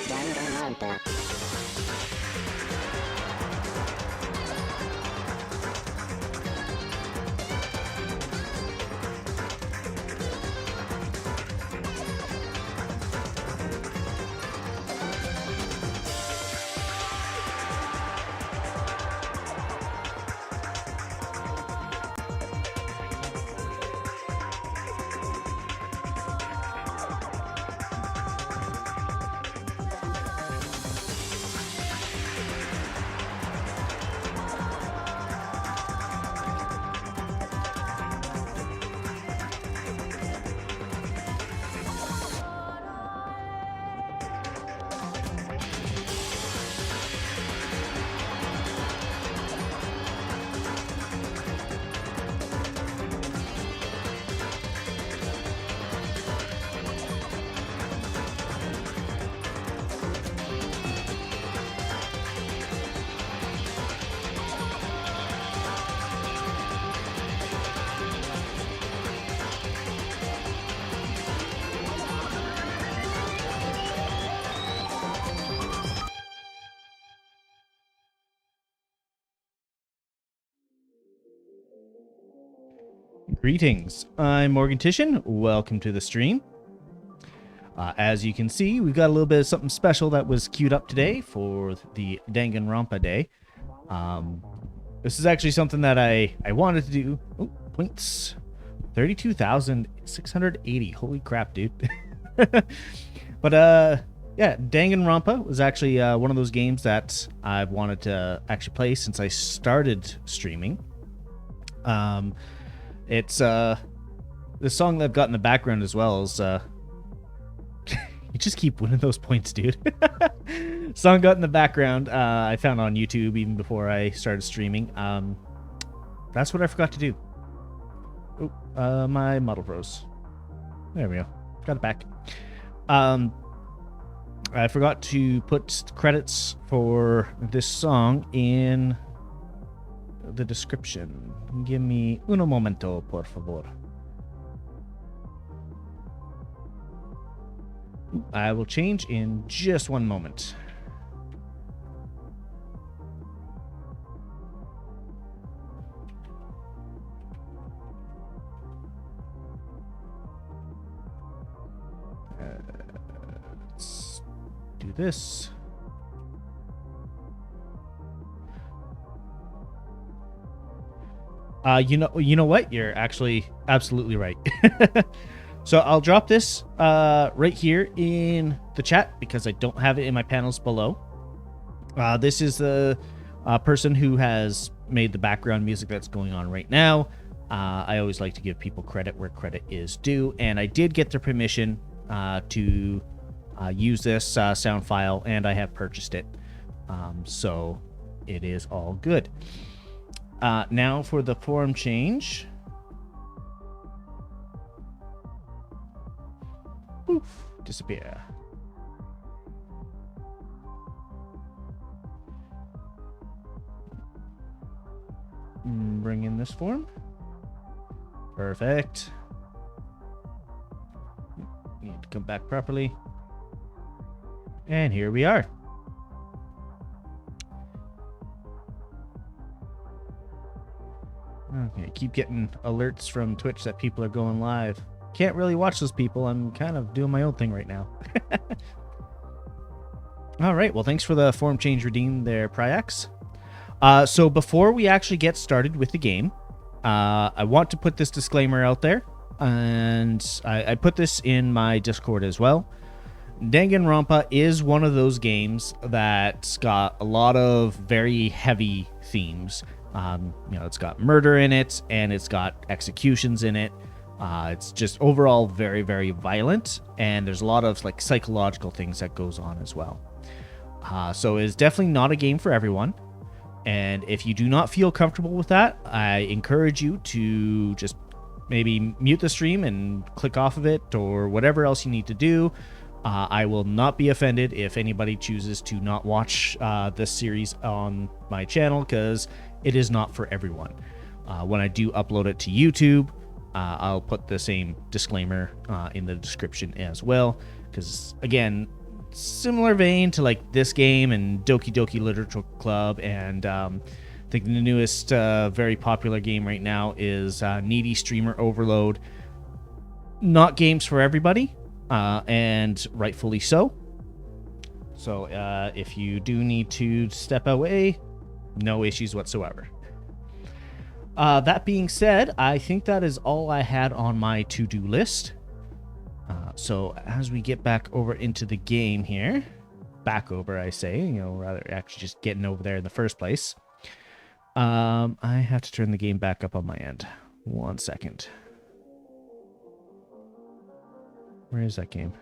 Danganronpa. Greetings, I'm Morgan Titian. Welcome to the stream. As you can see, we've got a little bit of something special that was queued up today for the Danganronpa Day. This is actually something that I wanted to do. Oh, points. 32,680. Holy crap, dude. But yeah, Danganronpa was actually one of those games that I've wanted to actually play since I started streaming. It's the song that I've got in the background as well is you just keep winning those points, dude. Song got in the background I found on YouTube even before I started streaming. That's what I forgot to do. Oh, my model froze. There we go. Got it back. I forgot to put credits for this song in the description. Give me uno momento, por favor. I will change in just one moment. Let's do this. You know what? You're actually absolutely right. So I'll drop this right here in the chat because I don't have it in my panels below. This is the person who has made the background music that's going on right now. I always like to give people credit where credit is due, and I did get their permission to use this sound file, and I have purchased it. So it is all good. Now for the form change. Poof, disappear. Bring in this form. Perfect. Need to come back properly. And here we are. Okay, keep getting alerts from Twitch that people are going live. Can't really watch those people. I'm kind of doing my own thing right now. All right, well, thanks for the form change redeem there, Pryax. So before we actually get started with the game, I want to put this disclaimer out there, and I put this in my Discord as well. Danganronpa is one of those games that's got a lot of very heavy themes. It's got murder in it, and it's got executions in it. It's just overall very, very violent, and there's a lot of like psychological things that goes on as well. So it's definitely not a game for everyone. And if you do not feel comfortable with that, I encourage you to just maybe mute the stream and click off of it, or whatever else you need to do. I will not be offended if anybody chooses to not watch this series on my channel, because it is not for everyone. When I do upload it to YouTube, I'll put the same disclaimer in the description as well, because again, similar vein to like this game and Doki Doki Literature Club, and I think the newest very popular game right now is Needy Streamer Overload. Not games for everybody, and rightfully so. So if you do need to step away, no issues whatsoever. That being said, I think that is all I had on my to-do list. So as we get back over into the game here, back over, I say, rather actually just getting over there in the first place. I have to turn the game back up on my end. 1 second. Where is that game?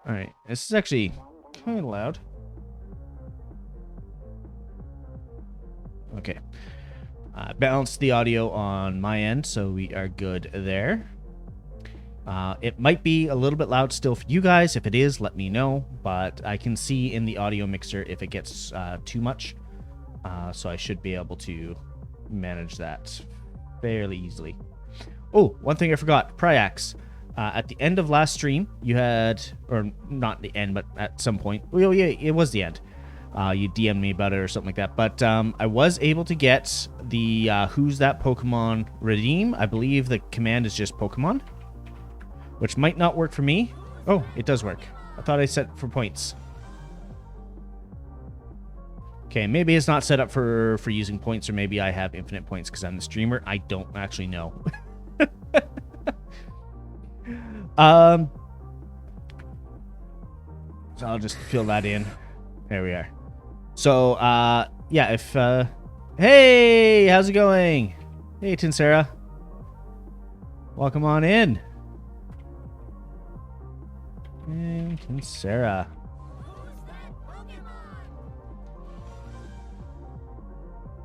All right, this is actually kind of loud. Okay. Balanced the audio on my end, so we are good there. It might be a little bit loud still for you guys. If it is, let me know. But I can see in the audio mixer if it gets too much. So I should be able to manage that fairly easily. Oh, one thing I forgot. Pryax. At the end of last stream, you had, or not the end, but at some point. Oh, yeah, it was the end. You DM'd me about it or something like that. But I was able to get the Who's That Pokemon redeem. I believe the command is just Pokemon, which might not work for me. Oh, it does work. I thought I set for points. Okay, maybe it's not set up for using points, or maybe I have infinite points because I'm the streamer. I don't actually know. So I'll just fill that in. There we are. So, yeah, if, hey, how's it going? Hey, Tinsera. Welcome on in. Hey, Tinsera.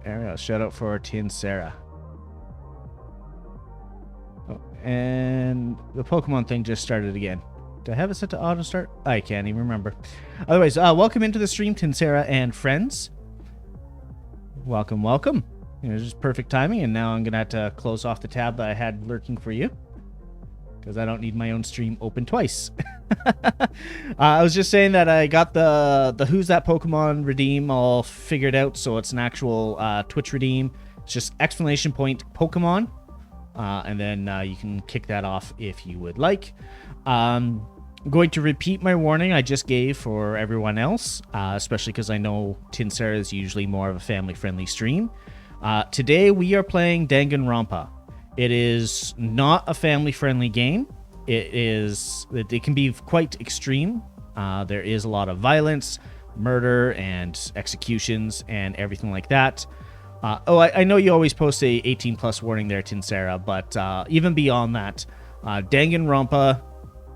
There we go. Shout out for Tinsera. Oh, and the Pokemon thing just started again. Do I have it set to auto start? I can't even remember. Otherwise, welcome into the stream, Tinsera and friends. Welcome, welcome. It's just perfect timing, and now I'm gonna have to close off the tab that I had lurking for you, because I don't need my own stream open twice. I was just saying that I got the Who's That Pokemon redeem all figured out, so it's an actual Twitch redeem. It's just exclamation point Pokemon, and then you can kick that off if you would like. I'm going to repeat my warning I just gave for everyone else, especially because I know Tinsera is usually more of a family-friendly stream. Today we are playing Danganronpa. It is not a family-friendly game. It can be quite extreme. There is a lot of violence, murder, and executions, and everything like that. I know you always post a 18+ warning there, Tinsera, but even beyond that, Danganronpa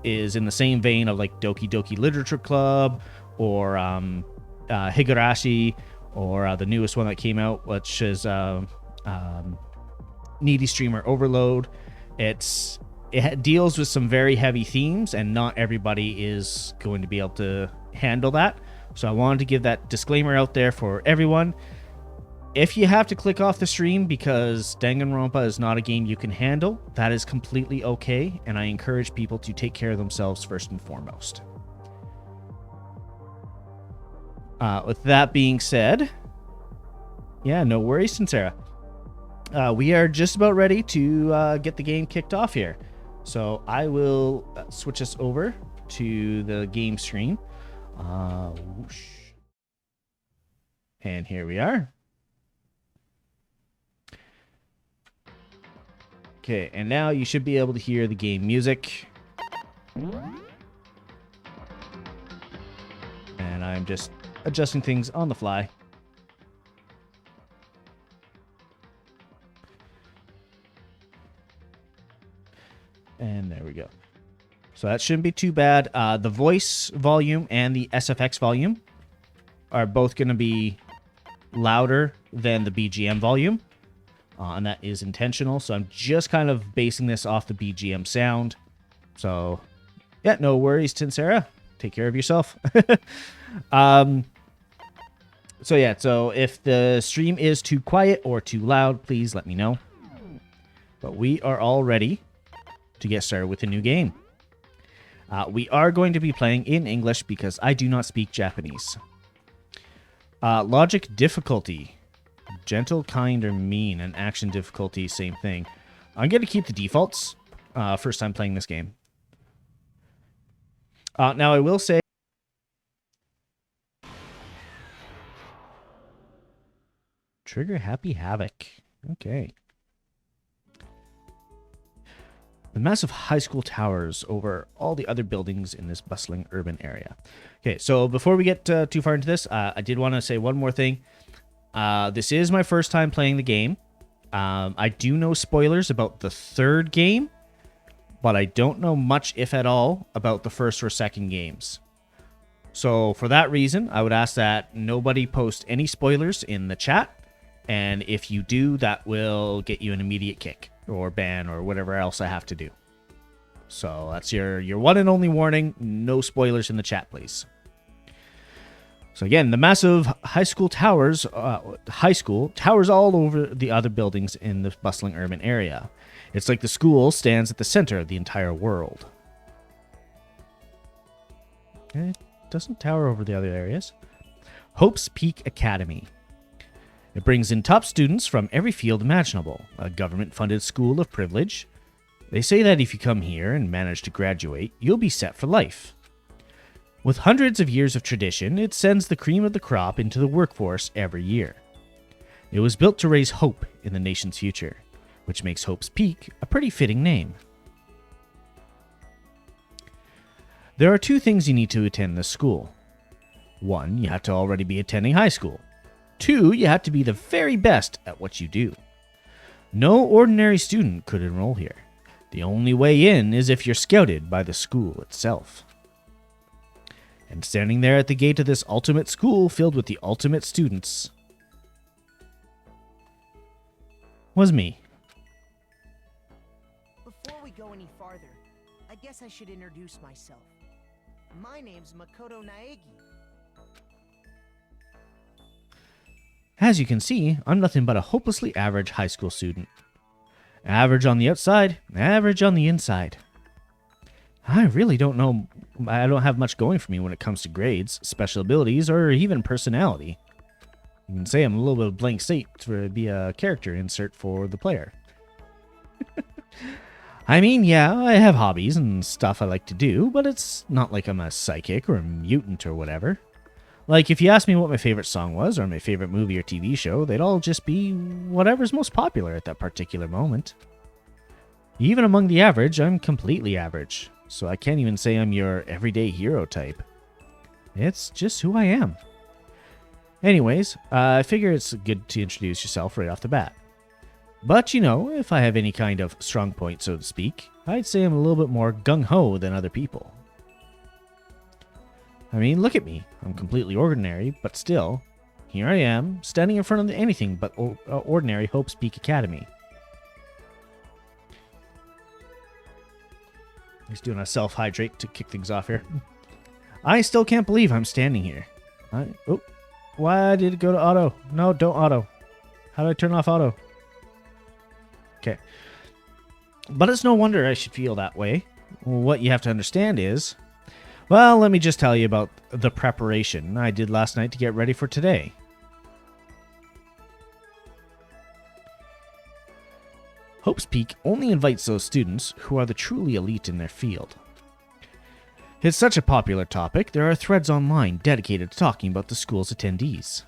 is in the same vein of like Doki Doki Literature Club, or Higurashi, or the newest one that came out, which is Needy Streamer Overload. It deals with some very heavy themes, and not everybody is going to be able to handle that. So I wanted to give that disclaimer out there for everyone. If you have to click off the stream because Danganronpa is not a game you can handle, that is completely okay, and I encourage people to take care of themselves first and foremost. With that being said, yeah, no worries, Tinsera. We are just about ready to get the game kicked off here. So I will switch us over to the game screen. Whoosh. And here we are. Okay, and now you should be able to hear the game music. And I'm just adjusting things on the fly. And there we go. So that shouldn't be too bad. The voice volume and the SFX volume are both going to be louder than the BGM volume. and that is intentional. So I'm just kind of basing this off the BGM sound. So yeah, no worries, Tinsera. Take care of yourself. So yeah, so if the stream is too quiet or too loud, please let me know. But we are all ready to get started with a new game. We are going to be playing in English because I do not speak Japanese. Logic difficulty. Gentle, kind, or mean. And action difficulty, same thing. I'm going to keep the defaults. First time playing this game. Now I will say, trigger Happy Havoc. Okay. The massive high school towers over all the other buildings in this bustling urban area. Okay, so before we get too far into this, I did want to say one more thing. This is my first time playing the game. I do know spoilers about the third game, but I don't know much, if at all, about the first or second games. So for that reason, I would ask that nobody post any spoilers in the chat. And if you do, that will get you an immediate kick or ban or whatever else I have to do. So that's your one and only warning. No spoilers in the chat, please. So again, the massive high school towers all over the other buildings in the bustling urban area. It's like the school stands at the center of the entire world. It doesn't tower over the other areas. Hope's Peak Academy. It brings in top students from every field imaginable, a government-funded school of privilege. They say that if you come here and manage to graduate, you'll be set for life. With hundreds of years of tradition, it sends the cream of the crop into the workforce every year. It was built to raise hope in the nation's future, which makes Hope's Peak a pretty fitting name. There are two things you need to attend this school. One, you have to already be attending high school. Two, you have to be the very best at what you do. No ordinary student could enroll here. The only way in is if you're scouted by the school itself. And standing there at the gate of this ultimate school filled with the ultimate students was me. Before we go any farther, I guess I should introduce myself. My name's Makoto Naegi. As you can see, I'm nothing but a hopelessly average high school student. Average on the outside, average on the inside. I really don't know. I don't have much going for me when it comes to grades, special abilities, or even personality. You can say I'm a little bit of blank slate to be a character insert for the player. I mean, yeah, I have hobbies and stuff I like to do, but it's not like I'm a psychic or a mutant or whatever. Like, if you asked me what my favorite song was, or my favorite movie or TV show, they'd all just be whatever's most popular at that particular moment. Even among the average, I'm completely average, so I can't even say I'm your everyday hero type. It's just who I am. Anyways, I figure it's good to introduce yourself right off the bat. But, you know, if I have any kind of strong point, so to speak, I'd say I'm a little bit more gung-ho than other people. I mean, look at me. I'm completely ordinary, but still, here I am, standing in front of anything but ordinary Hope's Peak Academy. He's doing a self-hydrate to kick things off here. I still can't believe I'm standing here. Oh, why did it go to auto? No, don't auto. How do I turn off auto? Okay. But it's no wonder I should feel that way. What you have to understand is, well, let me just tell you about the preparation I did last night to get ready for today. Hope's Peak only invites those students who are the truly elite in their field. It's such a popular topic, there are threads online dedicated to talking about the school's attendees.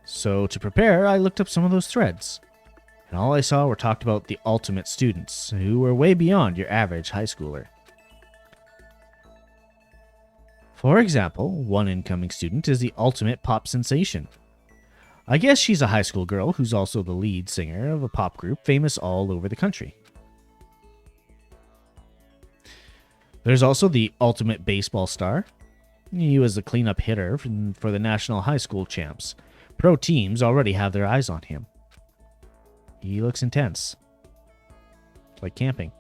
So to prepare, I looked up some of those threads. And all I saw were talked about the ultimate students, who were way beyond your average high schooler. For example, one incoming student is the ultimate pop sensation. I guess she's a high school girl who's also the lead singer of a pop group famous all over the country. There's also the ultimate baseball star. He was the cleanup hitter for the national high school champs. Pro teams already have their eyes on him. He looks intense. Like camping.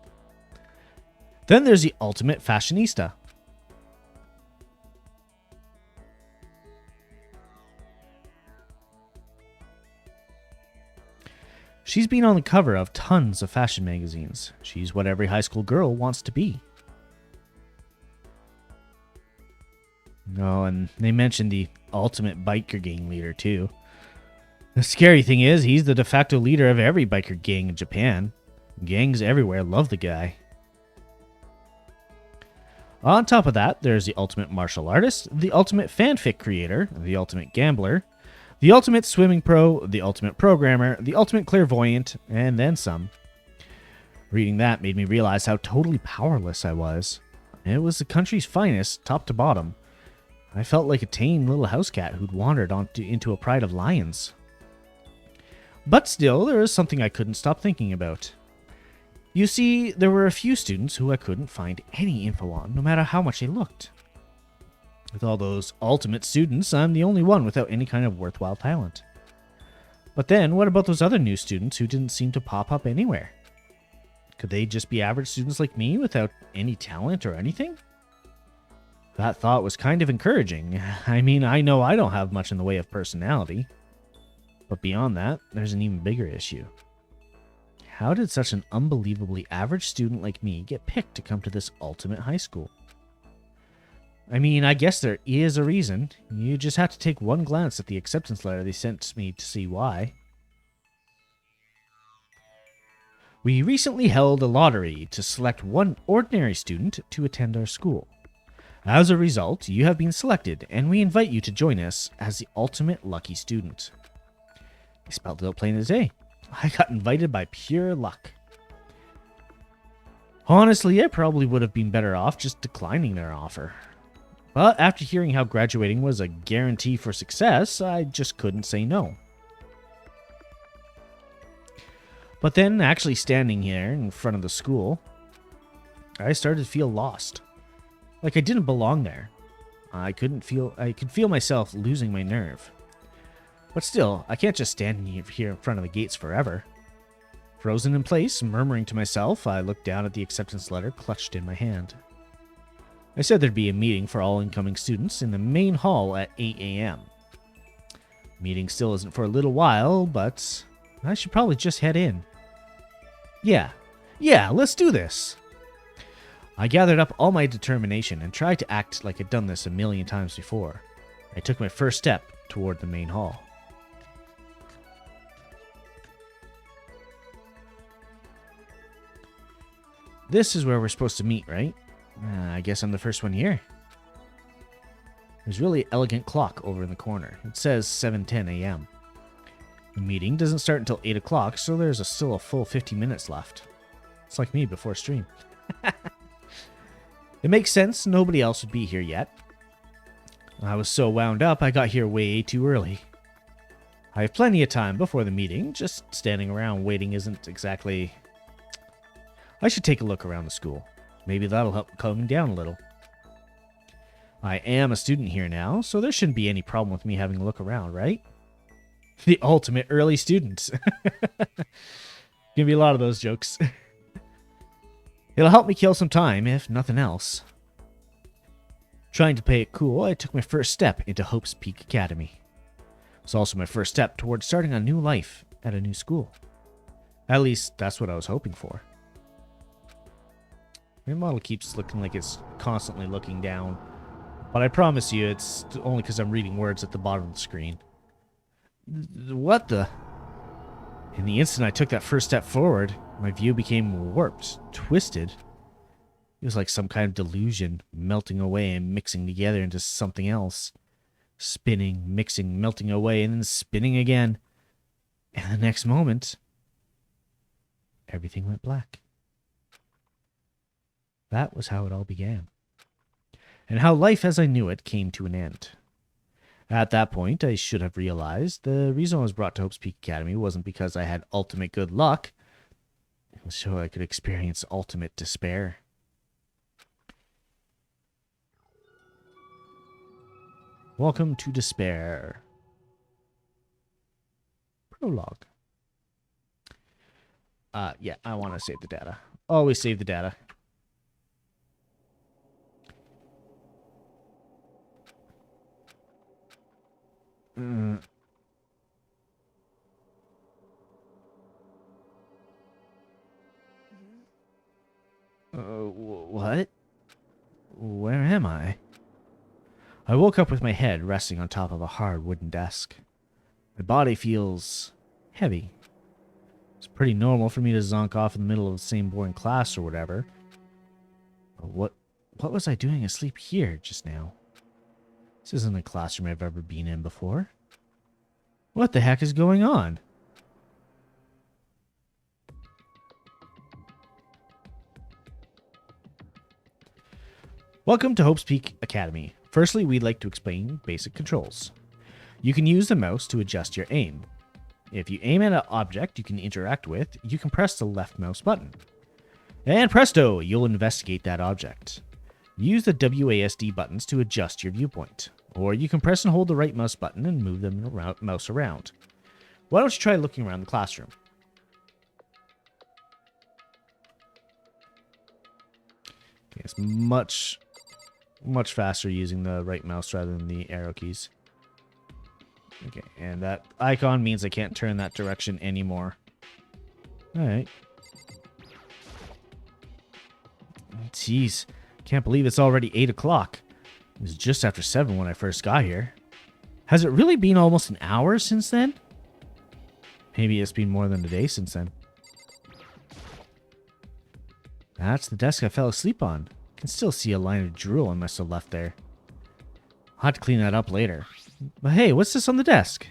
Then there's the ultimate fashionista. She's been on the cover of tons of fashion magazines. She's what every high school girl wants to be. Oh, and they mentioned the ultimate biker gang leader, too. The scary thing is, he's the de facto leader of every biker gang in Japan. Gangs everywhere love the guy. On top of that, there's the ultimate martial artist, the ultimate fanfic creator, the ultimate gambler, the ultimate swimming pro, the ultimate programmer, the ultimate clairvoyant, and then some. Reading that made me realize how totally powerless I was. It was the country's finest, top to bottom. I felt like a tame little house cat who'd wandered into a pride of lions. But still, there was something I couldn't stop thinking about. You see, there were a few students who I couldn't find any info on, no matter how much they looked. With all those ultimate students, I'm the only one without any kind of worthwhile talent. But then, what about those other new students who didn't seem to pop up anywhere? Could they just be average students like me without any talent or anything? That thought was kind of encouraging. I mean, I know I don't have much in the way of personality. But beyond that, there's an even bigger issue. How did such an unbelievably average student like me get picked to come to this ultimate high school? I mean, I guess there is a reason. You just have to take one glance at the acceptance letter they sent me to see why. We recently held a lottery to select one ordinary student to attend our school. As a result, you have been selected, and we invite you to join us as the ultimate lucky student. I spelled it out plain as day. I got invited by pure luck. Honestly, I probably would have been better off just declining their offer. But after hearing how graduating was a guarantee for success, I just couldn't say no. But then, actually standing here in front of the school, I started to feel lost. Like I didn't belong there. I could feel myself losing my nerve. But still, I can't just stand here in front of the gates forever. Frozen in place, murmuring to myself, I looked down at the acceptance letter clutched in my hand. I said there'd be a meeting for all incoming students in the main hall at 8 a.m. Meeting still isn't for a little while, but I should probably just head in. Yeah, let's do this. I gathered up all my determination and tried to act like I'd done this a million times before. I took my first step toward the main hall. This is where we're supposed to meet, right? I guess I'm the first one here. There's a really elegant clock over in the corner. It says 7:10 a.m. The meeting doesn't start until 8 o'clock, so there's still a full 50 minutes left. It's like me before stream. It makes sense, nobody else would be here yet. I was so wound up, I got here way too early. I have plenty of time before the meeting, just standing around waiting isn't exactly... I should take a look around the school. Maybe that'll help calm me down a little. I am a student here now, so there shouldn't be any problem with me having a look around, right? The ultimate early student. Gonna be a lot of those jokes. It'll help me kill some time, if nothing else. Trying to play it cool, I took my first step into Hope's Peak Academy. It was also my first step towards starting a new life at a new school. At least, that's what I was hoping for. My model keeps looking like it's constantly looking down, but I promise you it's only because I'm reading words at the bottom of the screen. What the? In the instant I took that first step forward, my view became warped, twisted. It was like some kind of delusion, melting away and mixing together into something else. Spinning, mixing, melting away, and then spinning again. And the next moment, everything went black. That was how it all began. And how life as I knew it came to an end. At that point, I should have realized the reason I was brought to Hope's Peak Academy wasn't because I had ultimate good luck. It was so I could experience ultimate despair. Welcome to Despair. Prologue. Yeah, I want to save the data. Always save the data. What? Where am I? I woke up with my head resting on top of a hard wooden desk. My body feels heavy. It's pretty normal for me to zonk off in the middle of the same boring class or whatever. But what was I doing asleep here just now? This isn't a classroom I've ever been in before. What the heck is going on? Welcome to Hope's Peak Academy. Firstly, we'd like to explain basic controls. You can use the mouse to adjust your aim. If you aim at an object you can interact with, you can press the left mouse button. And presto, you'll investigate that object. Use the WASD buttons to adjust your viewpoint, or you can press and hold the right mouse button and move the mouse around. Why don't you try looking around the classroom? Okay, it's much faster using the right mouse rather than the arrow keys. Okay, and that icon means I can't turn that direction anymore. Alright. Jeez, can't believe it's already 8 o'clock. It was just after 7 when I first got here. Has it really been almost an hour since then? Maybe it's been more than a day since then. That's the desk I fell asleep on. I can still see a line of drool I must have left there. I'll have to clean that up later. But hey, what's this on the desk?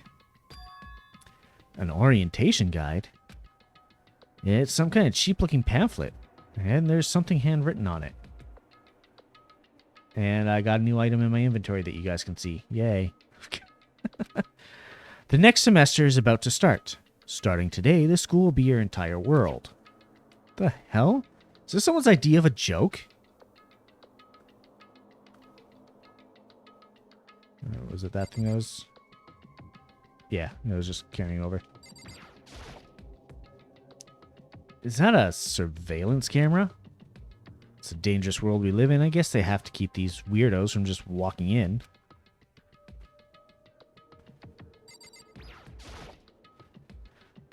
An orientation guide? It's some kind of cheap-looking pamphlet. And there's something handwritten on it. And I got a new item in my inventory that you guys can see. Yay. The next semester is about to start. Starting today, the school will be your entire world. The hell? Is this someone's idea of a joke? Was it that thing that was... Yeah, it was just carrying over. Is that a surveillance camera? It's a dangerous world we live in. I guess they have to keep these weirdos from just walking in.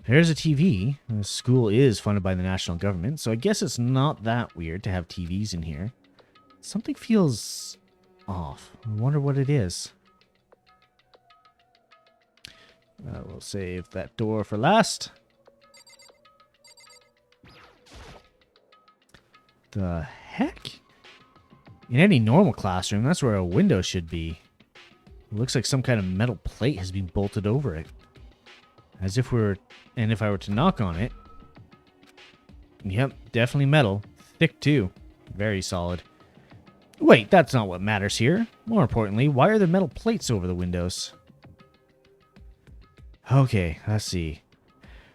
There's a TV. The school is funded by the national government, so I guess it's not that weird to have TVs in here. Something feels off. I wonder what it is. We'll save that door for last. The heck? In any normal classroom, that's where a window should be. It looks like some kind of metal plate has been bolted over it. As if we were... And if I were to knock on it... Yep, definitely metal. Thick, too. Very solid. Wait, that's not what matters here. More importantly, why are there metal plates over the windows? Okay, let's see.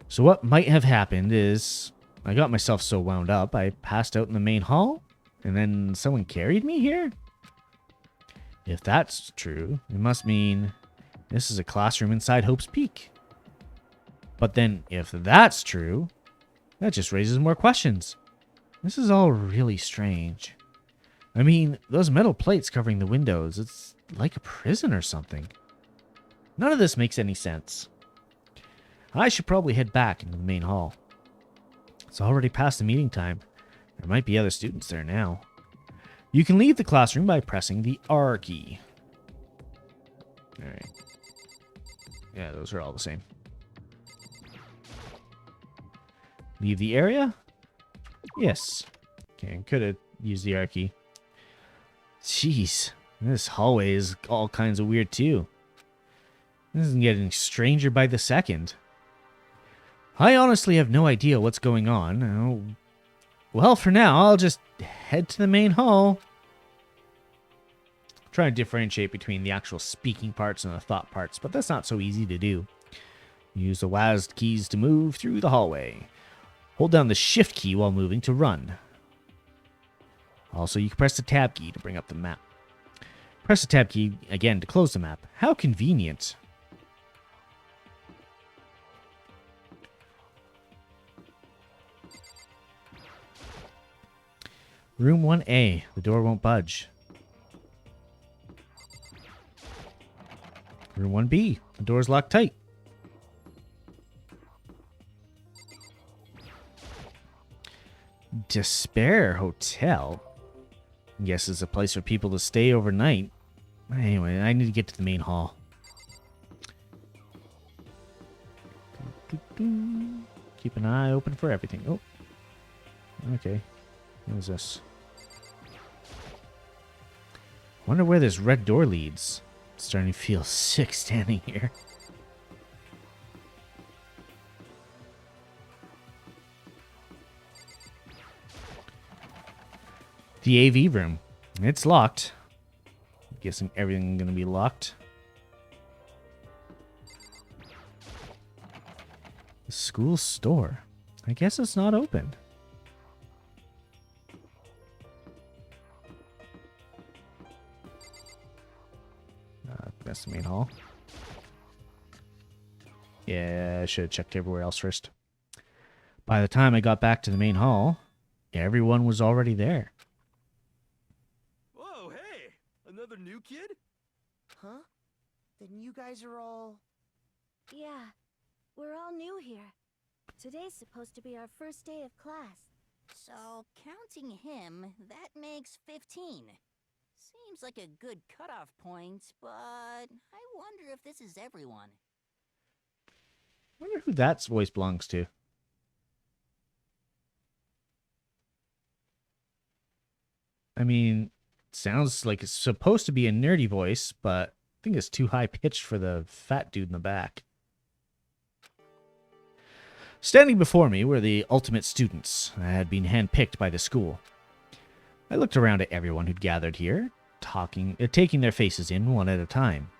So what might have happened is... I got myself so wound up, I passed out in the main hall, and then someone carried me here? If that's true, it must mean this is a classroom inside Hope's Peak. But then, if that's true, that just raises more questions. This is all really strange. I mean, those metal plates covering the windows, it's like a prison or something. None of this makes any sense. I should probably head back into the main hall. It's already past the meeting time. There might be other students there now. You can leave the classroom by pressing the R key. Alright. Yeah, those are all the same. Leave the area? Yes. Okay, could have used the R key. Jeez, this hallway is all kinds of weird too. This is getting stranger by the second. I honestly have no idea what's going on. Oh, well, for now, I'll just head to the main hall. I'm trying to differentiate between the actual speaking parts and the thought parts, but that's not so easy to do. Use the WASD keys to move through the hallway. Hold down the shift key while moving to run. Also, you can press the tab key to bring up the map. Press the tab key again to close the map. How convenient. Room 1A. The door won't budge. Room 1B. The door's locked tight. Despair Hotel. Guess it's a place for people to stay overnight. Anyway, I need to get to the main hall. Keep an eye open for everything. Oh. Okay. What is this? Wonder where this red door leads. Starting to feel sick standing here. The AV room. It's locked. I'm guessing everything's gonna be locked. The school store. I guess it's not open. That's the main hall. Yeah, I should have checked everywhere else first. By the time I got back to the main hall, everyone was already there. Whoa, hey! Another new kid? Huh? Then you guys are all... Yeah, we're all new here. Today's supposed to be our first day of class. So, counting him, that makes 15. Seems like a good cutoff point, but I wonder if this is everyone. I wonder who that voice belongs to. I mean, sounds like it's supposed to be a nerdy voice, but I think it's too high-pitched for the fat dude in the back. Standing before me were the ultimate students. I had been handpicked by the school. I looked around at everyone who'd gathered here, taking their faces in one at a time.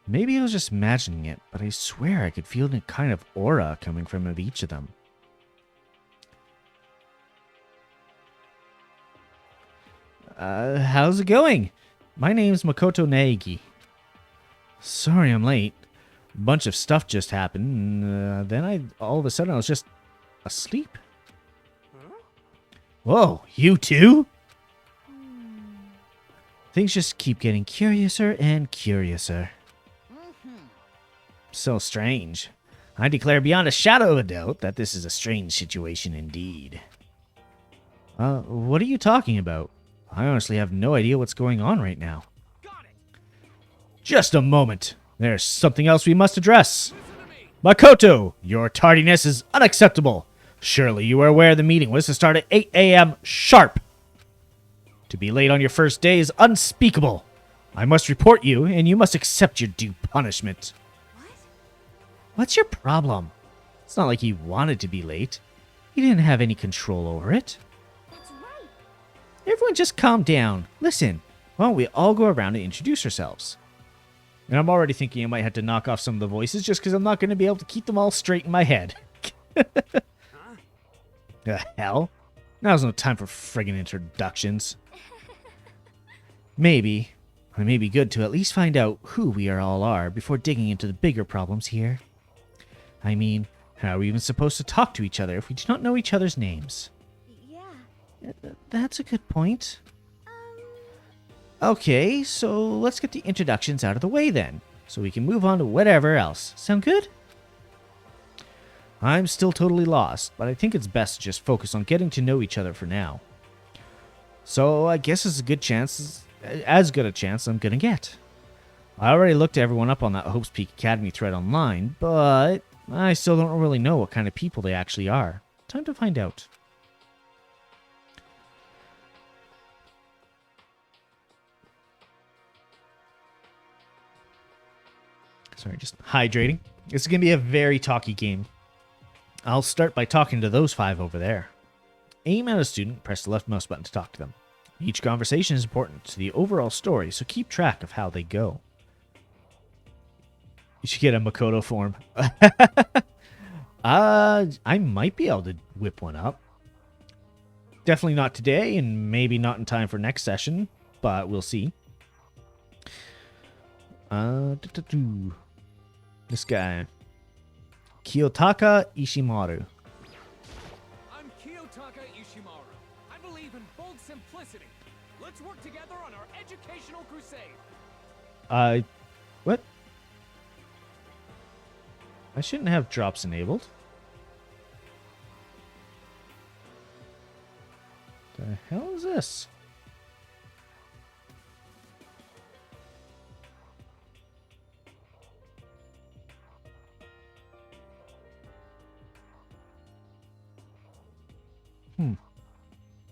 Maybe I was just imagining it, but I swear I could feel a kind of aura coming from each of them. How's it going? My name's Makoto Naegi. Sorry I'm late. A bunch of stuff just happened, and then all of a sudden I was just asleep. Huh? Whoa, you too? Things just keep getting curiouser and curiouser. So strange. I declare beyond a shadow of a doubt that this is a strange situation indeed. What are you talking about? I honestly have no idea what's going on right now. Got it! Just a moment. There's something else we must address. Makoto, your tardiness is unacceptable. Surely you are aware the meeting was to start at 8 a.m. sharp. To be late on your first day is unspeakable. I must report you, and you must accept your due punishment. What? What's your problem? It's not like you wanted to be late. You didn't have any control over it. That's right. Everyone just calm down. Listen, why don't we all go around and introduce ourselves? And I'm already thinking I might have to knock off some of the voices just because I'm not going to be able to keep them all straight in my head. The hell? Now's no time for friggin' introductions. Maybe. It may be good to at least find out who we all are before digging into the bigger problems here. I mean, how are we even supposed to talk to each other if we do not know each other's names? Yeah. That's a good point. Okay, so let's get the introductions out of the way then, so we can move on to whatever else. Sound good? I'm still totally lost, but I think it's best to just focus on getting to know each other for now. So I guess it's a good chance, as good a chance I'm gonna get. I already looked everyone up on that Hope's Peak Academy thread online, but I still don't really know what kind of people they actually are. Time to find out. Sorry, just hydrating. This is going to be a very talky game. I'll start by talking to those 5 over there. Aim at a student, press the left mouse button to talk to them. Each conversation is important to the overall story, so keep track of how they go. You should get a Makoto form. I might be able to whip one up. Definitely not today, and maybe not in time for next session, but we'll see. This guy. Kiyotaka Ishimaru. I'm Kiyotaka Ishimaru. Let's work together on our educational crusade. What? I shouldn't have drops enabled. The hell is this?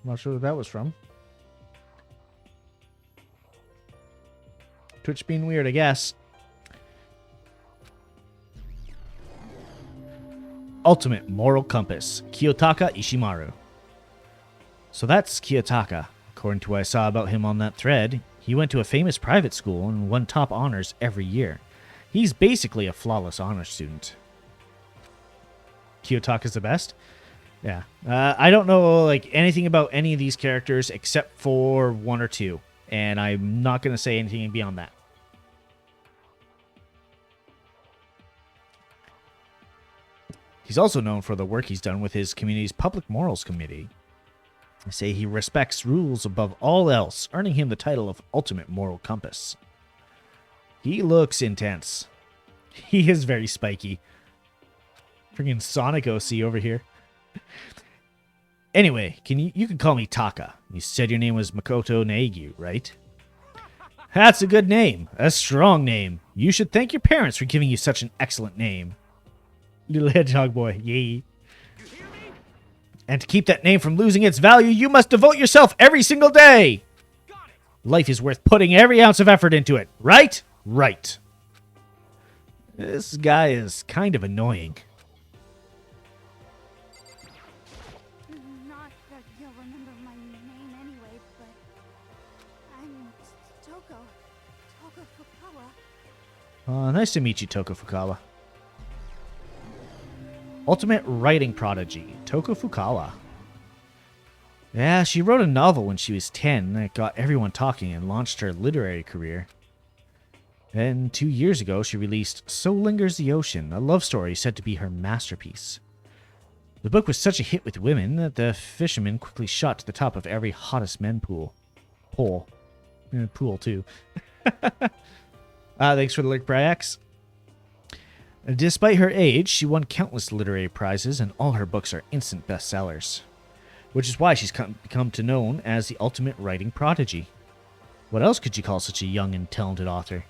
Not sure what that was from. Twitch being weird, I guess. Ultimate Moral Compass, Kiyotaka Ishimaru. So that's Kiyotaka. According to what I saw about him on that thread, he went to a famous private school and won top honors every year. He's basically a flawless honor student. Kiyotaka's the best? Yeah. I don't know like anything about any of these characters except for one or two. And I'm not going to say anything beyond that. He's also known for the work he's done with his community's Public Morals Committee. They say he respects rules above all else, earning him the title of Ultimate Moral Compass. He looks intense. He is very spiky. Freaking Sonic OC over here. Anyway, you can call me Taka. You said your name was Makoto Naegi, right? That's a good name. A strong name. You should thank your parents for giving you such an excellent name. Little hedgehog boy. Yay. And to keep that name from losing its value, you must devote yourself every single day. Life is worth putting every ounce of effort into it. Right? Right. This guy is kind of annoying. Not that you'll remember my name anyway, but I'm Toko Fukawa. Nice to meet you, Toko Fukawa. Ultimate writing prodigy, Toko Fukawa. Yeah, she wrote a novel when she was 10 that got everyone talking and launched her literary career. Then 2 years ago, she released So Lingers the Ocean, a love story said to be her masterpiece. The book was such a hit with women that the fishermen quickly shot to the top of every hottest men pool. Pool, too. Thanks for the lurk, Bryax. Despite her age, she won countless literary prizes, and all her books are instant bestsellers. Which is why she's become to known as the ultimate writing prodigy. What else could you call such a young and talented author?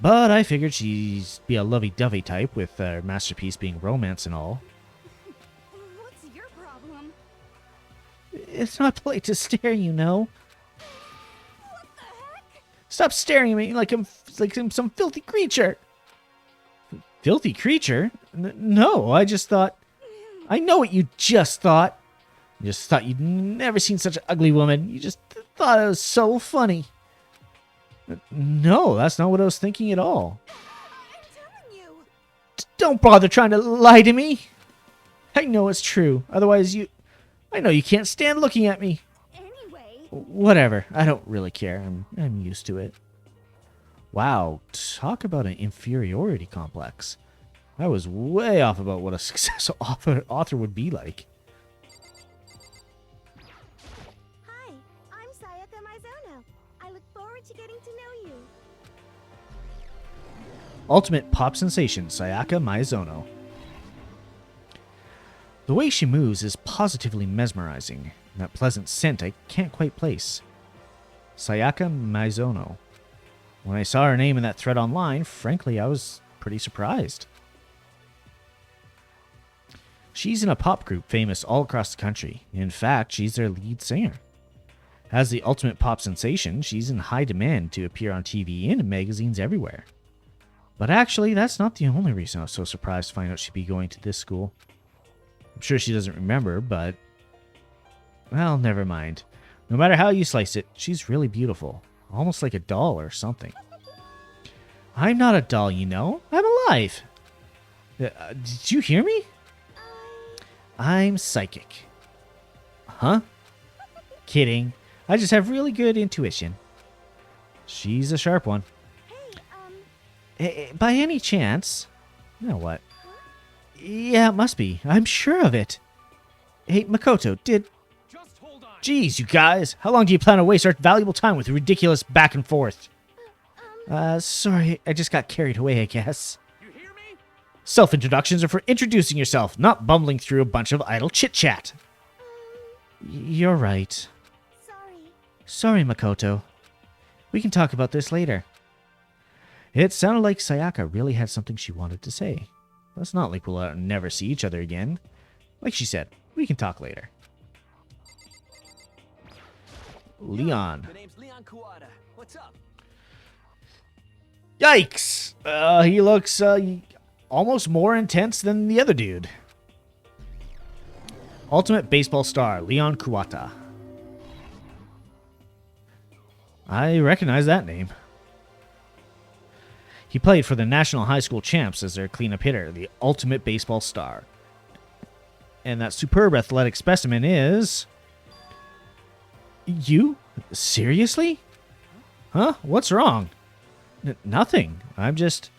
But I figured she'd be a lovey-dovey type, with her masterpiece being romance and all. What's your problem? It's not polite to stare, you know. What the heck? Stop staring at me like I'm some filthy creature. Filthy creature? No, I just thought... I know what you just thought. You just thought you'd never seen such an ugly woman. You just thought it was so funny. No, that's not what I was thinking at all. I'm telling you. Don't bother trying to lie to me. I know it's true. Otherwise, I know you can't stand looking at me. Anyway. Whatever. I don't really care. I'm used to it. Wow, talk about an inferiority complex. I was way off about what a successful author would be like. Hi, I'm Sayaka Mizono. I look forward to getting to know you. Ultimate pop sensation, Sayaka Mizono. The way she moves is positively mesmerizing. That pleasant scent I can't quite place. Sayaka Mizono. When I saw her name in that thread online, frankly, I was pretty surprised. She's in a pop group famous all across the country. In fact, she's their lead singer. As the ultimate pop sensation, she's in high demand to appear on TV and in magazines everywhere. But actually, that's not the only reason I was so surprised to find out she'd be going to this school. I'm sure she doesn't remember, but... well, never mind. No matter how you slice it, she's really beautiful. Almost like a doll or something. I'm not a doll, you know. I'm alive. Did you hear me? I'm psychic. Huh? Kidding. I just have really good intuition. She's a sharp one. Hey, by any chance... you know what? Yeah, it must be. I'm sure of it. Hey, Makoto, Just hold on. Geez, you guys, how long do you plan to waste our valuable time with ridiculous back and forth? Sorry, I just got carried away, I guess. You hear me? Self-introductions are for introducing yourself, not bumbling through a bunch of idle chit-chat. You're right. Sorry. Sorry, Makoto. We can talk about this later. It sounded like Sayaka really had something she wanted to say. It's not like we'll never see each other again. Like she said, we can talk later. Leon. The name's Leon Kuwata. What's up? Yikes! He looks almost more intense than the other dude. Ultimate baseball star, Leon Kuwata. I recognize that name. He played for the National High School Champs as their cleanup hitter, the ultimate baseball star. And that superb athletic specimen is... You? Seriously? Huh? What's wrong? Nothing. I'm just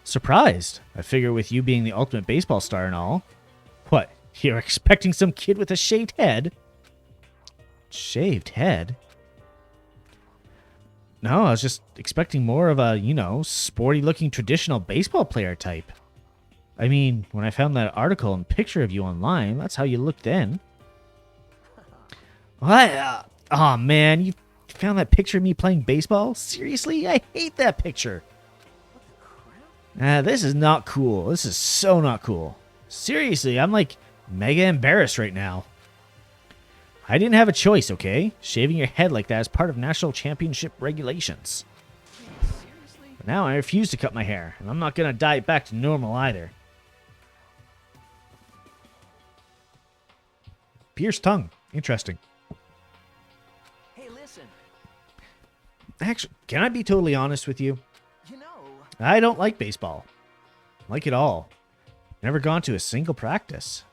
surprised. I figure with you being the ultimate baseball star and all. What? You're expecting some kid with a shaved head? Shaved head? No, I was just expecting more of a, sporty-looking traditional baseball player type. I mean, when I found that article and picture of you online, that's how you looked then. What? Oh man, you found that picture of me playing baseball? Seriously? I hate that picture. This is not cool. This is so not cool. Seriously, I'm like mega embarrassed right now. I didn't have a choice, okay? Shaving your head like that is part of national championship regulations. But now I refuse to cut my hair, and I'm not gonna dye it back to normal either. Pierced tongue. Interesting. Hey, listen. Actually, can I be totally honest with you? You know, I don't like baseball. Like it all. Never gone to a single practice.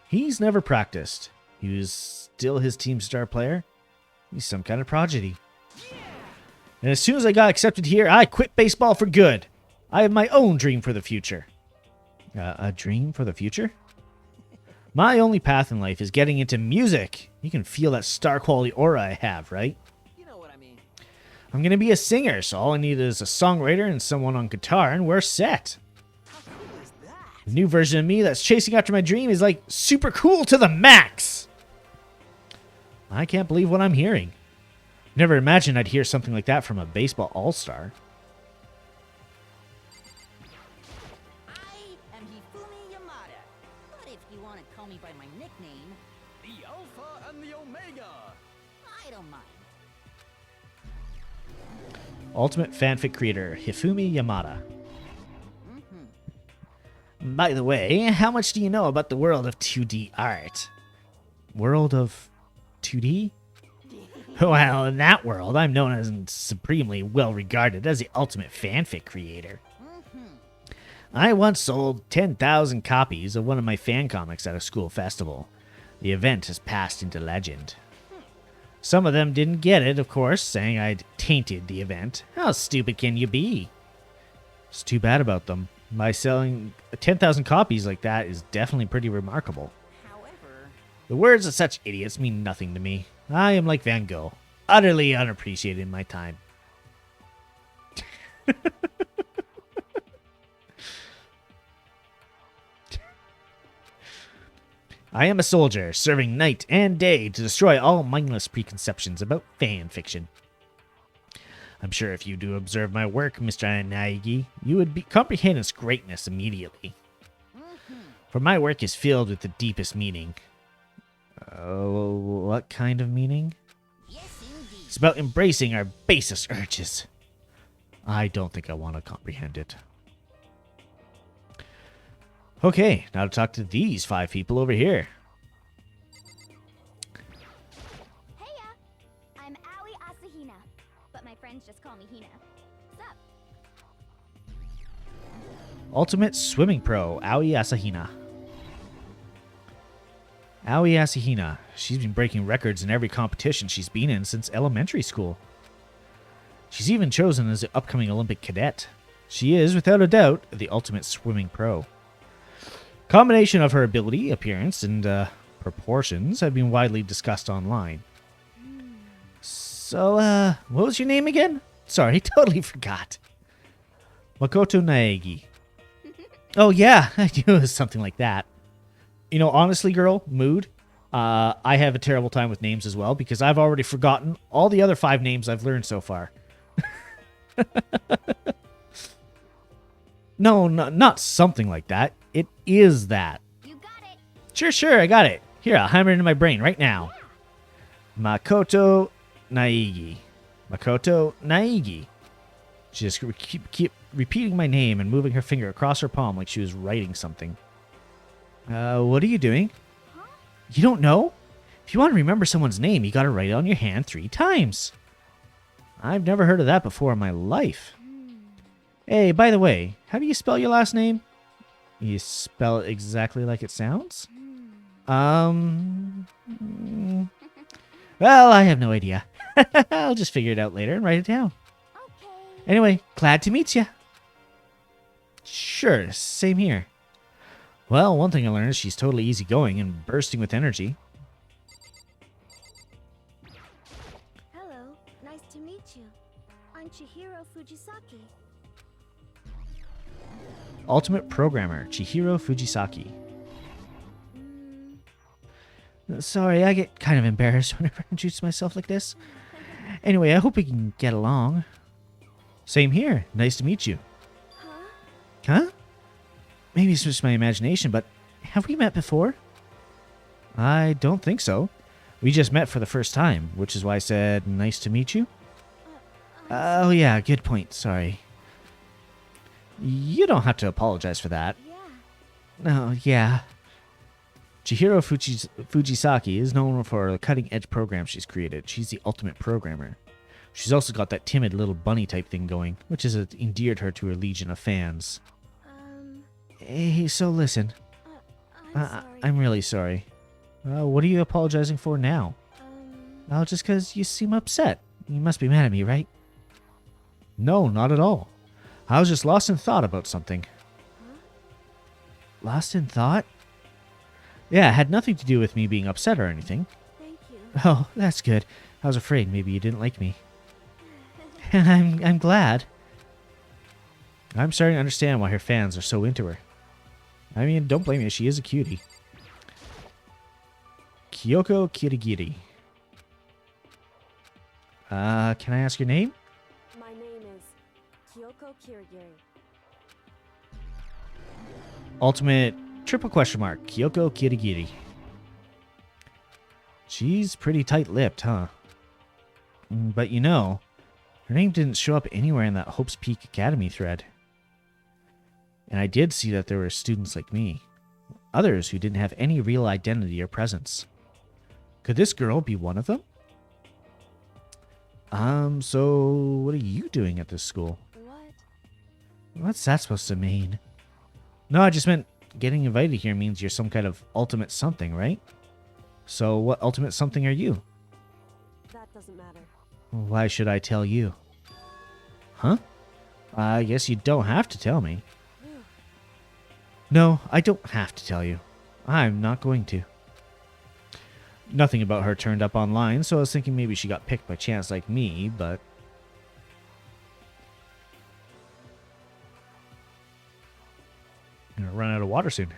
He's never practiced. He was still his team's star player. He's some kind of prodigy. And as soon as I got accepted here, I quit baseball for good. I have my own dream for the future. A dream for the future? My only path in life is getting into music. You can feel that star quality aura I have, right? you know what I mean. I'm going to be a singer, so all I need is a songwriter and someone on guitar, and we're set. How cool is that? The new version of me that's chasing after my dream is like super cool to the max. I can't believe what I'm hearing. Never imagined I'd hear something like that from a baseball all-star. I am Hifumi Yamada. But if you want to call me by my nickname, The Alpha and the Omega. I don't mind. Ultimate fanfic creator, Hifumi Yamada. By the way, how much do you know about the world of 2D art? World of 2D? Well, in that world, I'm known as supremely well regarded as the ultimate fanfic creator. I once sold 10,000 copies of one of my fan comics at a school festival. The event has passed into legend. Some of them didn't get it, of course, saying I'd tainted the event. How stupid can you be? It's too bad about them. By selling 10,000 copies like that is definitely pretty remarkable. However, The words of such idiots mean nothing to me. I am like Van Gogh, utterly unappreciated in my time. I am a soldier, serving night and day to destroy all mindless preconceptions about fan fiction. I'm sure if you do observe my work, Mr. Naegi, you would comprehend its greatness immediately. For my work is filled with the deepest meaning. What kind of meaning? yes indeed. It's about embracing our basest urges. I don't think I want to comprehend it. Okay, now to talk to these 5 people over here. Heya! I'm Aoi Asahina, but my friends just call me Hina. What's up? Ultimate Swimming Pro, Aoi Asahina. Aoi Asahina. She's been breaking records in every competition she's been in since elementary school. She's even chosen as the upcoming Olympic cadet. She is, without a doubt, the ultimate swimming pro. Combination of her ability, appearance, and proportions have been widely discussed online. So, what was your name again? Sorry, totally forgot. Makoto Naegi. Oh, yeah, I knew it was something like that. You know, honestly, girl, mood, I have a terrible time with names as well because I've already forgotten all the other 5 names I've learned so far. No, not something like that. It is that. You got it. Sure, I got it. Here, I'll hammer it into my brain right now. Makoto Naegi. Makoto Naegi. She just keep repeating my name and moving her finger across her palm like she was writing something. What are you doing? Huh? You don't know? If you want to remember someone's name, you gotta write it on your hand 3 times. I've never heard of that before in my life. Hey, by the way, how do you spell your last name? You spell it exactly like it sounds? Well, I have no idea. I'll just figure it out later and write it down. Okay. Anyway, glad to meet you. Sure, same here. Well, one thing I learned is she's totally easygoing and bursting with energy. Hello, nice to meet you. I'm Chihiro Fujisaki. Ultimate Programmer, Chihiro Fujisaki. Sorry, I get kind of embarrassed whenever I introduce myself like this. Anyway, I hope we can get along. Same here. Nice to meet you. Huh? Maybe it's just my imagination, but have we met before? I don't think so. We just met for the first time, which is why I said nice to meet you. Oh yeah, good point. Sorry. You don't have to apologize for that. Yeah. No, yeah. Chihiro Fujisaki is known for the cutting-edge programs she's created. She's the ultimate programmer. She's also got that timid little bunny type thing going, which has endeared her to her legion of fans. Hey, so listen. I'm sorry. I'm really sorry. What are you apologizing for now? Oh, just because you seem upset. You must be mad at me, right? No, not at all. I was just lost in thought about something. Lost in thought? Yeah, it had nothing to do with me being upset or anything. Thank you. Oh, that's good. I was afraid maybe you didn't like me. And I'm glad. I'm starting to understand why her fans are so into her. I mean, don't blame me, she is a cutie. Kyoko Kirigiri. Can I ask your name? My name is Kyoko Kirigiri. Ultimate triple question mark, Kyoko Kirigiri. She's pretty tight-lipped, huh? But you know, her name didn't show up anywhere in that Hope's Peak Academy thread. And I did see that there were students like me. Others who didn't have any real identity or presence. Could this girl be one of them? So what are you doing at this school? What? What's that supposed to mean? No, I just meant getting invited here means you're some kind of ultimate something, right? So what ultimate something are you? That doesn't matter. Why should I tell you? Huh? I guess you don't have to tell me. No, I don't have to tell you. I'm not going to. Nothing about her turned up online, so I was thinking maybe she got picked by chance like me, but... I'm gonna run out of water soon.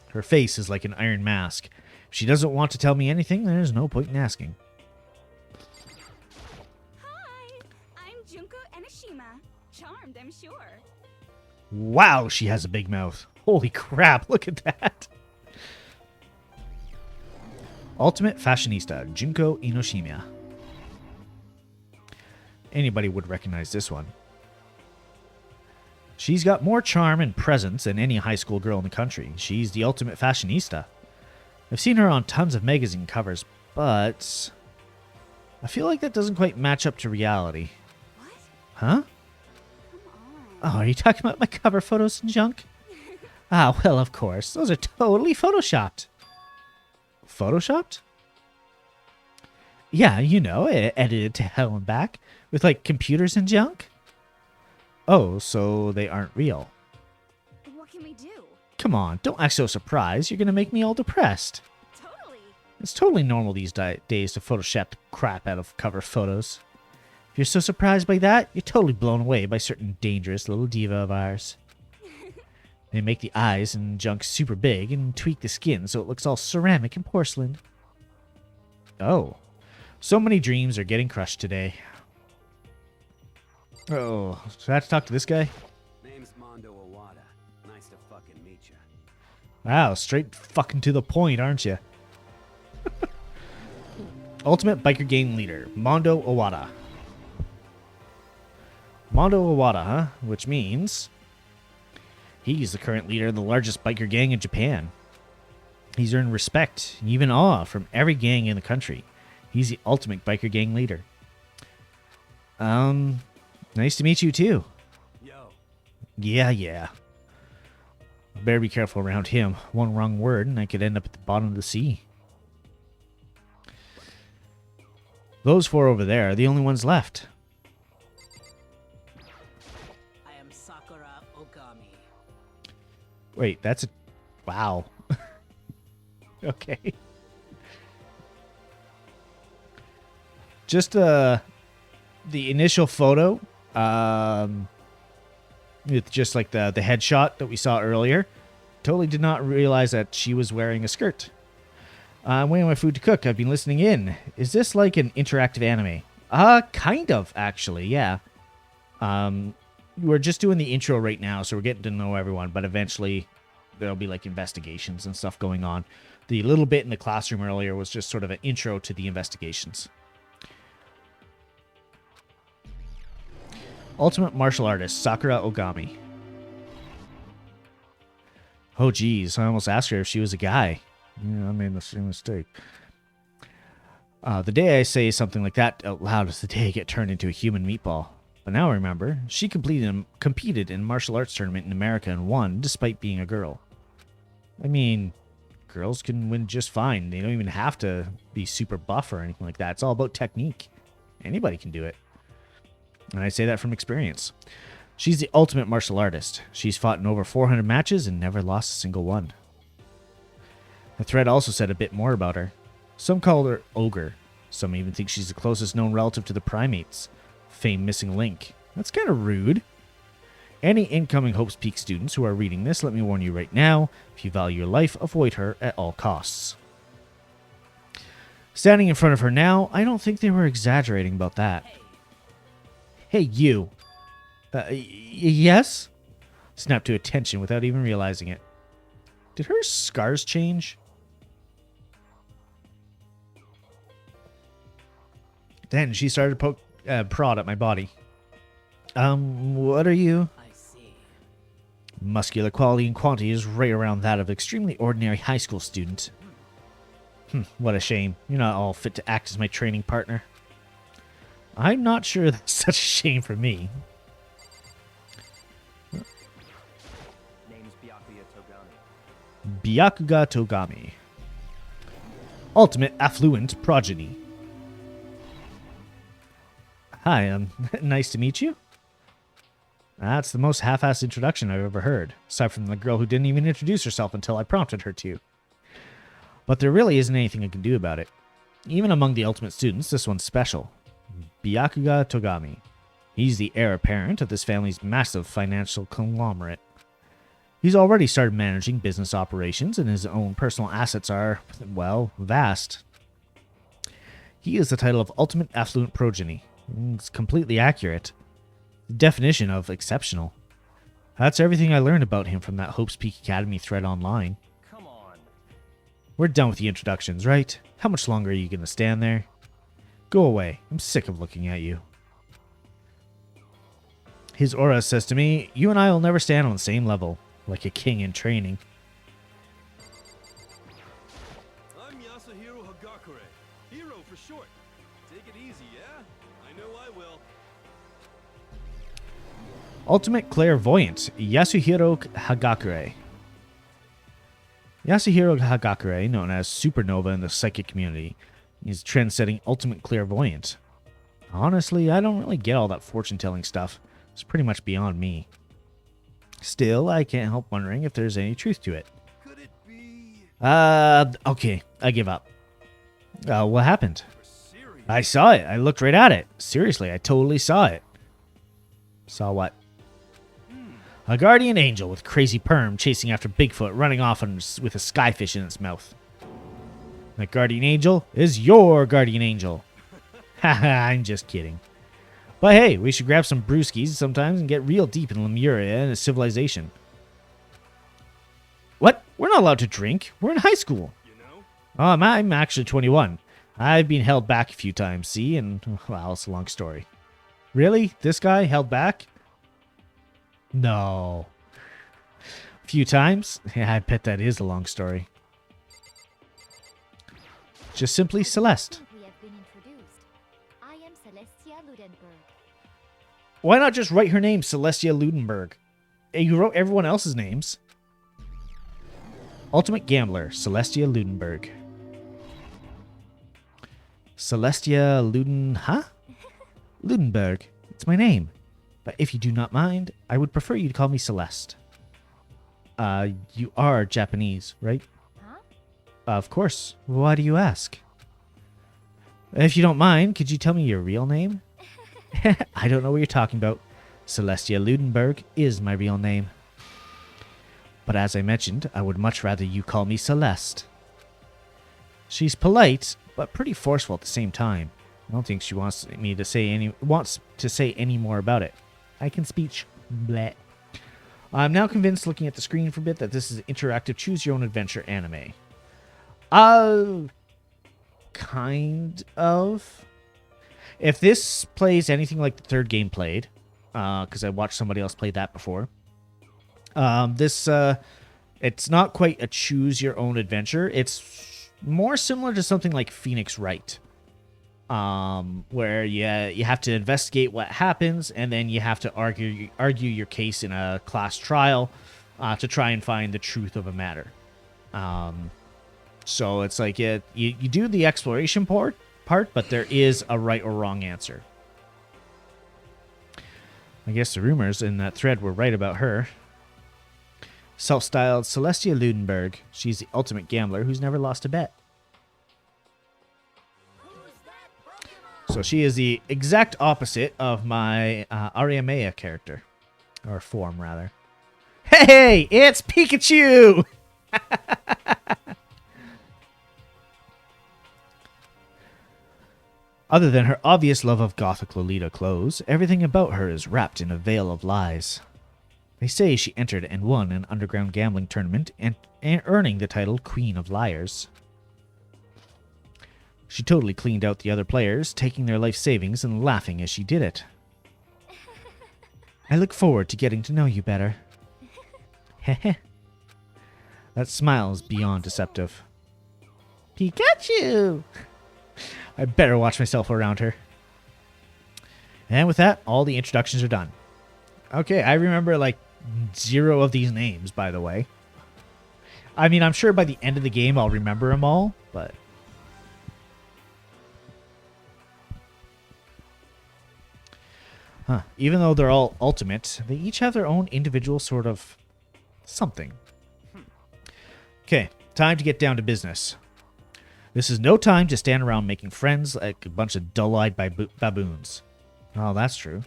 Her face is like an iron mask. If she doesn't want to tell me anything, there's no point in asking. Hi, I'm Junko Enoshima. Charmed, I'm sure. Wow, she has a big mouth. Holy crap, look at that. Ultimate Fashionista, Junko Enoshima. Anybody would recognize this one. She's got more charm and presence than any high school girl in the country. She's the ultimate fashionista. I've seen her on tons of magazine covers, but I feel like that doesn't quite match up to reality. What? Huh? Oh, are you talking about my cover photos and junk? Ah, well, of course. Those are totally photoshopped. Photoshopped? Yeah, you know, edited to hell and back with, like, computers and junk. Oh, so they aren't real. What can we do? Come on, don't act so surprised. You're gonna make me all depressed. Totally. It's totally normal these days to Photoshop the crap out of cover photos. If you're so surprised by that, you're totally blown away by certain dangerous little diva of ours. They make the eyes and junk super big and tweak the skin so it looks all ceramic and porcelain. Oh. So many dreams are getting crushed today. Oh, so I have to talk to this guy? Name's Mondo Owada. Nice to fucking meet you. Wow, straight fucking to the point, aren't you? Ultimate Biker Gang Leader, Mondo Owada. Mondo Owada, huh? Which means he's the current leader of the largest biker gang in Japan. He's earned respect and even awe from every gang in the country. He's the ultimate biker gang leader. Nice to meet you too. Yo. Yeah. Better be careful around him. One wrong word and I could end up at the bottom of the sea. Those four over there are the only ones left. I am Sakura Ogami. Wait, that's a... Wow. Okay. Just the initial photo, with just like the headshot that we saw earlier, totally did not realize that she was wearing a skirt. I'm waiting on my food to cook. I've been listening in. Is this like an interactive anime? Kind of, actually, yeah. We're just doing the intro right now, so we're getting to know everyone, but eventually there'll be like investigations and stuff going on. The little bit in the classroom earlier was just sort of an intro to the investigations. Ultimate martial artist, Sakura Ogami. Oh, geez. I almost asked her if she was a guy. Yeah, I made the same mistake. The day I say something like that out loud is the day I get turned into a human meatball. But now I remember, she competed in a martial arts tournament in America and won, despite being a girl. I mean, girls can win just fine. They don't even have to be super buff or anything like that. It's all about technique. Anybody can do it. And I say that from experience. She's the ultimate martial artist. She's fought in over 400 matches and never lost a single one. The thread also said a bit more about her. Some call her Ogre. Some even think she's the closest known relative to the primates. Famed missing link. That's kind of rude. Any incoming Hope's Peak students who are reading this, let me warn you right now, if you value your life, avoid her at all costs. Standing in front of her now, I don't think they were exaggerating about that. Hey, you. Yes? Snapped to attention without even realizing it. Did her scars change? Then she started to prod at my body. What are you? I see. Muscular quality and quantity is right around that of an extremely ordinary high school student. What a shame. You're not all fit to act as my training partner. I'm not sure that's such a shame for me. Name's Byakuya Togami. Byakuya Togami. Ultimate affluent progeny. Hi, nice to meet you. That's the most half-assed introduction I've ever heard, aside from the girl who didn't even introduce herself until I prompted her to. But there really isn't anything I can do about it. Even among the ultimate students, this one's special. Byakuya Togami. He's the heir apparent of this family's massive financial conglomerate. He's already started managing business operations, and his own personal assets are, well, vast. He is the title of Ultimate Affluent Progeny. It's completely accurate. The definition of exceptional. That's everything I learned about him from that Hope's Peak Academy thread online. Come on. We're done with the introductions, right? How much longer are you going to stand there? Go away. I'm sick of looking at you. His aura says to me, you and I will never stand on the same level, like a king in training. I'm Yasuhiro Hagakure. Hero for short. Take it easy, yeah? I know I will. Ultimate Clairvoyant, Yasuhiro Hagakure. Yasuhiro Hagakure, known as Supernova in the psychic community, is trend-setting ultimate clairvoyant. Honestly, I don't really get all that fortune-telling stuff. It's pretty much beyond me. Still, I can't help wondering if there's any truth to it. Could it be Okay, I give up. What happened? serious? I saw it. I looked right at it. Seriously, I totally saw it. Saw what? A guardian angel with crazy perm chasing after Bigfoot, running off with a skyfish in its mouth. That guardian angel is your guardian angel. Haha, I'm just kidding. But hey, we should grab some brewskis sometimes and get real deep in Lemuria and its civilization. What? We're not allowed to drink. We're in high school. You know? I'm actually 21. I've been held back a few times, see? And, well, it's a long story. Really? This guy held back? No. A few times? Yeah, I bet that is a long story. Just simply Celeste. We have been introduced. I am Celestia Ludenberg. Why not just write her name, Celestia Ludenberg? You wrote everyone else's names. Ultimate Gambler, Celestia Ludenberg. Celestia Ludenberg. It's my name. But if you do not mind, I would prefer you to call me Celeste. You are Japanese, right? Huh? Of course. Why do you ask? If you don't mind, could you tell me your real name? I don't know what you're talking about. Celestia Ludenberg is my real name. But as I mentioned, I would much rather you call me Celeste. She's polite, but pretty forceful at the same time. I don't think she wants to say any more about it. I can speech. Bleh. I'm now convinced, looking at the screen for a bit, that this is an interactive choose-your-own-adventure anime. Kind of. If this plays anything like the third game played, because I watched somebody else play that before, it's not quite a choose-your-own-adventure. It's more similar to something like Phoenix Wright, where you have to investigate what happens, and then you have to argue your case in a class trial to try and find the truth of a matter. So it's like you do the exploration part, but there is a right or wrong answer. I guess the rumors in that thread were right about her. Self-styled Celestia Ludenberg. She's the ultimate gambler who's never lost a bet. So she is the exact opposite of my Ariamea character. Or form, rather. Hey, it's Pikachu! Other than her obvious love of gothic Lolita clothes, everything about her is wrapped in a veil of lies. They say she entered and won an underground gambling tournament and earning the title Queen of Liars. She totally cleaned out the other players, taking their life savings and laughing as she did it. I look forward to getting to know you better. Heh. That smile is beyond deceptive. Pikachu! I better watch myself around her. And with that, all the introductions are done. Okay, I remember like 0 of these names, by the way. I mean, I'm sure by the end of the game I'll remember them all, but... Even though they're all ultimate, they each have their own individual sort of something. Okay, time to get down to business. This is no time to stand around making friends like a bunch of dull-eyed baboons. Oh, that's true.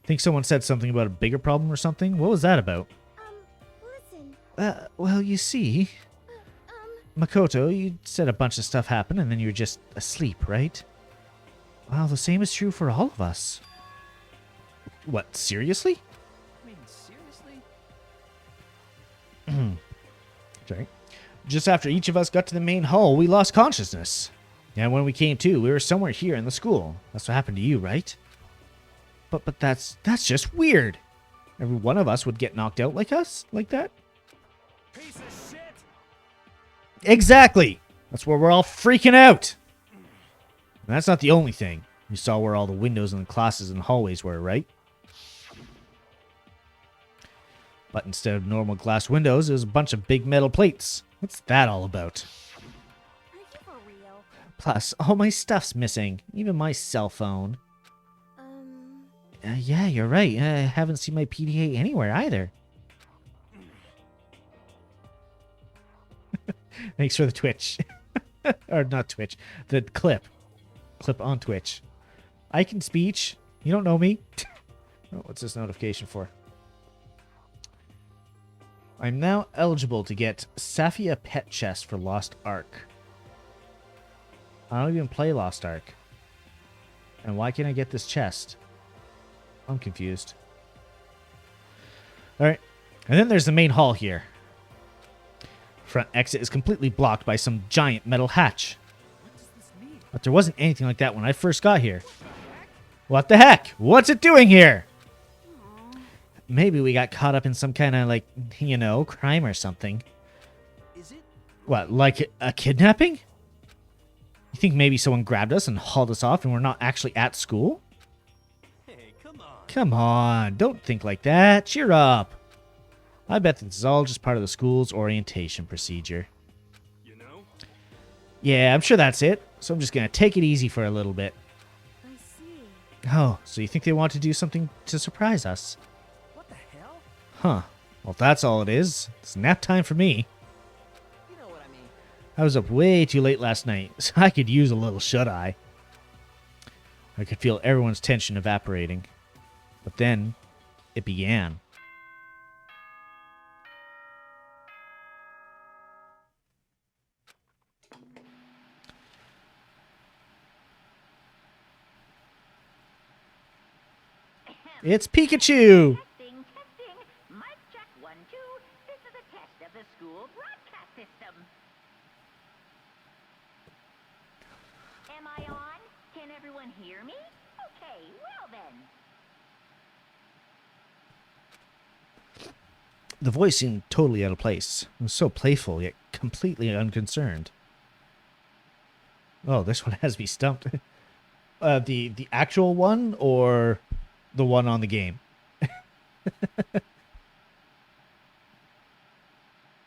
Think someone said something about a bigger problem or something? What was that about? Listen. Well, you see... Makoto, you said a bunch of stuff happened and then you were just asleep, right? Well, the same is true for all of us. What, seriously? I mean, seriously? Sorry. Just after each of us got to the main hall, we lost consciousness. And when we came to, we were somewhere here in the school. That's what happened to you, right? But that's just weird. Every one of us would get knocked out like us? Like that? Piece of shit! Exactly! That's where we're all freaking out! And that's not the only thing. You saw where all the windows and the classes and hallways were, right? But instead of normal glass windows, it was a bunch of big metal plates. What's that all about? Are you for real? Plus, all my stuff's missing. Even my cell phone. Um... Yeah, you're right. I haven't seen my PDA anywhere either. Thanks for the Twitch. Or not Twitch. The clip. Clip on Twitch. I can speech. You don't know me. Oh, what's this notification for? I'm now eligible to get Safia Pet Chest for Lost Ark. I don't even play Lost Ark. And why can't I get this chest? I'm confused. Alright. And then there's the main hall here. Front exit is completely blocked by some giant metal hatch. But there wasn't anything like that when I first got here. What the heck? What's it doing here? Maybe we got caught up in some kind of, like, you know, crime or something. Is it? What, like a kidnapping? You think maybe someone grabbed us and hauled us off and we're not actually at school? Hey, come on. Come on, don't think like that. Cheer up. I bet this is all just part of the school's orientation procedure. You know? Yeah, I'm sure that's it. So I'm just going to take it easy for a little bit. I see. Oh, so you think they want to do something to surprise us? What the hell? Huh. Well, if that's all it is, it's nap time for me. You know what I mean. I was up way too late last night, so I could use a little shut-eye. I could feel everyone's tension evaporating. But then, it began. It's Pikachu! Testing, testing. Mic check 1, 2. This is a test of the school broadcast system. Am I on? Can everyone hear me? Okay, well then. The voice seemed totally out of place. It was so playful, yet completely unconcerned. Oh, this one has me stumped. The actual one, or the one on the game?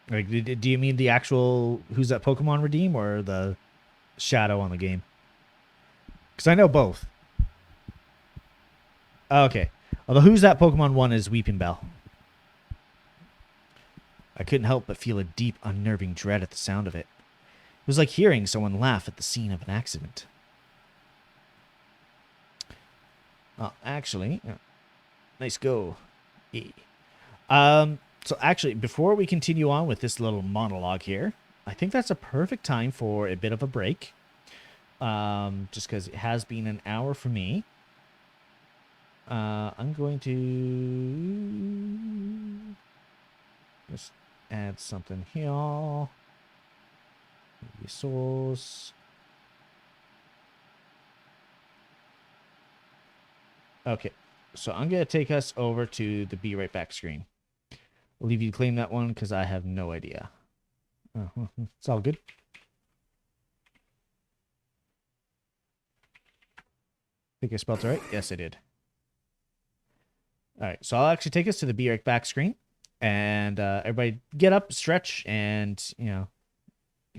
Like, do you mean the actual Who's That Pokemon Redeem, or the Shadow on the game? Because I know both. Okay. Well, the Who's That Pokemon one is Weeping Bell. I couldn't help but feel a deep, unnerving dread at the sound of it. It was like hearing someone laugh at the scene of an accident. Oh, actually, nice go. So actually, before we continue on with this little monologue here, I think that's a perfect time for a bit of a break. Just because it has been an hour for me. I'm going to just add something here. Maybe source. Okay, so I'm going to take us over to the Be Right Back screen. I'll leave you to claim that one because I have no idea. It's all good. Think I spelled it right? Yes, I did. All right, so I'll actually take us to the Be Right Back screen. And everybody get up, stretch, and, you know,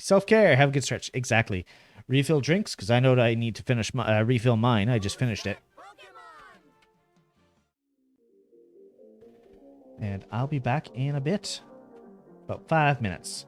self-care, have a good stretch. Exactly. Refill drinks, because I know that I need to finish my refill mine. I just finished it. And I'll be back in a bit. About 5 minutes.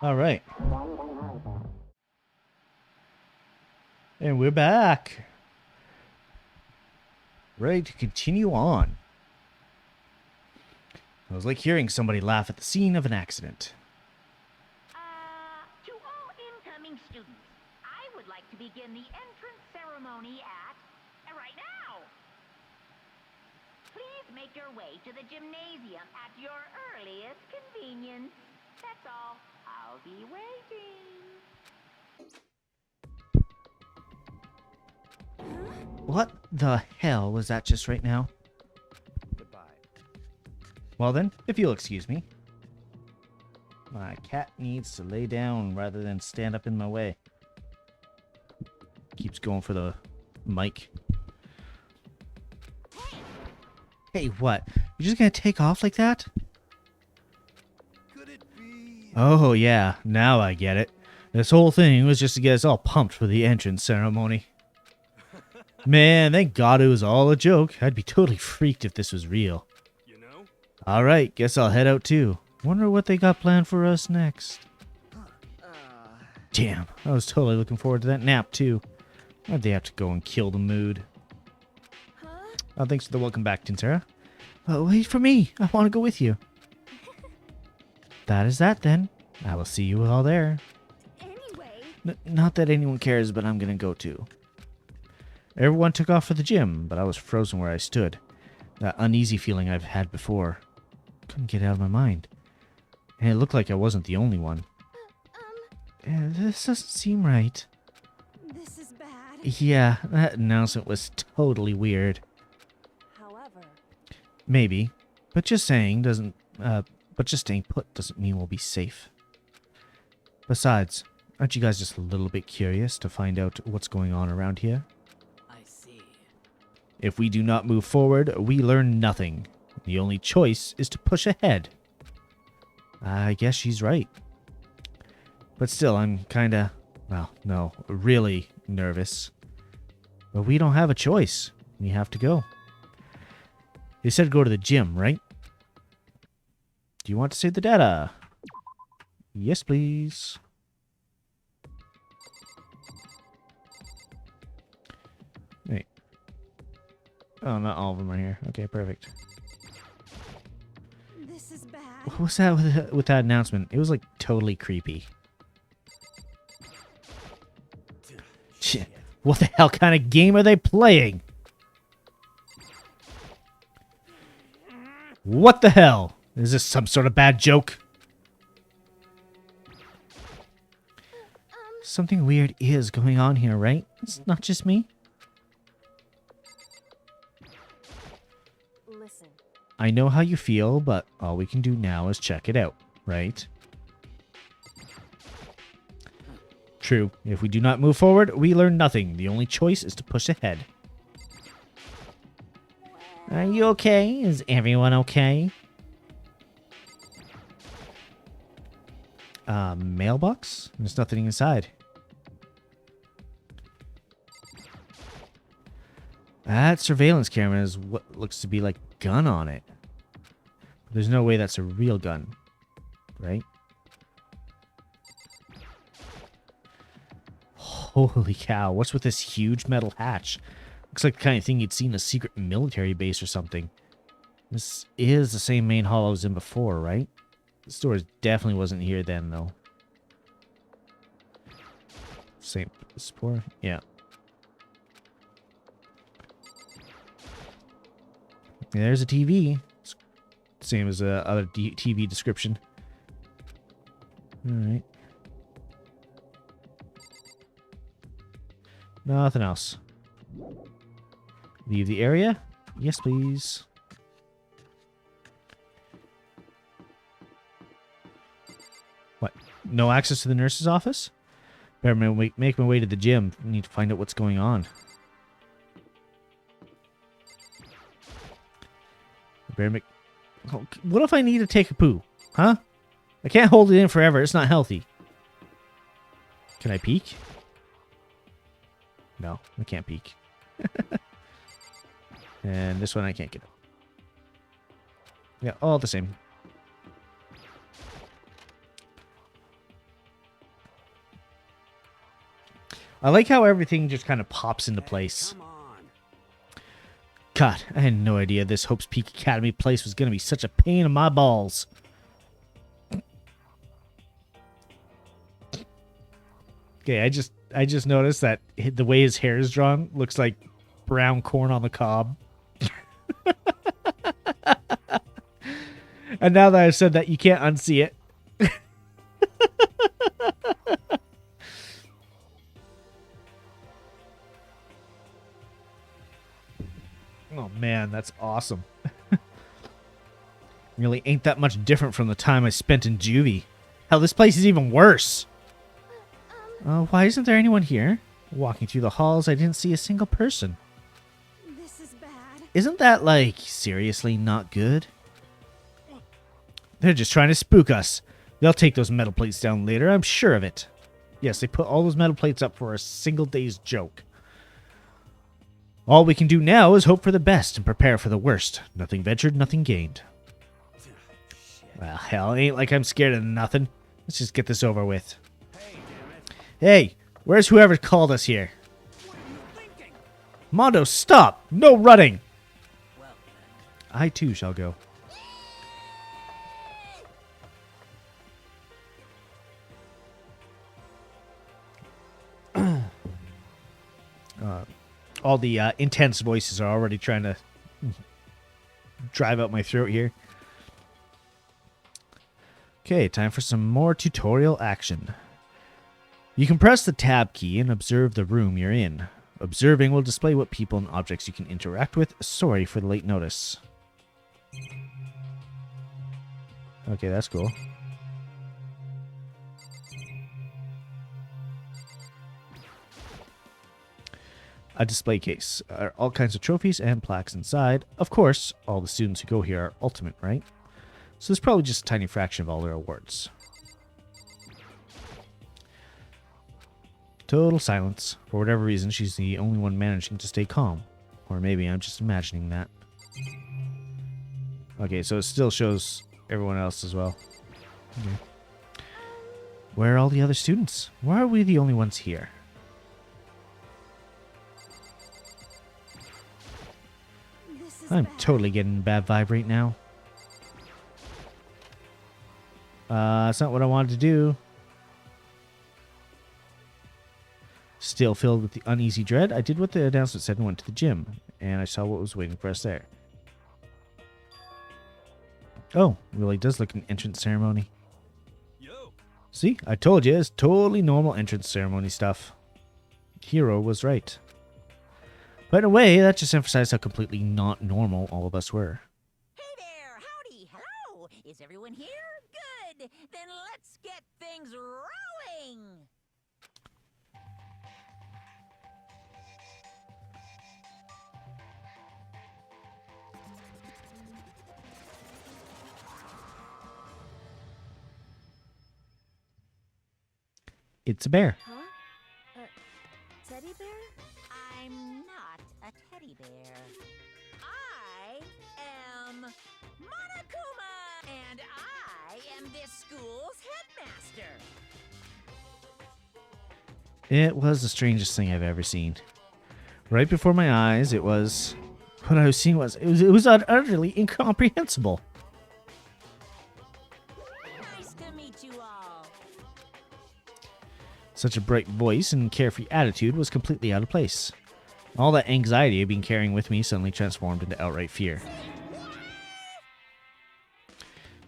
All right. And we're back. Ready to continue on. It was like hearing somebody laugh at the scene of an accident. To all incoming students, I would like to begin the entrance ceremony at right now. Please make your way to the gymnasium at your earliest convenience. That's all. I'll be waiting. What the hell was that just right now? Goodbye. Well then, if you'll excuse me. My cat needs to lay down rather than stand up in my way. Keeps going for the mic. Hey, what? You're just gonna take off like that? Could it be? Oh yeah, now I get it. This whole thing was just to get us all pumped for the entrance ceremony. Man, thank God it was all a joke. I'd be totally freaked if this was real. You know? Alright, guess I'll head out too. Wonder what they got planned for us next. Damn, I was totally looking forward to that nap too. Why'd they have to go and kill the mood? Oh, thanks for the welcome back, Tinsera. Oh, wait for me. I want to go with you. That is that then. I will see you all there. Anyway, Not that anyone cares, but I'm gonna go too. Everyone took off for the gym, but I was frozen where I stood. That uneasy feeling I've had before. Couldn't get it out of my mind. And it looked like I wasn't the only one. This doesn't seem right. This is bad. Yeah, that announcement was totally weird. However, Maybe, but just saying staying put doesn't mean we'll be safe. Besides, aren't you guys just a little bit curious to find out what's going on around here? I see. If we do not move forward, we learn nothing. The only choice is to push ahead. I guess she's right. But still, I'm kinda, well, no, really nervous. But we don't have a choice. We have to go. They said go to the gym, right? Do you want to save the data? Yes, please. Wait. Oh, not all of them are here. Okay, perfect. this is bad. What was that with that announcement? It was like totally creepy. Shit. What the hell kind of game are they playing? What the hell? Is this some sort of bad joke? Something weird is going on here, right? It's not just me. Listen, I know how you feel, but all we can do now is check it out, right? True. If we do not move forward, we learn nothing. The only choice is to push ahead. Are you okay? Is everyone okay? Mailbox? There's nothing inside. That surveillance camera is what looks to be like a gun on it. But there's no way that's a real gun, right? Holy cow, what's with this huge metal hatch? Looks like the kind of thing you'd see in a secret military base or something. This is the same main hall I was in before, right? The store definitely wasn't here then, though. Same store? Yeah. There's a TV. It's same as the other TV description. Alright. Nothing else. Leave the area? Yes, please. What? No access to the nurse's office? Better make my way to the gym. Need to find out what's going on. Better make... Oh, what if I need to take a poo? Huh? I can't hold it in forever. It's not healthy. Can I peek? No, I can't peek. And this one I can't get. Yeah, all the same. I like how everything just kind of pops into place. Come on. God, I had no idea this Hope's Peak Academy place was going to be such a pain in my balls. Okay, I just noticed that the way his hair is drawn looks like brown corn on the cob. And now that I've said that, you can't unsee it. Oh man, that's awesome. Really ain't that much different from the time I spent in juvie. Hell, this place is even worse. Why isn't there anyone here? Walking through the halls, I didn't see a single person. This is bad. Isn't that, like, seriously not good? They're just trying to spook us. They'll take those metal plates down later, I'm sure of it. Yes, they put all those metal plates up for a single day's joke. All we can do now is hope for the best and prepare for the worst. Nothing ventured, nothing gained. Well, hell, it ain't like I'm scared of nothing. Let's just get this over with. Hey, where's whoever called us here? What are you thinking? Mondo, stop! No running! Well, I too shall go. All the intense voices are already trying to drive out my throat here. Okay, time for some more tutorial action. You can press the tab key and observe the room you're in. Observing will display what people and objects you can interact with. Sorry for the late notice. Okay, that's cool. A display case. All kinds of trophies and plaques inside. Of course, all the students who go here are ultimate, right? So there's probably just a tiny fraction of all their awards. Total silence. For whatever reason, she's the only one managing to stay calm. Or maybe I'm just imagining that. Okay, so it still shows everyone else as well. Okay. Where are all the other students? Why are we the only ones here? I'm totally getting a bad vibe right now. That's not what I wanted to do. Still filled with the uneasy dread, I did what the announcement said and went to the gym. And I saw what was waiting for us there. Oh, really does look like an entrance ceremony. Yo. See, I told you, it's totally normal entrance ceremony stuff. Hero was right. But in a way, that just emphasized how completely not normal all of us were. Hey there, howdy, hello. Is everyone here? Good. Then let's get things rolling. It's a bear. Huh? A teddy bear? I'm not a teddy bear. I am Monokuma, and I am this school's headmaster. It was the strangest thing I've ever seen. Right before my eyes, it was... What I was seeing was... It was utterly incomprehensible. Nice to meet you all. Such a bright voice and carefree attitude was completely out of place. All that anxiety I'd been carrying with me suddenly transformed into outright fear.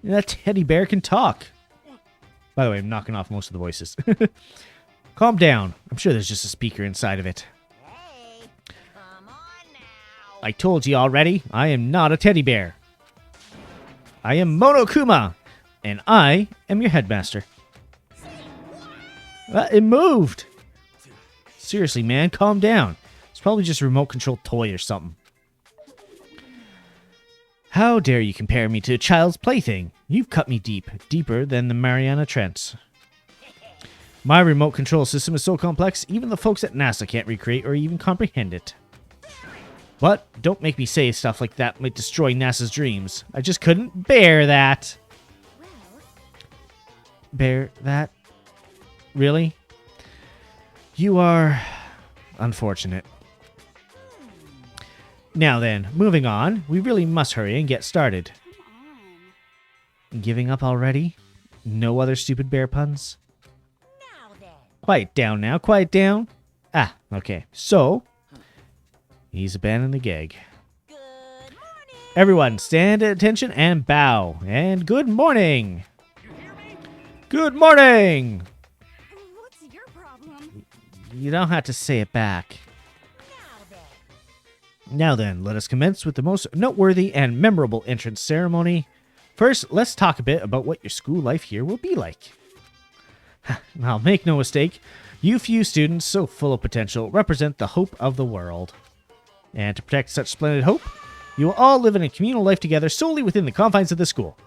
That teddy bear can talk. By the way, I'm knocking off most of the voices. Calm down. I'm sure there's just a speaker inside of it. Hey, come on now. I told you already, I am not a teddy bear. I am Monokuma, and I am your headmaster. It moved. Seriously, man, calm down. It's probably just a remote control toy or something. How dare you compare me to a child's plaything? You've cut me deep, deeper than the Mariana Trench. My remote control system is so complex, even the folks at NASA can't recreate or even comprehend it. But don't make me say stuff like that might destroy NASA's dreams. I just couldn't bear that. Bear that? Really? You are unfortunate. Now then, moving on. We really must hurry and get started. Giving up already? No other stupid bear puns? Quiet down now, quiet down. Ah, okay. So, he's abandoned the gag. Everyone, stand at attention and bow. And good morning. Good morning. What's your problem? You don't have to say it back. Now then, let us commence with the most noteworthy and memorable entrance ceremony. First, let's talk a bit about what your school life here will be like. Now, make no mistake, you few students so full of potential represent the hope of the world. And to protect such splendid hope, you will all live in a communal life together solely within the confines of the school.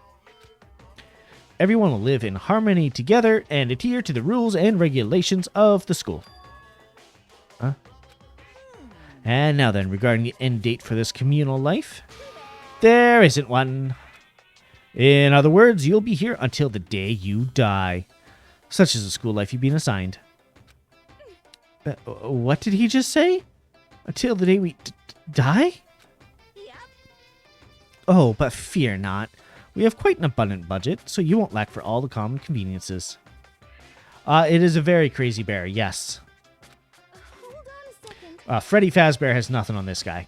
Everyone will live in harmony together and adhere to the rules and regulations of the school. Huh? And now then, regarding the end date for this communal life, there isn't one. In other words, you'll be here until the day you die. Such is the school life you've been assigned. What did he just say? Until the day we die? Yep. Oh, but fear not. We have quite an abundant budget, so you won't lack for all the common conveniences. It is a very crazy bear, yes. Hold on a second. Freddy Fazbear has nothing on this guy.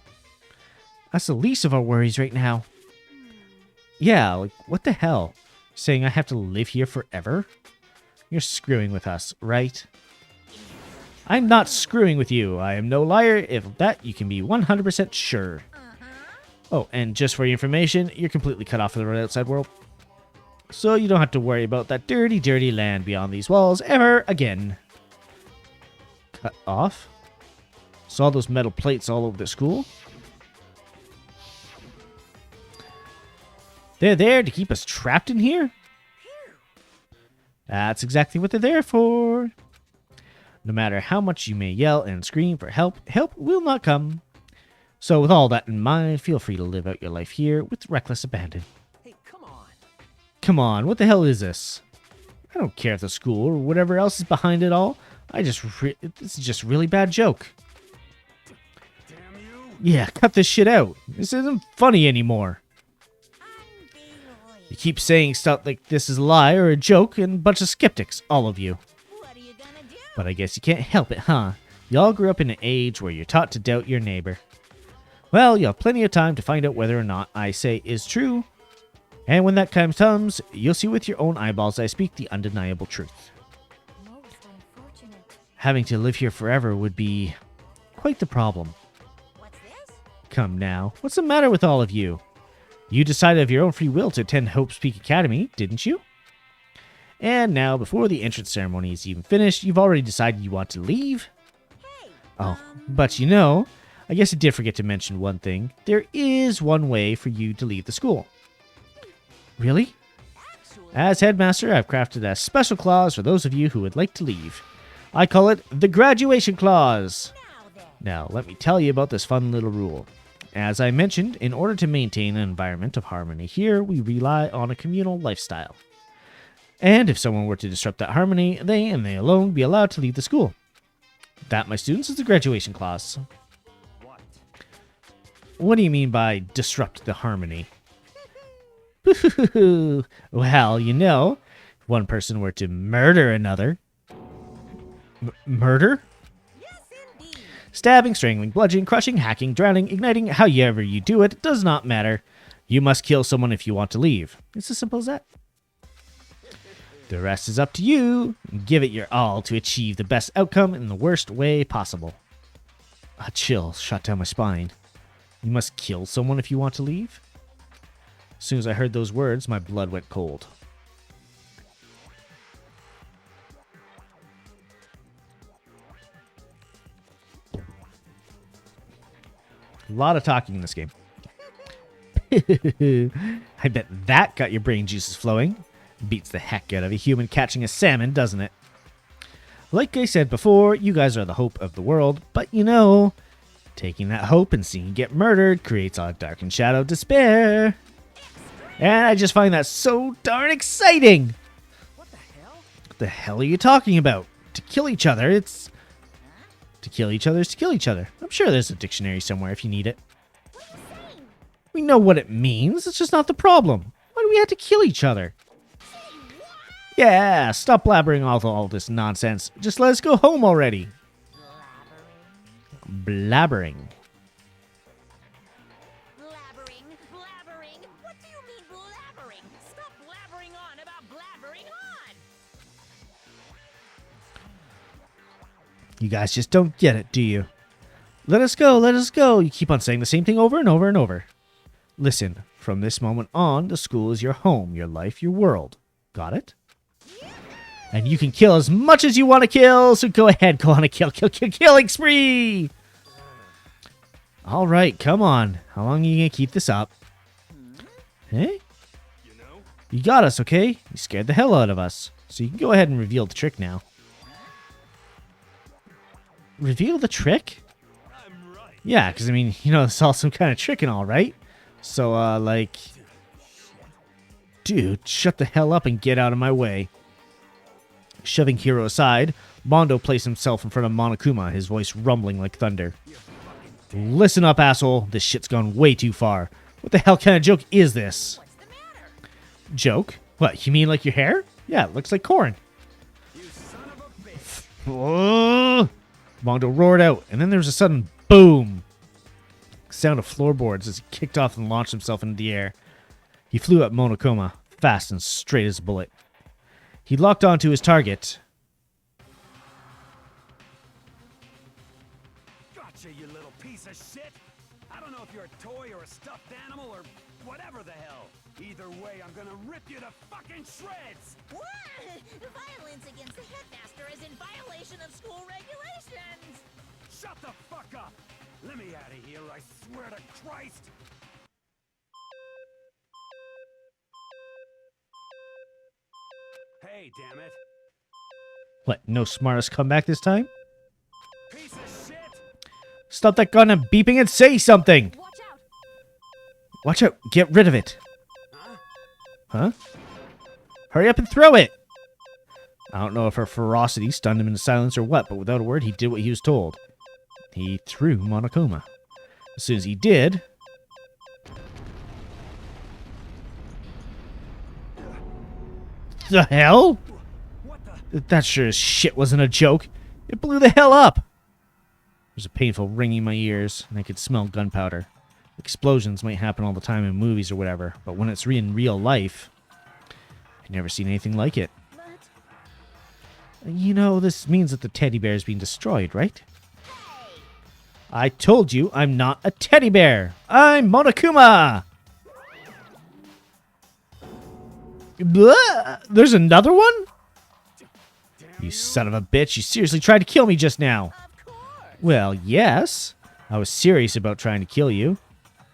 That's the least of our worries right now. Yeah, like, what the hell? Saying I have to live here forever? You're screwing with us, right? I'm not screwing with you. I am no liar. If that, you can be 100% sure. Oh, and just for your information, you're completely cut off from the outside world. So you don't have to worry about that dirty, dirty land beyond these walls ever again. Cut off? Saw those metal plates all over the school? They're there to keep us trapped in here? That's exactly what they're there for. No matter how much you may yell and scream for help, help will not come. So with all that in mind, feel free to live out your life here with reckless abandon. Hey, come on. Come on, what the hell is this? I don't care if the school or whatever else is behind it all. This is just a really bad joke. Damn you! Yeah, cut this shit out. This isn't funny anymore. You keep saying stuff like this is a lie or a joke and a bunch of skeptics, all of you. What are you gonna do? But I guess you can't help it, huh? Y'all grew up in an age where you're taught to doubt your neighbor. Well, you have plenty of time to find out whether or not I say is true. And when that time comes, you'll see with your own eyeballs I speak the undeniable truth. Most unfortunate. Having to live here forever would be quite the problem. What's this? Come now, what's the matter with all of you? You decided of your own free will to attend Hope's Peak Academy, didn't you? And now, before the entrance ceremony is even finished, you've already decided you want to leave? Oh, but you know, I guess I did forget to mention one thing. There is one way for you to leave the school. Really? As headmaster, I've crafted a special clause for those of you who would like to leave. I call it the graduation clause. Now, let me tell you about this fun little rule. As I mentioned, in order to maintain an environment of harmony here, we rely on a communal lifestyle. And if someone were to disrupt that harmony, they and they alone be allowed to leave the school. That, my students, is the graduation clause. What do you mean by disrupt the harmony? Well, you know, if one person were to murder another... Murder? Stabbing, strangling, bludgeoning, crushing, hacking, drowning, igniting, however you do it, does not matter. You must kill someone if you want to leave. It's as simple as that. The rest is up to you. Give it your all to achieve the best outcome in the worst way possible. A chill shot down my spine. You must kill someone if you want to leave? As soon as I heard those words, my blood went cold. A lot of talking in this game. I bet that got your brain juices flowing. Beats the heck out of a human catching a salmon, doesn't it? Like I said before, you guys are the hope of the world, but you know, taking that hope and seeing you get murdered creates a dark and shadow despair. And I just find that so darn exciting. What the hell? What the hell are you talking about? To kill each other, it's To kill each other is to kill each other. I'm sure there's a dictionary somewhere if you need it. What are you saying? We know what it means. It's just not the problem. Why do we have to kill each other? Yeah, stop blabbering all this nonsense. Just let us go home already. Blabbering. Blabbering, blabbering. What do you mean blabbering? Stop blabbering on about blabbering on. You guys just don't get it, do you? Let us go, let us go. You keep on saying the same thing over and over and over. Listen, from this moment on, the school is your home, your life, your world. Got it? And you can kill as much as you want to kill, so go ahead, go on a killing spree! Alright, come on. How long are you going to keep this up? Hey? You know? You got us, okay? You scared the hell out of us. So you can go ahead and reveal the trick now. Reveal the trick? I'm right. Yeah, because, I mean, you know, it's all some kind of trick and all, right? So, like... Dude, shut the hell up and get out of my way. Shoving Hiro aside, Mondo placed himself in front of Monokuma, his voice rumbling like thunder. Listen up, asshole. This shit's gone way too far. What the hell kind of joke is this? What's the matter? Joke? What, you mean like your hair? Yeah, it looks like corn. You son of a bitch. Oh! Mondo roared out, and then there was a sudden boom. Sound of floorboards as he kicked off and launched himself into the air. He flew at Monokuma, fast and straight as a bullet. He locked onto his target. Gotcha, you little piece of shit! I don't know if you're a toy or a stuffed animal or whatever the hell. Either way, I'm gonna rip you to fucking shreds! What? Violence against the headmaster is in violation of school regulations. Shut the fuck up! Let me out of here, I swear to Christ! Hey, damn it! What, no smartest comeback this time? Piece of shit! Stop that gun and beeping and say something! Watch out! Watch out, get rid of it. Huh? Huh? Hurry up and throw it! I don't know if her ferocity stunned him into silence or what, but without a word, he did what he was told. He threw Monokuma. As soon as he did... The hell? What the? That sure as shit wasn't a joke. It blew the hell up. There's a painful ringing in my ears, and I could smell gunpowder. Explosions might happen all the time in movies or whatever, but when it's in real life, I've never seen anything like it. But You know, this means that the teddy bear is being destroyed, right? I told you I'm not a teddy bear. I'm Monokuma. Blah! There's another one? You son of a bitch. You seriously tried to kill me just now. Of course. Well, yes. I was serious about trying to kill you.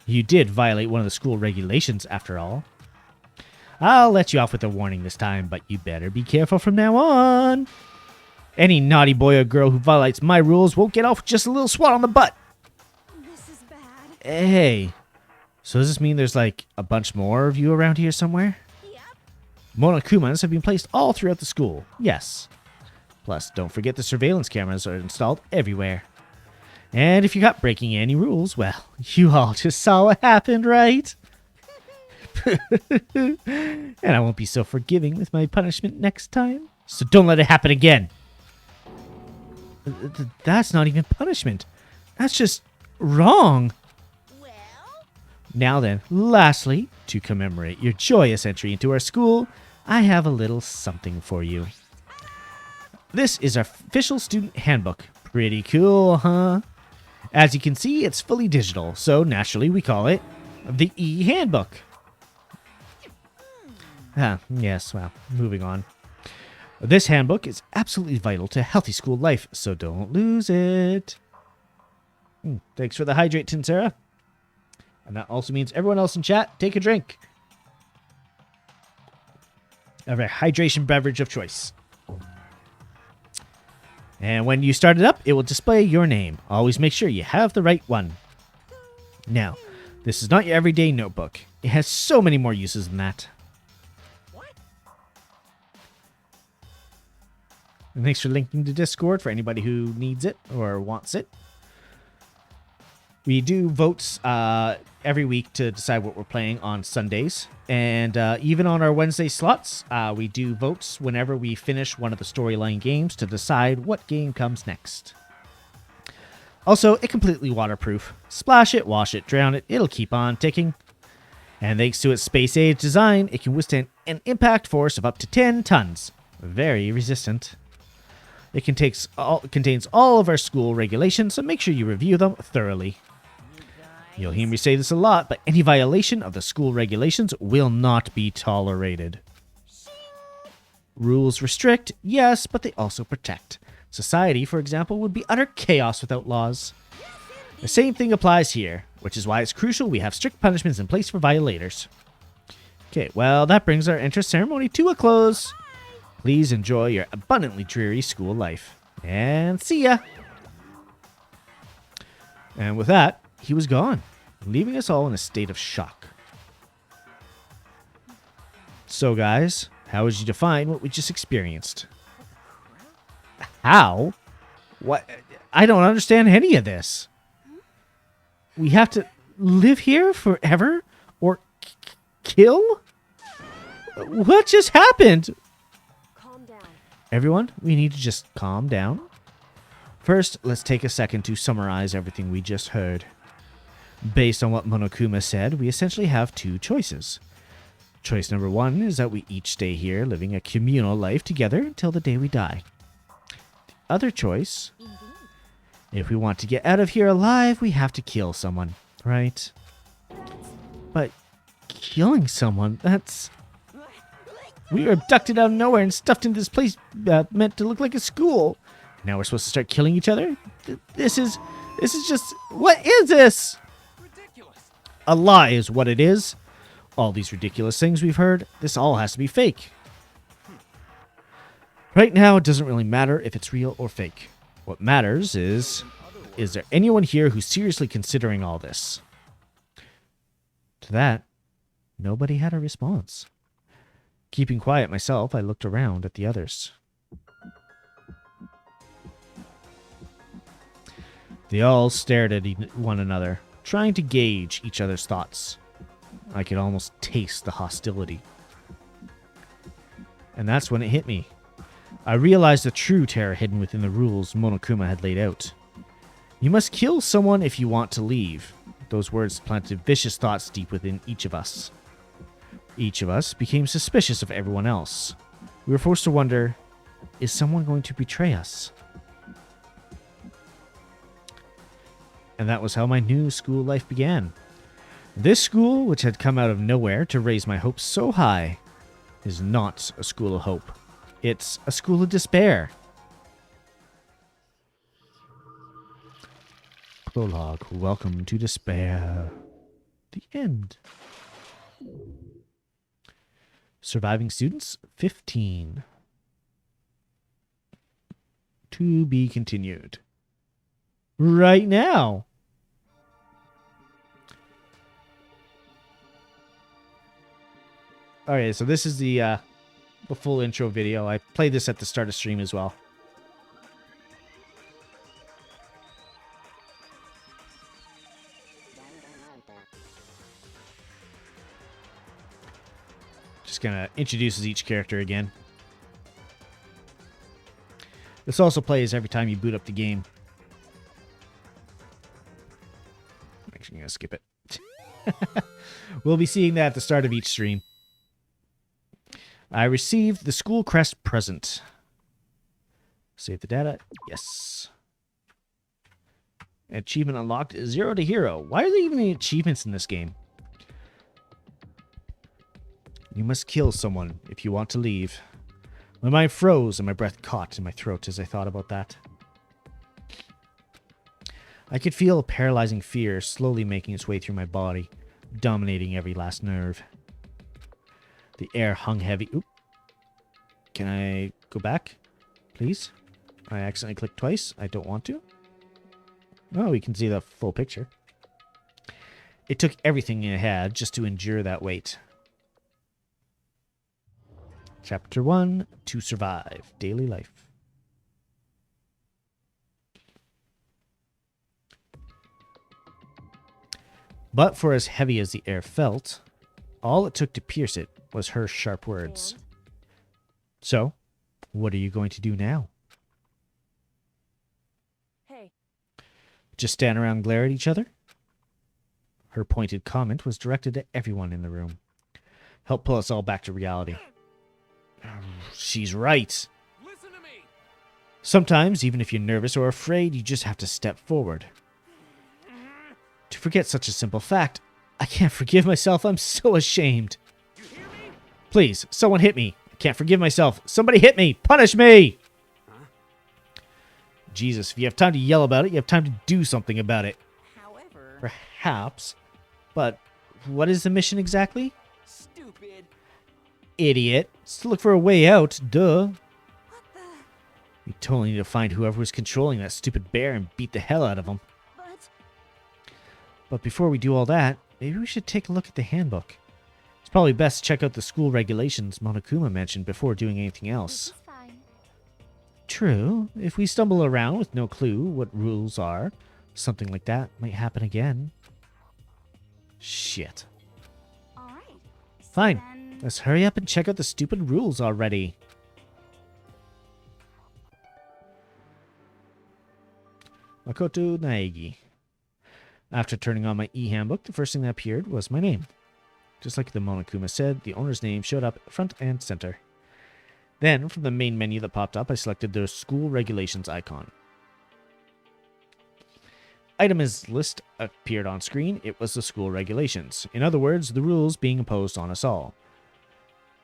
You did violate one of the school regulations, after all. I'll let you off with a warning this time, but you better be careful from now on. Any naughty boy or girl who violates my rules won't get off with just a little swat on the butt. this is bad. Hey. So does this mean there's like a bunch more of you around here somewhere? Yep. Monokumas have been placed all throughout the school. Yes. Plus, don't forget the surveillance cameras are installed everywhere. And if you're caught breaking any rules, well, you all just saw what happened, right? And I won't be so forgiving with my punishment next time. So don't let it happen again. That's not even punishment. That's just wrong. Well, Now then, lastly, to commemorate your joyous entry into our school, I have a little something for you. This is our official student handbook. Pretty cool, huh? As you can see, it's fully digital, so naturally we call it the e-handbook. Yes, well, moving on. This handbook is absolutely vital to healthy school life, so don't lose it. Thanks for the hydrate, Tinsera. And that also means everyone else in chat, take a drink of a hydration beverage of choice. And when you start it up, it will display your name. Always make sure you have the right one. Now, this is not your everyday notebook. It has so many more uses than that. what? And thanks for linking to Discord for anybody who needs it or wants it. We do votes every week to decide what we're playing on Sundays. And even on our Wednesday slots, we do votes whenever we finish one of the storyline games to decide what game comes next. Also, it's completely waterproof. Splash it, wash it, drown it, it'll keep on ticking. And thanks to its space-age design, it can withstand an impact force of up to 10 tons. Very resistant. It contains all of our school regulations, so make sure you review them thoroughly. You'll hear me say this a lot, but any violation of the school regulations will not be tolerated. Rules restrict, yes, but they also protect. Society, for example, would be utter chaos without laws. The same thing applies here, which is why it's crucial we have strict punishments in place for violators. Okay, well, that brings our entrance ceremony to a close. Please enjoy your abundantly dreary school life. And see ya! And with that, he was gone, leaving us all in a state of shock. So guys, how would you define what we just experienced? How? What? I don't understand any of this. We have to live here forever? Or kill? What just happened? Calm down. Everyone, we need to just calm down. First, let's take a second to summarize everything we just heard. Based on what Monokuma said, we essentially have two choices. Choice number one is that we each stay here living a communal life together until the day we die. The other choice, if we want to get out of here alive, we have to kill someone, right? But killing someone, that's... We were abducted out of nowhere and stuffed into this place meant to look like a school. Now we're supposed to start killing each other? This is just... What is this? A lie is what it is. All these ridiculous things we've heard, this all has to be fake. Right now, it doesn't really matter if it's real or fake. What matters is there anyone here who's seriously considering all this? To that, nobody had a response. Keeping quiet myself, I looked around at the others. They all stared at one another, trying to gauge each other's thoughts. I could almost taste the hostility. And that's when it hit me. I realized the true terror hidden within the rules Monokuma had laid out. You must kill someone if you want to leave. Those words planted vicious thoughts deep within each of us. Each of us became suspicious of everyone else. We were forced to wonder, is someone going to betray us? And that was how my new school life began. This school, which had come out of nowhere to raise my hopes so high, is not a school of hope. It's a school of despair. Prologue, welcome to despair. The end. Surviving students, 15. To be continued. Right now. Alright, so this is the full intro video. I played this at the start of stream as well. Just gonna introduce each character again. This also plays every time you boot up the game. Actually, I'm gonna skip it. We'll be seeing that at the start of each stream. I received the school crest present. Save the data. Yes. Achievement unlocked 0 to hero. Why are there even any achievements in this game? You must kill someone if you want to leave. My mind froze and my breath caught in my throat as I thought about that. I could feel a paralyzing fear slowly making its way through my body, dominating every last nerve. The air hung heavy. Oop. Can I go back, please? I accidentally clicked twice. I don't want to. Oh, we can see the full picture. It took everything it had just to endure that weight. Chapter 1, To Survive, Daily Life. But for as heavy as the air felt, all it took to pierce it was her sharp words. And So, what are you going to do now? hey, Just stand around and glare at each other? Her pointed comment was directed at everyone in the room. Help pull us all back to reality. She's right. Listen to me. Sometimes, even if you're nervous or afraid, you just have to step forward. To forget such a simple fact, I can't forgive myself. I'm so ashamed. You hear me? Please, someone hit me. I can't forgive myself. Somebody hit me. Punish me. Jesus, if you have time to yell about it, you have time to do something about it. However, Perhaps. But what is the mission exactly? Stupid. Idiot. It's to look for a way out. Duh. what the? We totally need to find whoever was controlling that stupid bear and beat the hell out of him. But before we do all that, maybe we should take a look at the handbook. It's probably best to check out the school regulations Monokuma mentioned before doing anything else. This is fine. True, if we stumble around with no clue what rules are, something like that might happen again. Shit. All right. So Fine, then- let's hurry up and check out the stupid rules already. Makoto Naegi. After turning on my e-handbook, the first thing that appeared was my name. Just like the Monokuma said, the owner's name showed up front and center. Then, from the main menu that popped up, I selected the school regulations icon. Item as list appeared on screen. It was the school regulations. In other words, the rules being imposed on us all.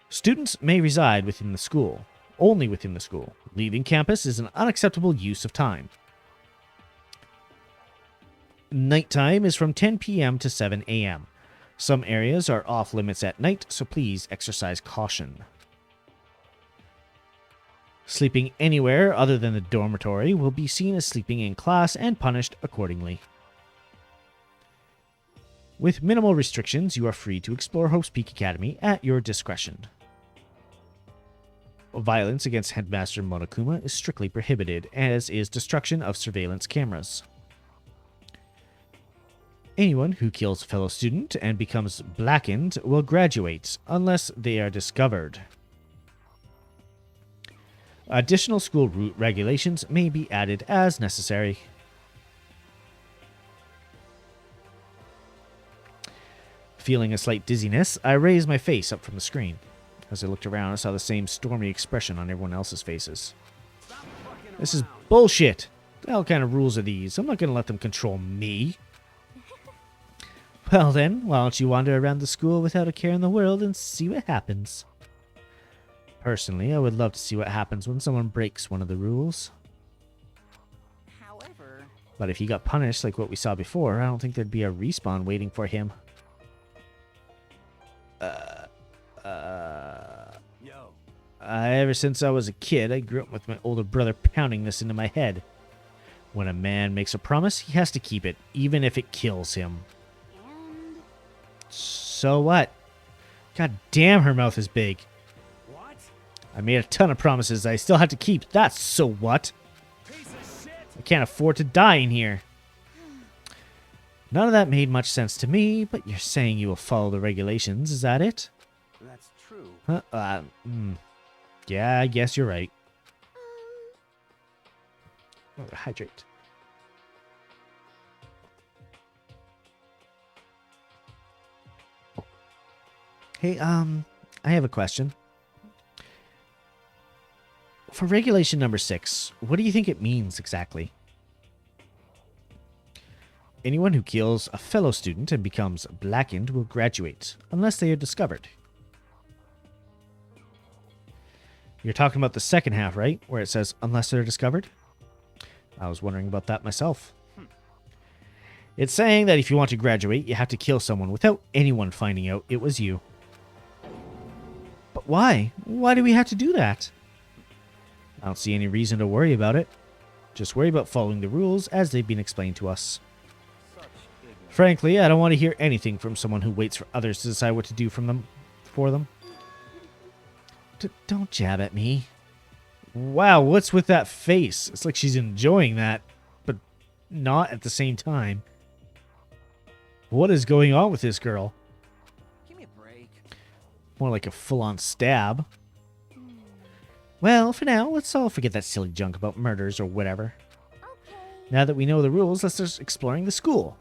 Students may reside within the school, only within the school. Leaving campus is an unacceptable use of time. Nighttime is from 10 p.m. to 7 a.m. Some areas are off limits at night, so please exercise caution. Sleeping anywhere other than the dormitory will be seen as sleeping in class and punished accordingly. With minimal restrictions, you are free to explore Hope's Peak Academy at your discretion. Violence against Headmaster Monokuma is strictly prohibited, as is destruction of surveillance cameras. Anyone who kills a fellow student and becomes blackened will graduate, unless they are discovered. Additional school route regulations may be added as necessary. Feeling a slight dizziness, I raised my face up from the screen. As I looked around, I saw the same stormy expression on everyone else's faces. This is bullshit! What the hell kind of rules are these? I'm not going to let them control me. Well then, why don't you wander around the school without a care in the world and see what happens? Personally, I would love to see what happens when someone breaks one of the rules. However, But if he got punished like what we saw before, I don't think there'd be a respawn waiting for him. Yo, Ever since I was a kid, I grew up with my older brother pounding this into my head. When a man makes a promise, he has to keep it, even if it kills him. And So what? God damn, her mouth is big. what? I made a ton of promises I still had to keep. That's so what? Piece of shit! I can't afford to die in here. None of that made much sense to me, but you're saying you will follow the regulations, is that it? That's true. Huh? Yeah, I guess you're right. Oh, hydrate. Hey, I have a question. For regulation number 6, what do you think it means exactly? Anyone who kills a fellow student and becomes blackened will graduate, unless they are discovered. You're talking about the second half, right? Where it says, unless they're discovered? I was wondering about that myself. It's saying that if you want to graduate, you have to kill someone without anyone finding out it was you. But why? Why do we have to do that? I don't see any reason to worry about it. Just worry about following the rules as they've been explained to us. Frankly, I don't want to hear anything from someone who waits for others to decide what to do for them. Don't jab at me. Wow, what's with that face? It's like she's enjoying that, but not at the same time. What is going on with this girl? Give me a break. More like a full-on stab. Well, for now, let's all forget that silly junk about murders or whatever. Okay. Now that we know the rules, let's start exploring the school.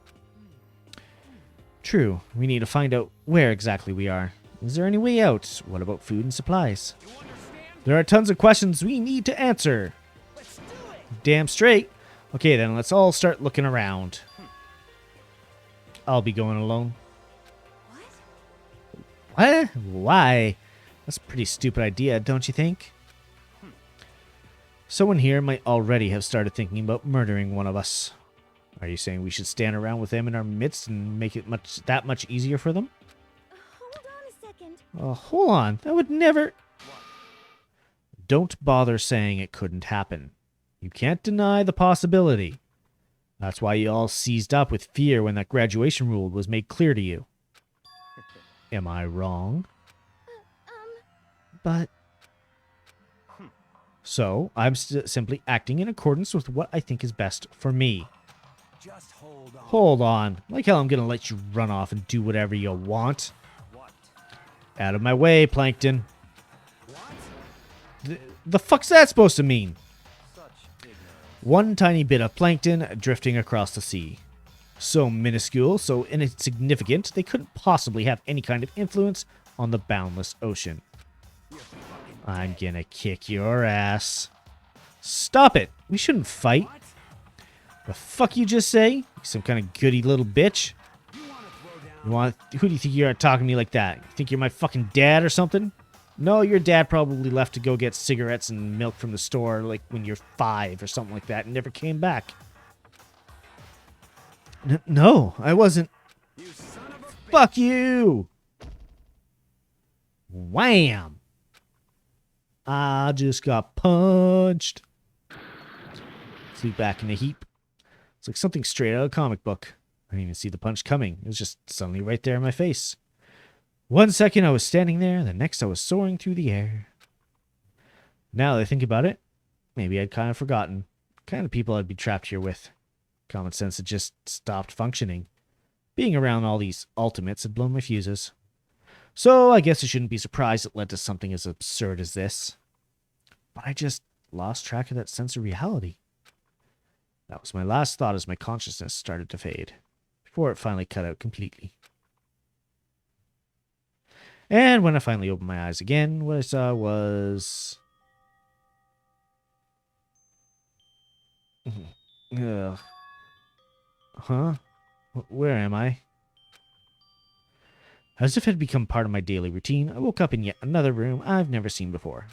True, we need to find out where exactly we are. Is there any way out? What about food and supplies? You understand? There are tons of questions we need to answer. Let's do it. Damn straight. Okay, then let's all start looking around. I'll be going alone. What? Why? That's a pretty stupid idea, don't you think? Someone here might already have started thinking about murdering one of us. Are you saying we should stand around with them in our midst and make it that much easier for them? Hold on a second. Oh, hold on. That would never... Don't bother saying it couldn't happen. You can't deny the possibility. That's why you all seized up with fear when that graduation rule was made clear to you. Am I wrong? But... So, I'm simply acting in accordance with what I think is best for me. Just hold on. Hold on. Like hell I'm gonna let you run off and do whatever you want. What? Out of my way, Plankton. What? The fuck's that supposed to mean? Such ignorance. One tiny bit of plankton drifting across the sea. So minuscule, so insignificant, they couldn't possibly have any kind of influence on the boundless ocean. I'm gonna kick your ass. Stop it! We shouldn't fight. What? The fuck you just say? You some kind of goody little bitch? You want to throw down? Who do you think you are talking to me like that? You think you're my fucking dad or something? No, your dad probably left to go get cigarettes and milk from the store like when you're 5 or something like that and never came back. No, I wasn't. You son of a bitch. Fuck you! Wham! I just got punched. Flew back in a heap. It's like something straight out of a comic book. I didn't even see the punch coming. It was just suddenly right there in my face. 1 second I was standing there, the next I was soaring through the air. Now that I think about it, maybe I'd kind of forgotten the kind of people I'd be trapped here with. Common sense had just stopped functioning. Being around all these ultimates had blown my fuses. So I guess I shouldn't be surprised it led to something as absurd as this. But I just lost track of that sense of reality. That was my last thought as my consciousness started to fade, before it finally cut out completely. And when I finally opened my eyes again, what I saw was... Ugh. Huh? Where am I? As if it had become part of my daily routine, I woke up in yet another room I've never seen before.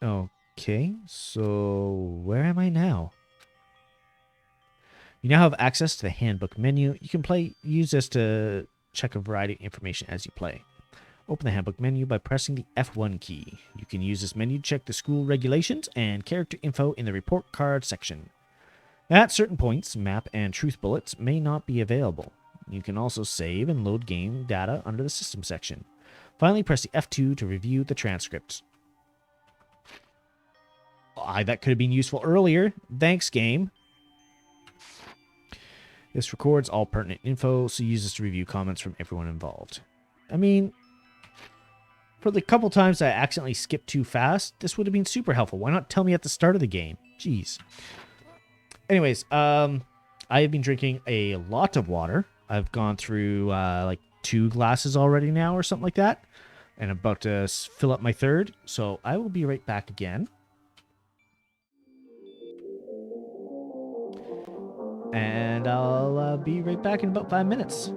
Okay, so where am I now? You now have access to the handbook menu. You can use this to check a variety of information as you play. Open the handbook menu by pressing the F1 key. You can use this menu to check the school regulations and character info in the report card section. At certain points, map and truth bullets may not be available. You can also save and load game data under the system section. Finally, press the F2 to review the transcript. That could have been useful earlier. Thanks, game. This records all pertinent info, so use this to review comments from everyone involved. I mean, for the couple times I accidentally skipped too fast, this would have been super helpful. Why not tell me at the start of the game? Jeez. Anyways, I have been drinking a lot of water. I've gone through like 2 glasses already now or something like that. And I'm about to fill up my 3rd. So I will be right back again. And I'll be right back in about 5 minutes.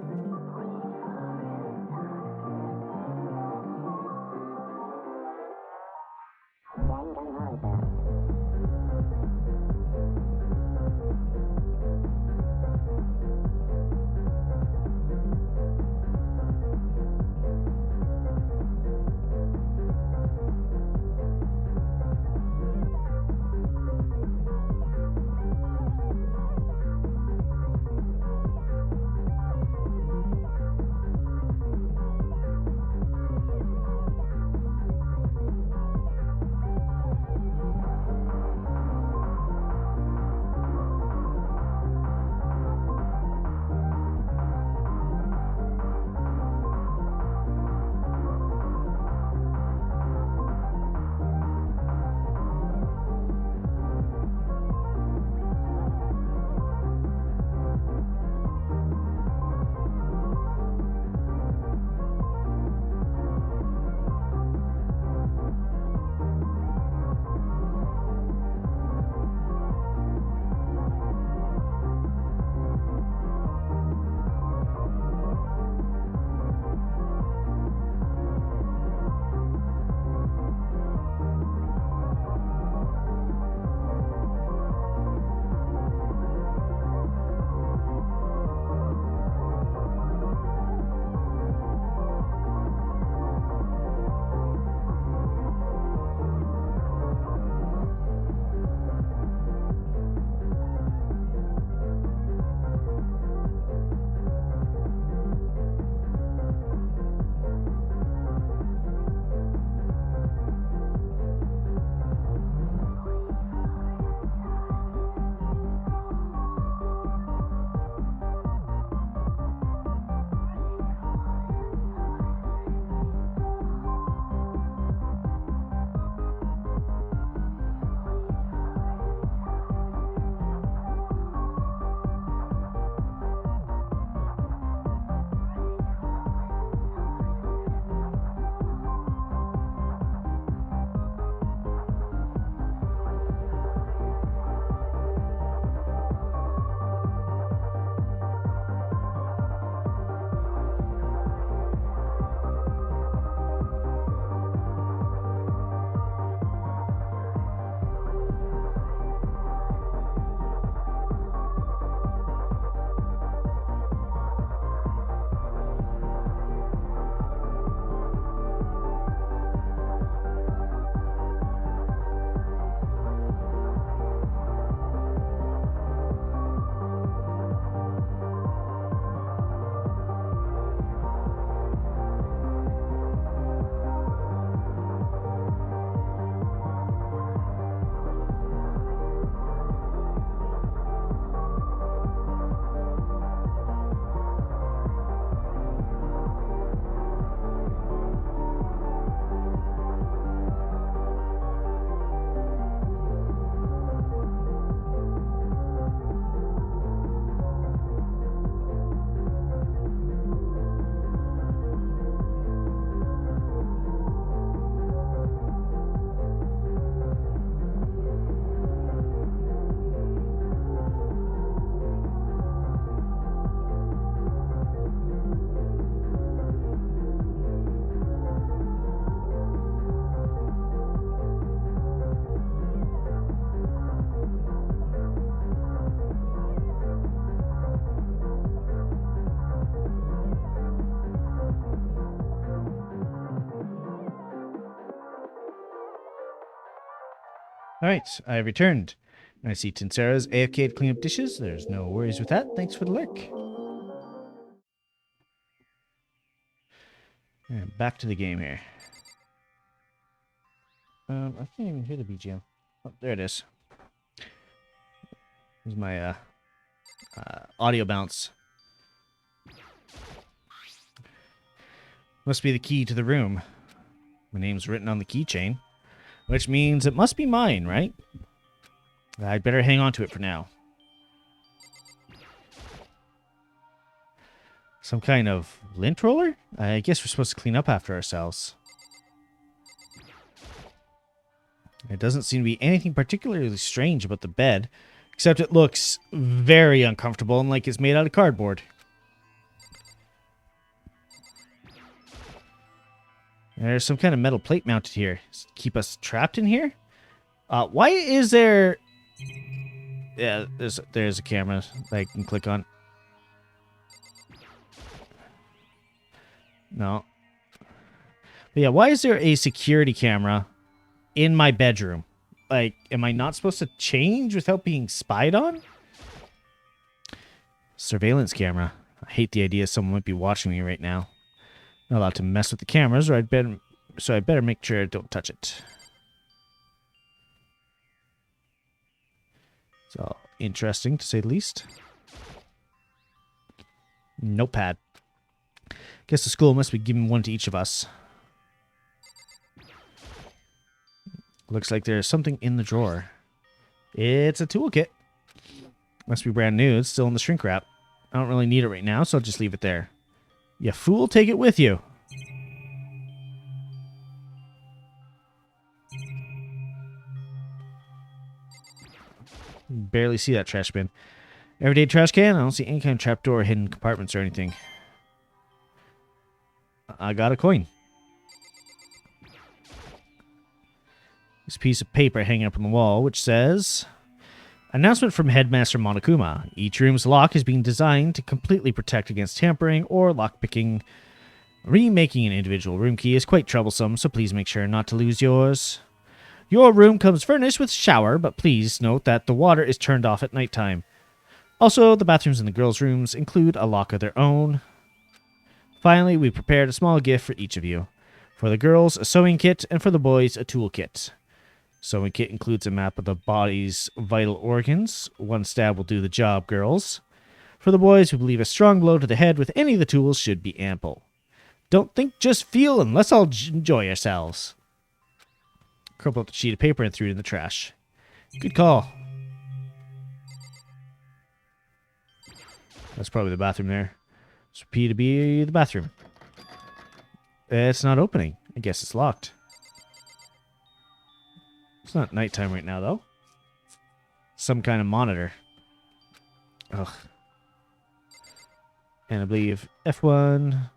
Alright, I have returned. I see Tinsera's AFK to clean up dishes. There's no worries with that. Thanks for the lurk. And back to the game here. I can't even hear the BGM. Oh, there it is. There's my audio bounce. Must be the key to the room. My name's written on the keychain, which means it must be mine, right? I'd better hang on to it for now. Some kind of lint roller? I guess we're supposed to clean up after ourselves. It doesn't seem to be anything particularly strange about the bed, except it looks very uncomfortable and like it's made out of cardboard. There's some kind of metal plate mounted here. Keep us trapped in here? Why is there... Yeah, there's a camera that I can click on. No. But yeah, why is there a security camera in my bedroom? Like, am I not supposed to change without being spied on? Surveillance camera. I hate the idea someone might be watching me right now. Not allowed to mess with the cameras, or I better make sure I don't touch it. It's all interesting, to say the least. Notepad. Guess the school must be giving one to each of us. Looks like there's something in the drawer. It's a toolkit. Must be brand new. It's still in the shrink wrap. I don't really need it right now, so I'll just leave it there. You fool, take it with you. Barely see that trash bin. Everyday trash can? I don't see any kind of trapdoor, hidden compartments, or anything. I got a coin. This piece of paper hanging up on the wall, which says... Announcement from Headmaster Monokuma. Each room's lock is being designed to completely protect against tampering or lockpicking. Remaking an individual room key is quite troublesome, so please make sure not to lose yours. Your room comes furnished with shower, but please note that the water is turned off at nighttime. Also, the bathrooms in the girls' rooms include a lock of their own. Finally, we prepared a small gift for each of you. For the girls, a sewing kit, and for the boys, a tool kit. Sewing kit includes a map of the body's vital organs. One stab will do the job, girls. For the boys, we believe a strong blow to the head with any of the tools should be ample. Don't think, just feel, and let's all enjoy ourselves. Crumple up the sheet of paper and threw it in the trash. Good call. That's probably the bathroom there. So P to be the bathroom. It's not opening. I guess it's locked. It's not nighttime right now, though. Some kind of monitor. Ugh. And I believe F1.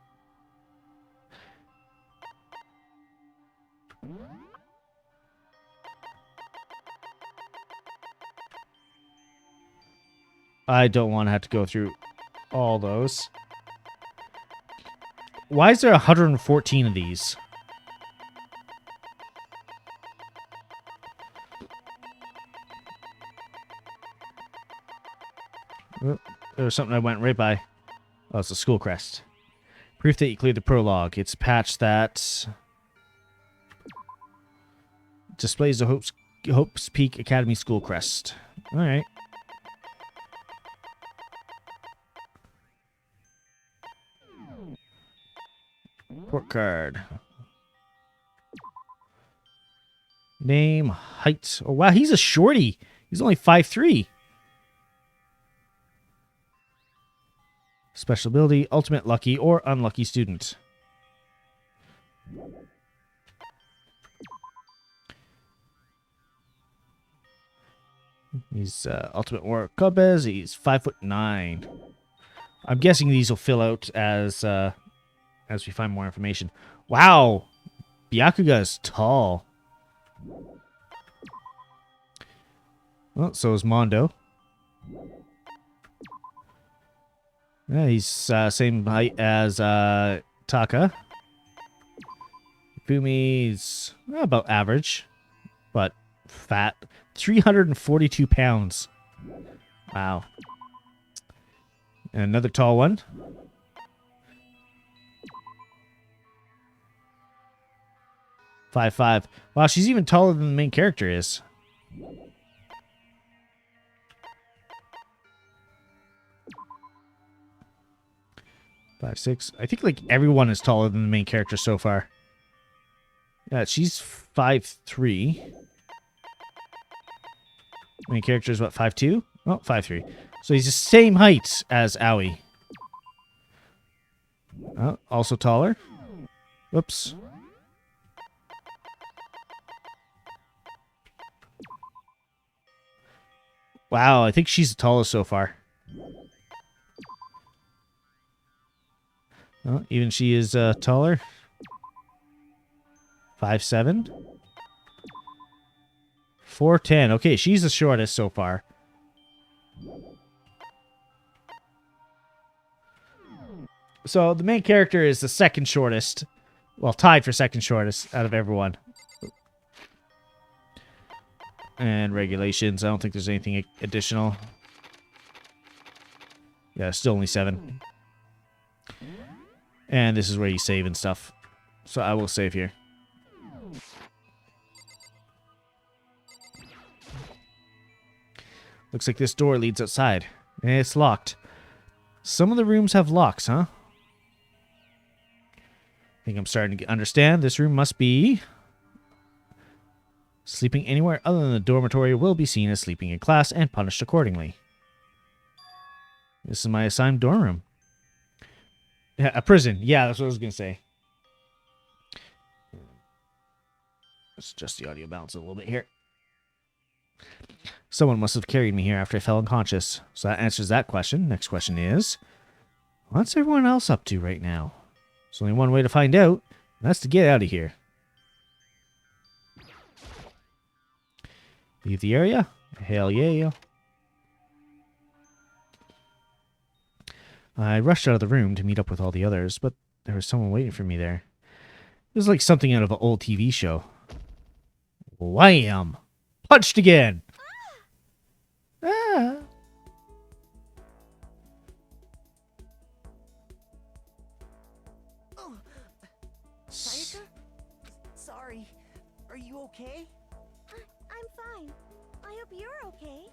I don't want to have to go through all those. Why is there 114 of these? Oh, there was something I went right by. Oh, it's a school crest. Proof that you cleared the prologue. It's a patch that displays the Hope's Peak Academy school crest. All right. Report card. Name, height. Oh, wow, he's a shorty. He's only 5'3". Special ability, ultimate lucky or unlucky student. He's ultimate war Cobez. He's 5'9". I'm guessing these will fill out as we find more information. Wow, Byakuga is tall. Well, so is Mondo. Yeah, he's same height as Taka. Fumi's about average, but fat. 342 pounds. Wow. And another tall one. 5'5". Wow, she's even taller than the main character is. Five, 6. I think like everyone is taller than the main character so far. Yeah, she's 5'3". Main character is what, 5'2"? Oh, 5'3". So he's the same height as Aoi. Oh, also taller. Whoops. Wow, I think she's the tallest so far. Oh, even she is taller. 5'7". 4'10". Okay, she's the shortest so far. So the main character is the second shortest. Well, tied for second shortest out of everyone. And regulations. I don't think there's anything additional. Yeah, still only 7. And this is where you save and stuff. So I will save here. Looks like this door leads outside. And it's locked. Some of the rooms have locks, huh? I think I'm starting to understand. This room must be... Sleeping anywhere other than the dormitory will be seen as sleeping in class and punished accordingly. This is my assigned dorm room. Yeah, a prison. Yeah, that's what I was going to say. Let's adjust the audio balance a little bit here. Someone must have carried me here after I fell unconscious. So that answers that question. Next question is, what's everyone else up to right now? There's only one way to find out, and that's to get out of here. Leave the area? Hell yeah. I rushed out of the room to meet up with all the others, but there was someone waiting for me there. It was like something out of an old TV show. Wham! Punched again! Ah! Oh, Sayaka? Sorry. Are you okay? I'm fine. I hope you're okay.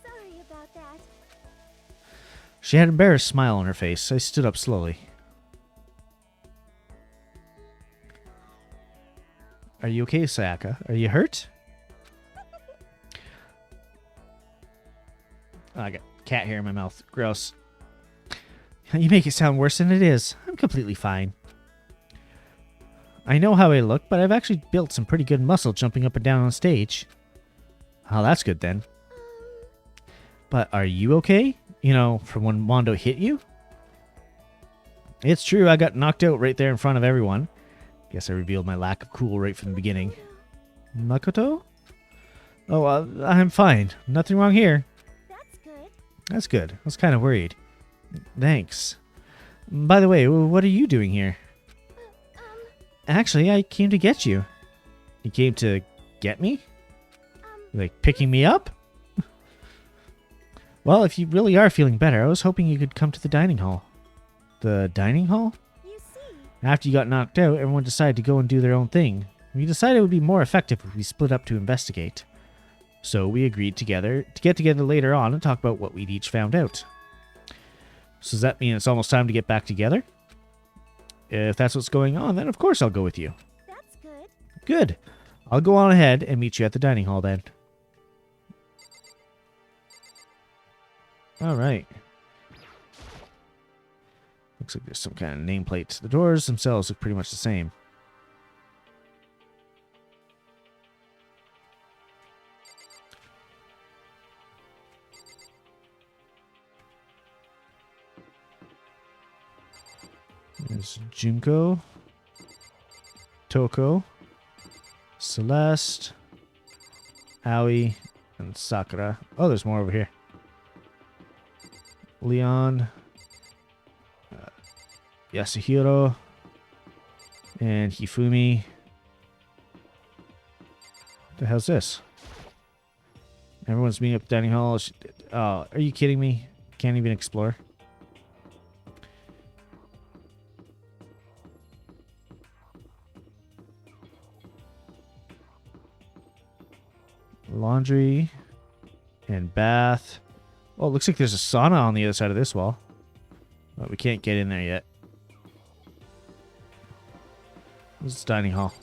Sorry about that. She had an embarrassed smile on her face. I stood up slowly. Are you okay, Sayaka? Are you hurt? Oh, I got cat hair in my mouth. Gross. You make it sound worse than it is. I'm completely fine. I know how I look, but I've actually built some pretty good muscle jumping up and down on stage. Oh, that's good then. But are you okay? You know, from when Mondo hit you? It's true, I got knocked out right there in front of everyone. Guess I revealed my lack of cool right from the beginning. Makoto? Oh, I'm fine. Nothing wrong here. That's good. That's good. I was kind of worried. Thanks. By the way, what are you doing here? Actually, I came to get you. You came to get me? Like, picking me up? Well, if you really are feeling better, I was hoping you could come to the dining hall. The dining hall? You see. After you got knocked out, everyone decided to go and do their own thing. We decided it would be more effective if we split up to investigate. So we agreed together to get together later on and talk about what we'd each found out. So does that mean it's almost time to get back together? If that's what's going on, then of course I'll go with you. That's good. Good. I'll go on ahead and meet you at the dining hall then. Alright. Looks like there's some kind of nameplate. The doors themselves look pretty much the same. There's Junko, Toko, Celeste, Aoi, and Sakura. Oh, there's more over here. Leon, Yasuhiro, and Hifumi. The hell's this? Everyone's meeting up at dining hall. Oh, are you kidding me? Can't even explore. Laundry and bath. Oh, it looks like there's a sauna on the other side of this wall. But we can't get in there yet. This is dining hall.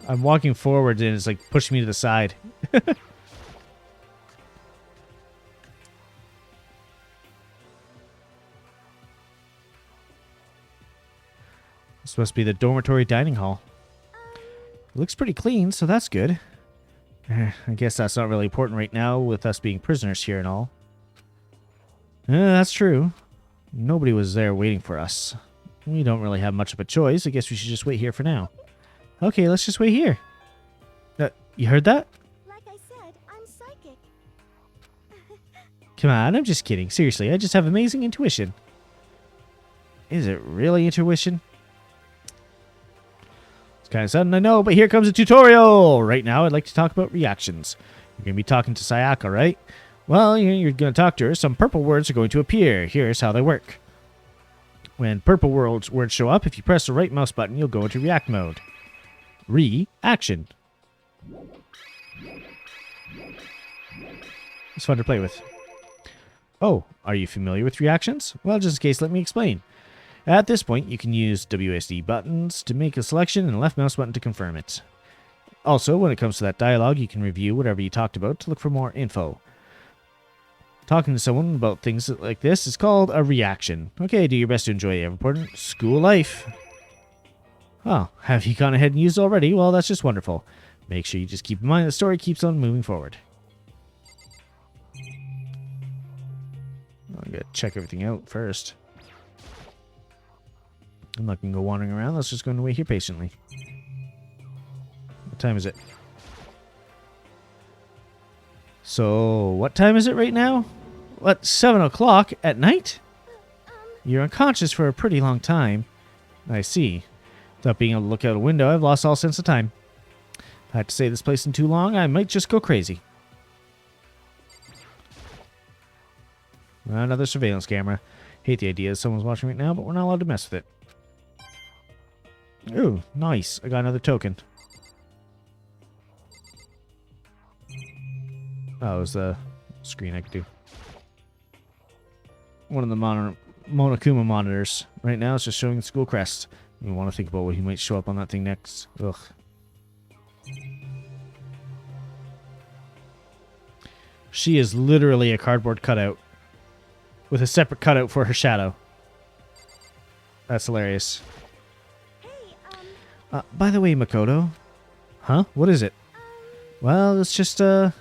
I'm walking forward and it's like pushing me to the side. This must be the dormitory dining hall. It looks pretty clean, so that's good. I guess that's not really important right now with us being prisoners here and all. That's true. Nobody was there waiting for us. We don't really have much of a choice. I guess we should just wait here for now. Okay, let's just wait here. You heard that? Like I said, I'm psychic. Come on, I'm just kidding. Seriously, I just have amazing intuition. Is it really intuition? It's kind of sudden, I know, but here comes a tutorial! Right now, I'd like to talk about reactions. You're going to be talking to Sayaka, right? Well, you're going to talk to her. Some purple words are going to appear. Here's how they work. When purple words show up, if you press the right mouse button, you'll go into react mode. Reaction. It's fun to play with. Oh, are you familiar with reactions? Well, just in case, let me explain. At this point, you can use WSD buttons to make a selection and a left mouse button to confirm it. Also, when it comes to that dialogue, you can review whatever you talked about to look for more info. Talking to someone about things like this is called a reaction. Okay, do your best to enjoy your important school life. Oh, have you gone ahead and used it already? Well, that's just wonderful. Make sure you just keep in mind the story keeps on moving forward. I gotta check everything out first. I'm not gonna go wandering around. Let's just go and wait here patiently. What time is it? So, what time is it right now? What, 7 o'clock at night? You're unconscious for a pretty long time. I see. Without being able to look out a window, I've lost all sense of time. If I had to stay this place in too long, I might just go crazy. Another surveillance camera. Hate the idea that someone's watching right now, but we're not allowed to mess with it. Ooh, nice. I got another token. Oh, it was the screen I could do. One of the Monokuma monitors. Right now it's just showing the school crest. You want to think about what he might show up on that thing next. Ugh. She is literally a cardboard cutout. With a separate cutout for her shadow. That's hilarious. Hey, by the way, Makoto. Huh? What is it? Well, it's just, I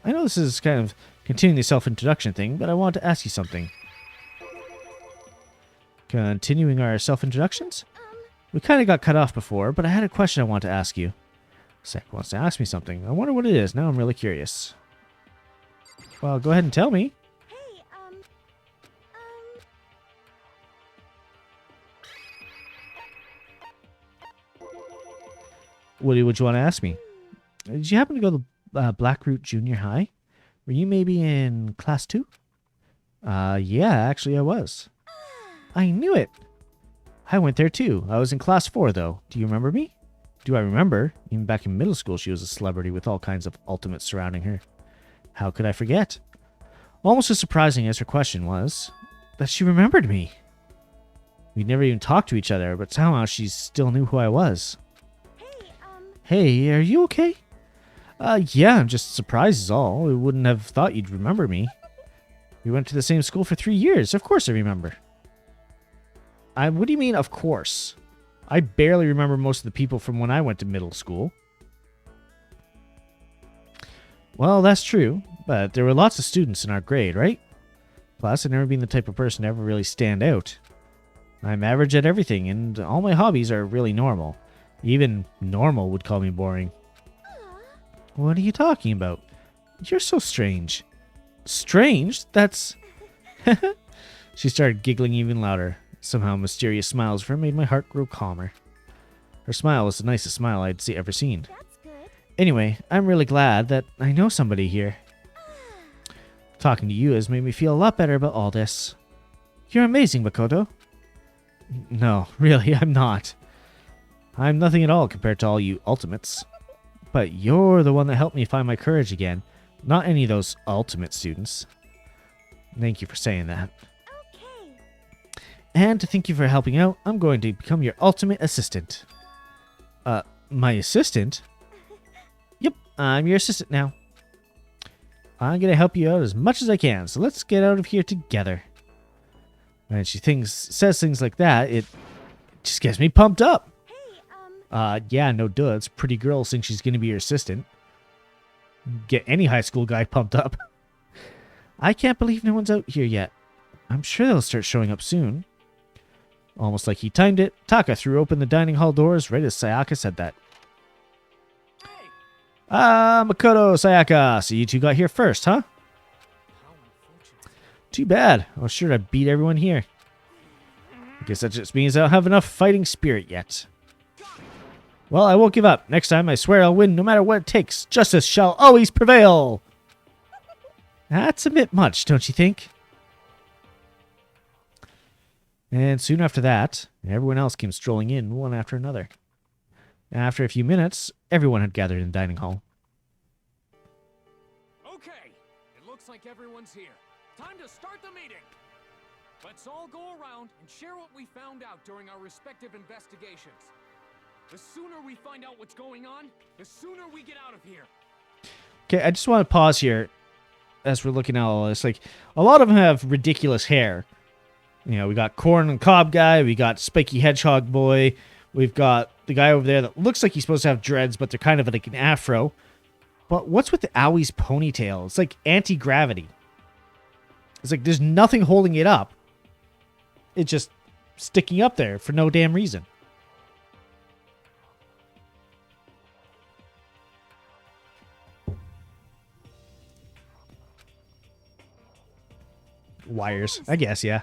know this is kind of continuing the self-introduction thing, but I want to ask you something. Continuing our self-introductions? We kind of got cut off before, but I had a question I want to ask you. Sek wants to ask me something. I wonder what it is. Now I'm really curious. Well, go ahead and tell me. hey, What would you want to ask me? Did you happen to go to Blackroot Junior High? Were you maybe in class 2? Yeah, actually I was. I knew it. I went there too. I was in class 4 though. Do you remember me? Do I remember? Even back in middle school she was a celebrity with all kinds of ultimates surrounding her. How could I forget? Almost as surprising as her question was, that she remembered me. We'd never even talked to each other, but somehow she still knew who I was. Hey, are you okay? Yeah, I'm just surprised is all. I wouldn't have thought you'd remember me. We went to the same school for 3 years. Of course I remember. What do you mean, of course? I barely remember most of the people from when I went to middle school. Well, that's true, but there were lots of students in our grade, right? Plus, I've never been the type of person to ever really stand out. I'm average at everything, and all my hobbies are really normal. Even normal would call me boring. What are you talking about? You're so strange. Strange? That's... She started giggling even louder. Somehow a mysterious smiles of her made my heart grow calmer. Her smile was the nicest smile I'd ever seen. That's good. Anyway, I'm really glad that I know somebody here. Talking to you has made me feel a lot better about all this. You're amazing, Makoto. No, really, I'm not. I'm nothing at all compared to all you ultimates. But you're the one that helped me find my courage again, not any of those ultimate students. Thank you for saying that. Okay. And to thank you for helping out, I'm going to become your ultimate assistant. My assistant? Yep, I'm your assistant now. I'm going to help you out as much as I can, so let's get out of here together. When she says things like that, it just gets me pumped up. Hey, Yeah, no duh. It's a pretty girl saying she's going to be your assistant. Get any high school guy pumped up. I can't believe no one's out here yet. I'm sure they'll start showing up soon. Almost like he timed it, Taka threw open the dining hall doors right as Sayaka said that. Hey, Makoto, Sayaka, so you two got here first, huh? how unfortunate. Too bad. I was sure to beat everyone here. I guess that just means I don't have enough fighting spirit yet. Well, I won't give up. Next time, I swear I'll win no matter what it takes. Justice shall always prevail. That's a bit much, don't you think? And soon after that, everyone else came strolling in, one after another. After a few minutes, everyone had gathered in the dining hall. Okay, it looks like everyone's here. Time to start the meeting. Let's all go around and share what we found out during our respective investigations. The sooner we find out what's going on, the sooner we get out of here. Okay, I just want to pause here as we're looking at all this. Like, a lot of them have ridiculous hair. You know, we got Corn and Cob guy, we got Spiky Hedgehog boy, we've got the guy over there that looks like he's supposed to have dreads, but they're kind of like an afro. But what's with Awie's ponytail? It's like anti-gravity. It's like there's nothing holding it up. It's just sticking up there for no damn reason. Wires, I guess, yeah.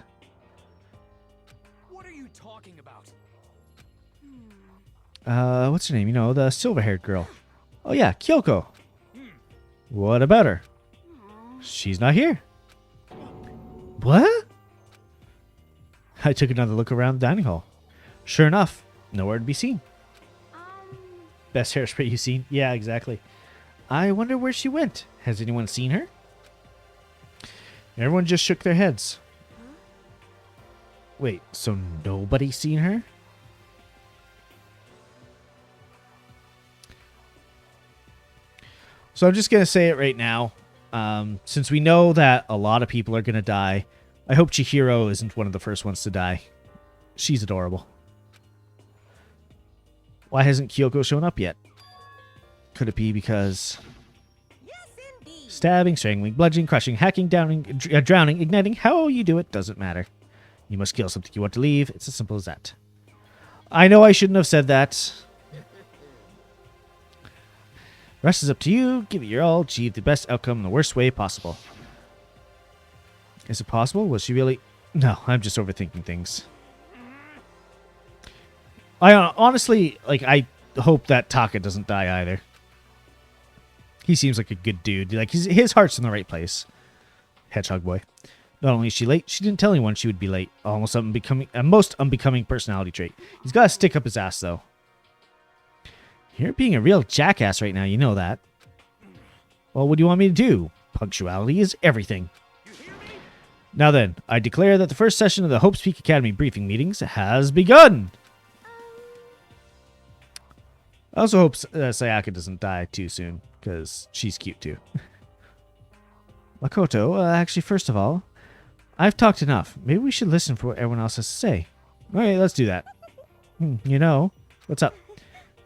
What are you talking about? What's her name? You know, the silver-haired girl. Oh yeah, Kyoko. What about her? She's not here. What? I took another look around the dining hall. Sure enough, nowhere to be seen. Best hairspray you've seen? Yeah, exactly. I wonder where she went. Has anyone seen her? Everyone just shook their heads. Wait, so nobody's seen her? So I'm just going to say it right now. Since we know that a lot of people are going to die, I hope Chihiro isn't one of the first ones to die. She's adorable. Why hasn't Kyoko shown up yet? Could it be because... Stabbing, strangling, bludgeoning, crushing, hacking, downing, drowning, igniting, how you do it doesn't matter. You must kill something you want to leave. It's as simple as that. I know I shouldn't have said that. Rest is up to you. Give it your all. Achieve the best outcome in the worst way possible. Is it possible? Was she really... No, I'm just overthinking things. I honestly, like, I hope that Taka doesn't die either. He seems like a good dude. Like, his heart's in the right place. Hedgehog boy. Not only is she late, she didn't tell anyone she would be late. Almost a most unbecoming personality trait. He's got to stick up his ass, though. You're being a real jackass right now, you know that. Well, what do you want me to do? Punctuality is everything. Now then, I declare that the first session of the Hope's Peak Academy briefing meetings has begun! I also hope Sayaka doesn't die too soon, because she's cute too. Makoto, actually, first of all, I've talked enough. Maybe we should listen for what everyone else has to say. Alright, let's do that. You know, what's up?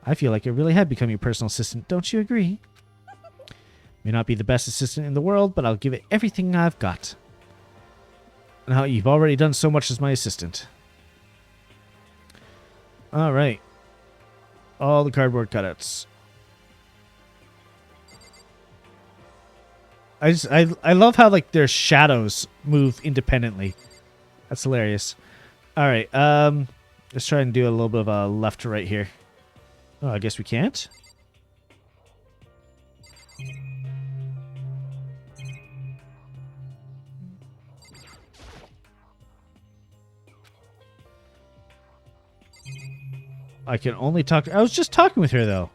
I feel like I really have become your personal assistant, don't you agree? May not be the best assistant in the world, but I'll give it everything I've got. Now, you've already done so much as my assistant. Alright. All the cardboard cutouts. I love how, like, their shadows move independently. That's hilarious. All right. Let's try and do a little bit of a left to right here. Oh, I guess we can't. I can only talk. I was just talking with her, though.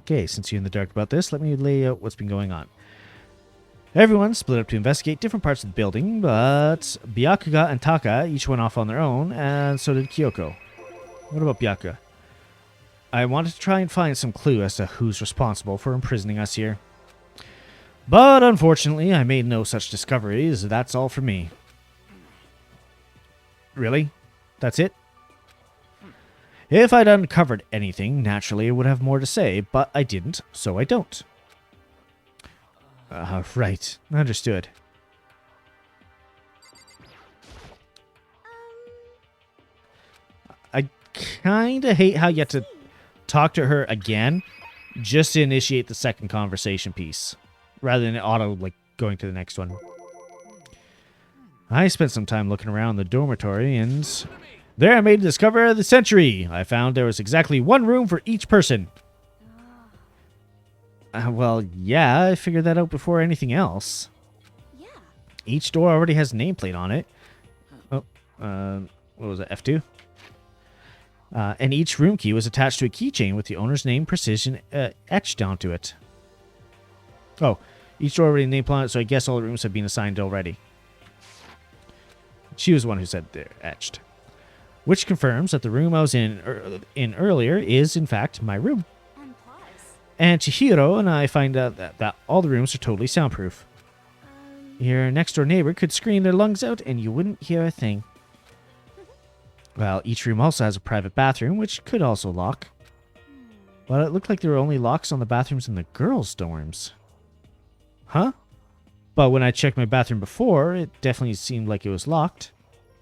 Okay, since you're in the dark about this, let me lay out what's been going on. Everyone split up to investigate different parts of the building, but Byakuga and Taka each went off on their own, and so did Kyoko. What about Byakuga? I wanted to try and find some clue as to who's responsible for imprisoning us here. But unfortunately, I made no such discoveries. That's all for me. Really? That's it? If I'd uncovered anything, naturally I would have more to say, but I didn't, so I don't. Right. Understood. I kinda hate how you have to talk to her again just to initiate the second conversation piece, rather than auto, like, going to the next one. I spent some time looking around the dormitory, and there I made the discovery of the century. I found there was exactly one room for each person. Well, yeah, I figured that out before anything else. Yeah. Each door already has a nameplate on it. Oh, what was it, F2? And each room key was attached to a keychain with the owner's name precision etched onto it. Oh, each door already had a nameplate on it, so I guess all the rooms have been assigned already. She was the one who said they're etched. Which confirms that the room I was in earlier is, in fact, my room. And Chihiro and I find out that all the rooms are totally soundproof. Your next-door neighbor could scream their lungs out and you wouldn't hear a thing. Well, each room also has a private bathroom, which could also lock. But it looked like there were only locks on the bathrooms in the girls' dorms. Huh? But when I checked my bathroom before, it definitely seemed like it was locked.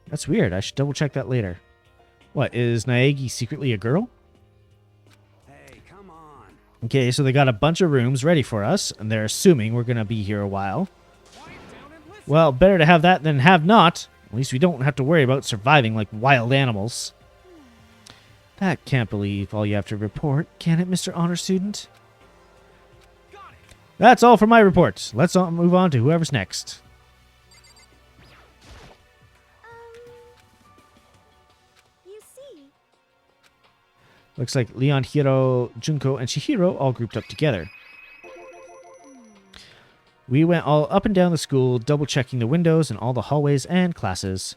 That's weird. I should double-check that later. What, is Naegi secretly a girl? Okay, so they got a bunch of rooms ready for us, and they're assuming we're going to be here a while. Well, better to have that than have not. At least we don't have to worry about surviving like wild animals. That can't believe all you have to report, can it, Mr. Honor Student? That's all for my report. Let's move on to whoever's next. You see. Looks like Leon, Hiro, Junko, and Chihiro all grouped up together. We went all up and down the school, double-checking the windows and all the hallways and classes.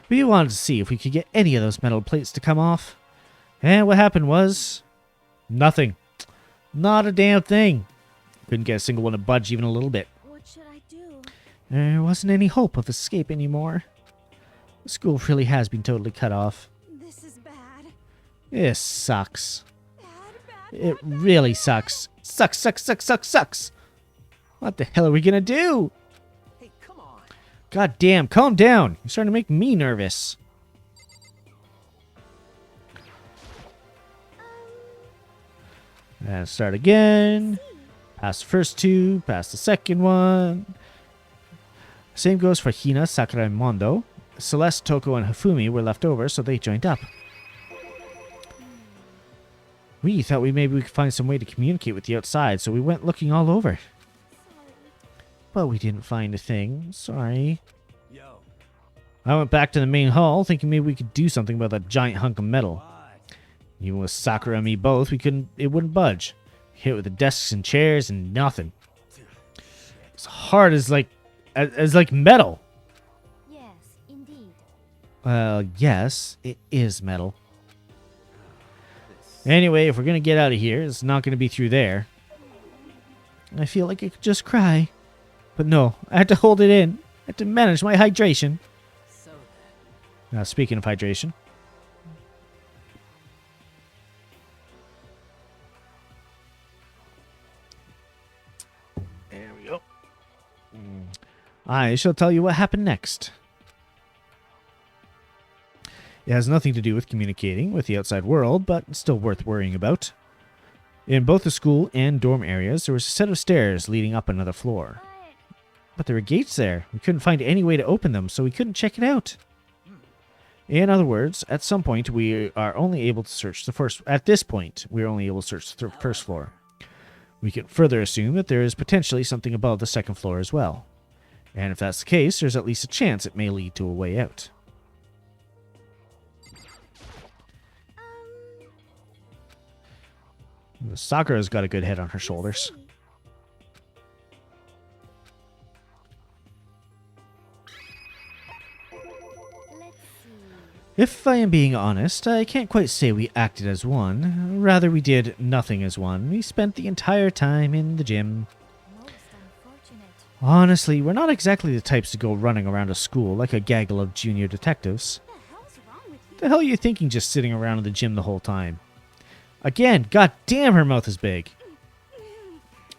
We wanted to see if we could get any of those metal plates to come off. And what happened was... nothing. Not a damn thing. Couldn't get a single one to budge even a little bit. What should I do? There wasn't any hope of escape anymore. The school really has been totally cut off. This is bad. This sucks. Bad, It really sucks. Sucks, sucks, sucks, sucks, sucks. What the hell are we gonna do? Hey, come on. God damn, calm down. You're starting to make me nervous. And start again. Pass the first two, pass the second one. Same goes for Hina, Sakura, and Mondo. Celeste, Toko, and Hifumi were left over, so they joined up. We thought maybe we could find some way to communicate with the outside, so we went looking all over. But we didn't find a thing. Sorry. Yo. I went back to the main hall, thinking maybe we could do something about that giant hunk of metal. Even with Sakura and me both, it wouldn't budge. Hit with the desks and chairs and nothing. It's hard as like metal. Yes, indeed. Well, yes, it is metal. Anyway, if we're gonna get out of here, it's not gonna be through there. I feel like I could just cry. But no, I had to hold it in. I had to manage my hydration. So Now, speaking of hydration. There we go. I shall tell you what happened next. It has nothing to do with communicating with the outside world, but it's still worth worrying about. In both the school and dorm areas, there was a set of stairs leading up another floor. But there were gates there. We couldn't find any way to open them, so we couldn't check it out. In other words, at some point, we are only able to search the first... At this point, we are only able to search the first floor. We can further assume that there is potentially something above the second floor as well. And if that's the case, there's at least a chance it may lead to a way out. Sakura's got a good head on her shoulders. If I am being honest, I can't quite say we acted as one. Rather, we did nothing as one. We spent the entire time in the gym. Most unfortunate. Honestly, we're not exactly the types to go running around a school like a gaggle of junior detectives. What the hell's wrong with you? The hell are you thinking just sitting around in the gym the whole time? Again, goddamn, her mouth is big.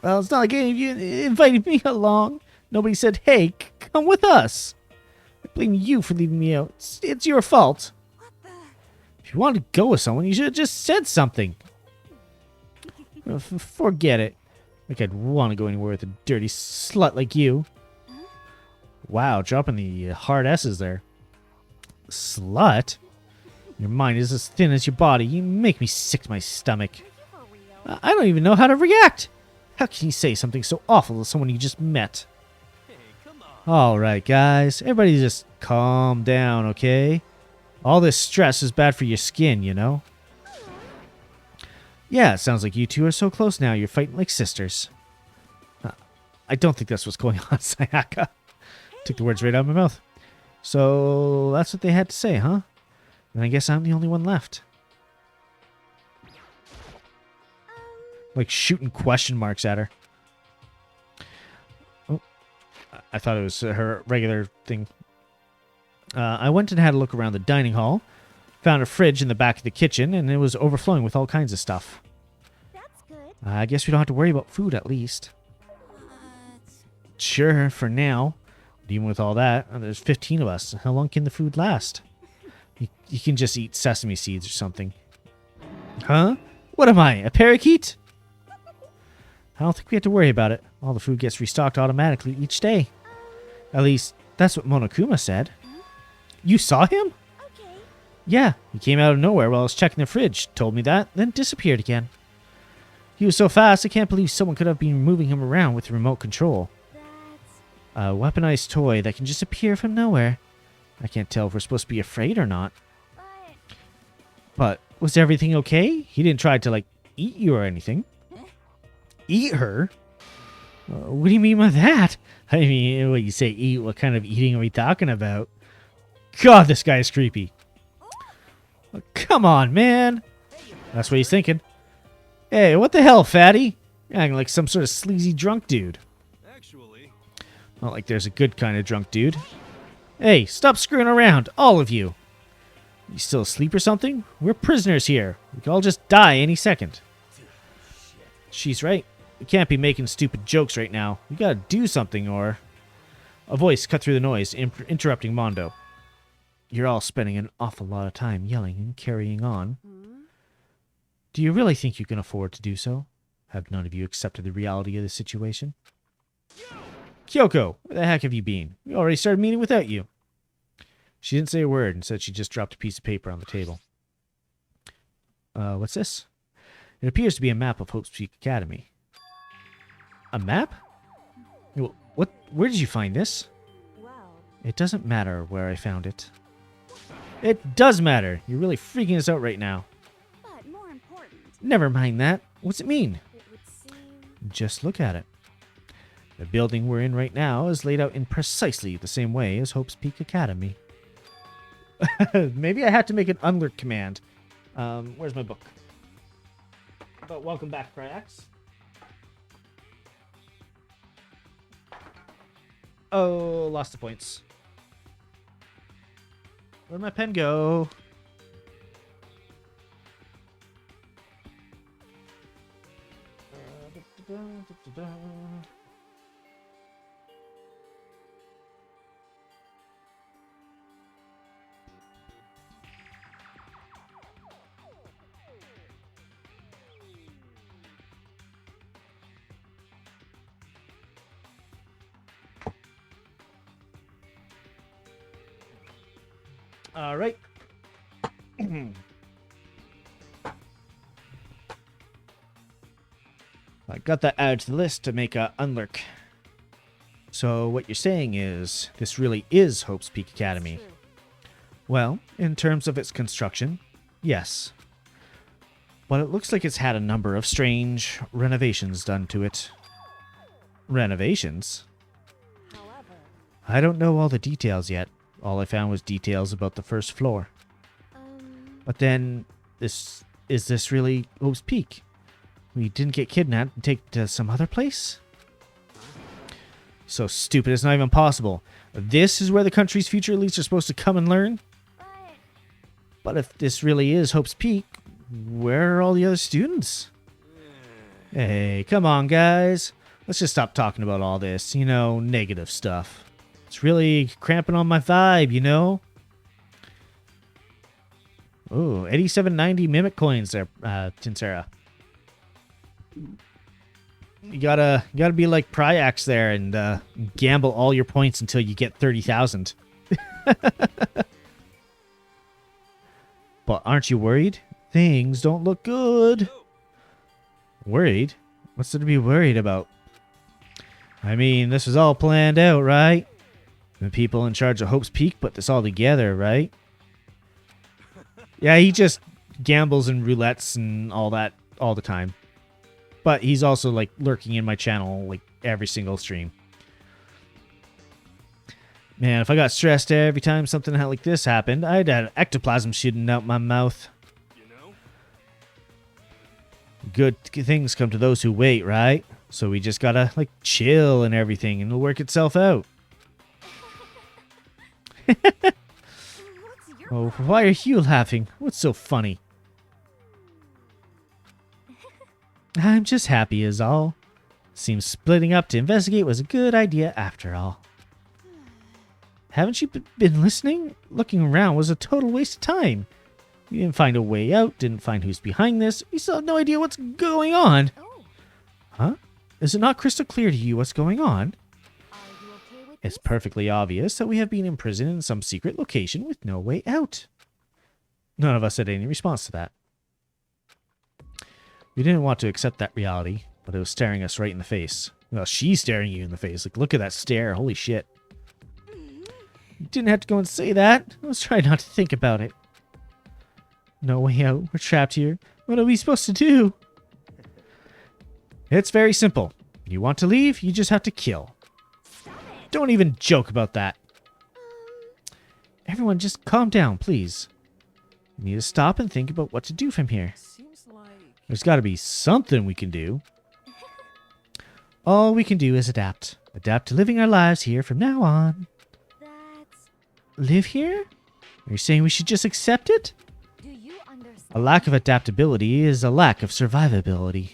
Well, it's not like any of you invited me along. Nobody said, hey, come with us. I blame you for leaving me out. It's your fault. What the? If you wanted to go with someone, you should have just said something. Forget it. Like I'd want to go anywhere with a dirty slut like you. Wow, dropping the hard S's there. Slut? Your mind is as thin as your body. You make me sick to my stomach. For real? I don't even know how to react. How can you say something so awful to someone you just met? Hey, come on. Alright, guys. Everybody just calm down, okay? All this stress is bad for your skin, you know? Yeah, it sounds like you two are so close now. You're fighting like sisters. I don't think that's what's going on, Sayaka. Took the words right out of my mouth. So, that's what they had to say, huh? And I guess I'm the only one left. Like shooting question marks at her. Oh, I thought it was her regular thing. I went and had a look around the dining hall. Found a fridge in the back of the kitchen, and it was overflowing with all kinds of stuff. That's good. I guess we don't have to worry about food, at least. Sure, for now. But even with all that, there's 15 of us. How long can the food last? You can just eat sesame seeds or something. Huh? What am I, a parakeet? I don't think we have to worry about it. All the food gets restocked automatically each day. At least, that's what Monokuma said. You saw him? Okay. Yeah, he came out of nowhere while I was checking the fridge, told me that, then disappeared again. He was so fast, I can't believe someone could have been moving him around with remote control. That's... A weaponized toy that can just appear from nowhere. I can't tell if we're supposed to be afraid or not. But was everything okay? He didn't try to, like, eat you or anything. Eat her? What do you mean by that? I mean, when you say eat, what kind of eating are we talking about? God, this guy is creepy. Oh, come on, man. That's what he's thinking. Hey, what the hell, fatty? You're acting like some sort of sleazy drunk dude. Actually, Not like there's a good kind of drunk dude. Hey, stop screwing around, all of you. You still asleep or something? We're prisoners here. We could all just die any second. She's right. We can't be making stupid jokes right now. We gotta do something, or... A voice cut through the noise, interrupting Mondo. You're all spending an awful lot of time yelling and carrying on. Do you really think you can afford to do so? Have none of you accepted the reality of the situation? Kyoko, where the heck have you been? We already started meeting without you. She didn't say a word and said she just dropped a piece of paper on the table. What's this? It appears to be a map of Hope's Peak Academy. A map? What? Where did you find this? Well, It doesn't matter where I found it. It does matter. You're really freaking us out right now. But more important, Never mind that. What's it mean? it would seem... Just look at it. The building we're in right now is laid out in precisely the same way as Hope's Peak Academy. Maybe I had to make an unlurk command. Where's my book? But welcome back, Cryax. Oh, lost the points. Where'd my pen go? All right. I got that added to the list to make a unlurk. So what you're saying is this really is Hope's Peak Academy. Well, in terms of its construction, yes. But it looks like it's had a number of strange renovations done to it. Renovations? However, I don't know all the details yet. All I found was details about the first floor. But then, is this really Hope's Peak? We didn't get kidnapped and taken to some other place? So stupid, it's not even possible. This is where the country's future elites are supposed to come and learn? But if this really is Hope's Peak, where are all the other students? Hey, come on, guys. Let's just stop talking about all this, you know, negative stuff. It's really cramping on my vibe, you know? Oh, 8790 Mimic coins there, Tinsera. You gotta be like Pryax there and gamble all your points until you get 30,000. But aren't you worried? Things don't look good. Worried? What's there to be worried about? I mean, this was all planned out, right? The people in charge of Hope's Peak put this all together, right? Yeah, he just gambles and roulettes and all that all the time. But he's also, like, lurking in my channel, like, every single stream. Man, if I got stressed every time something like this happened, I'd have ectoplasm shooting out my mouth. You know? Good things come to those who wait, right? So we just gotta, like, chill and everything, and it'll work itself out. Oh, why are you laughing? What's so funny? I'm just happy is all. Seems splitting up to investigate was a good idea after all. Haven't you been listening? Looking around was a total waste of time. We didn't find a way out, didn't find who's behind this. We still have no idea what's going on. Huh? Is it not crystal clear to you what's going on? It's perfectly obvious that we have been imprisoned in some secret location with no way out. None of us had any response to that. We didn't want to accept that reality, but it was staring us right in the face. Well, she's staring you in the face. Like, look at that stare. Holy shit. You didn't have to go and say that. I was trying not to think about it. No way out. We're trapped here. What are we supposed to do? It's very simple. You want to leave, you just have to kill. Don't even joke about that. Everyone just calm down, please. We need to stop and think about what to do from here. Seems like... There's got to be something we can do. All we can do is adapt. Adapt to living our lives here from now on. Live here? Are you saying we should just accept it? do you understand? A lack of adaptability is a lack of survivability.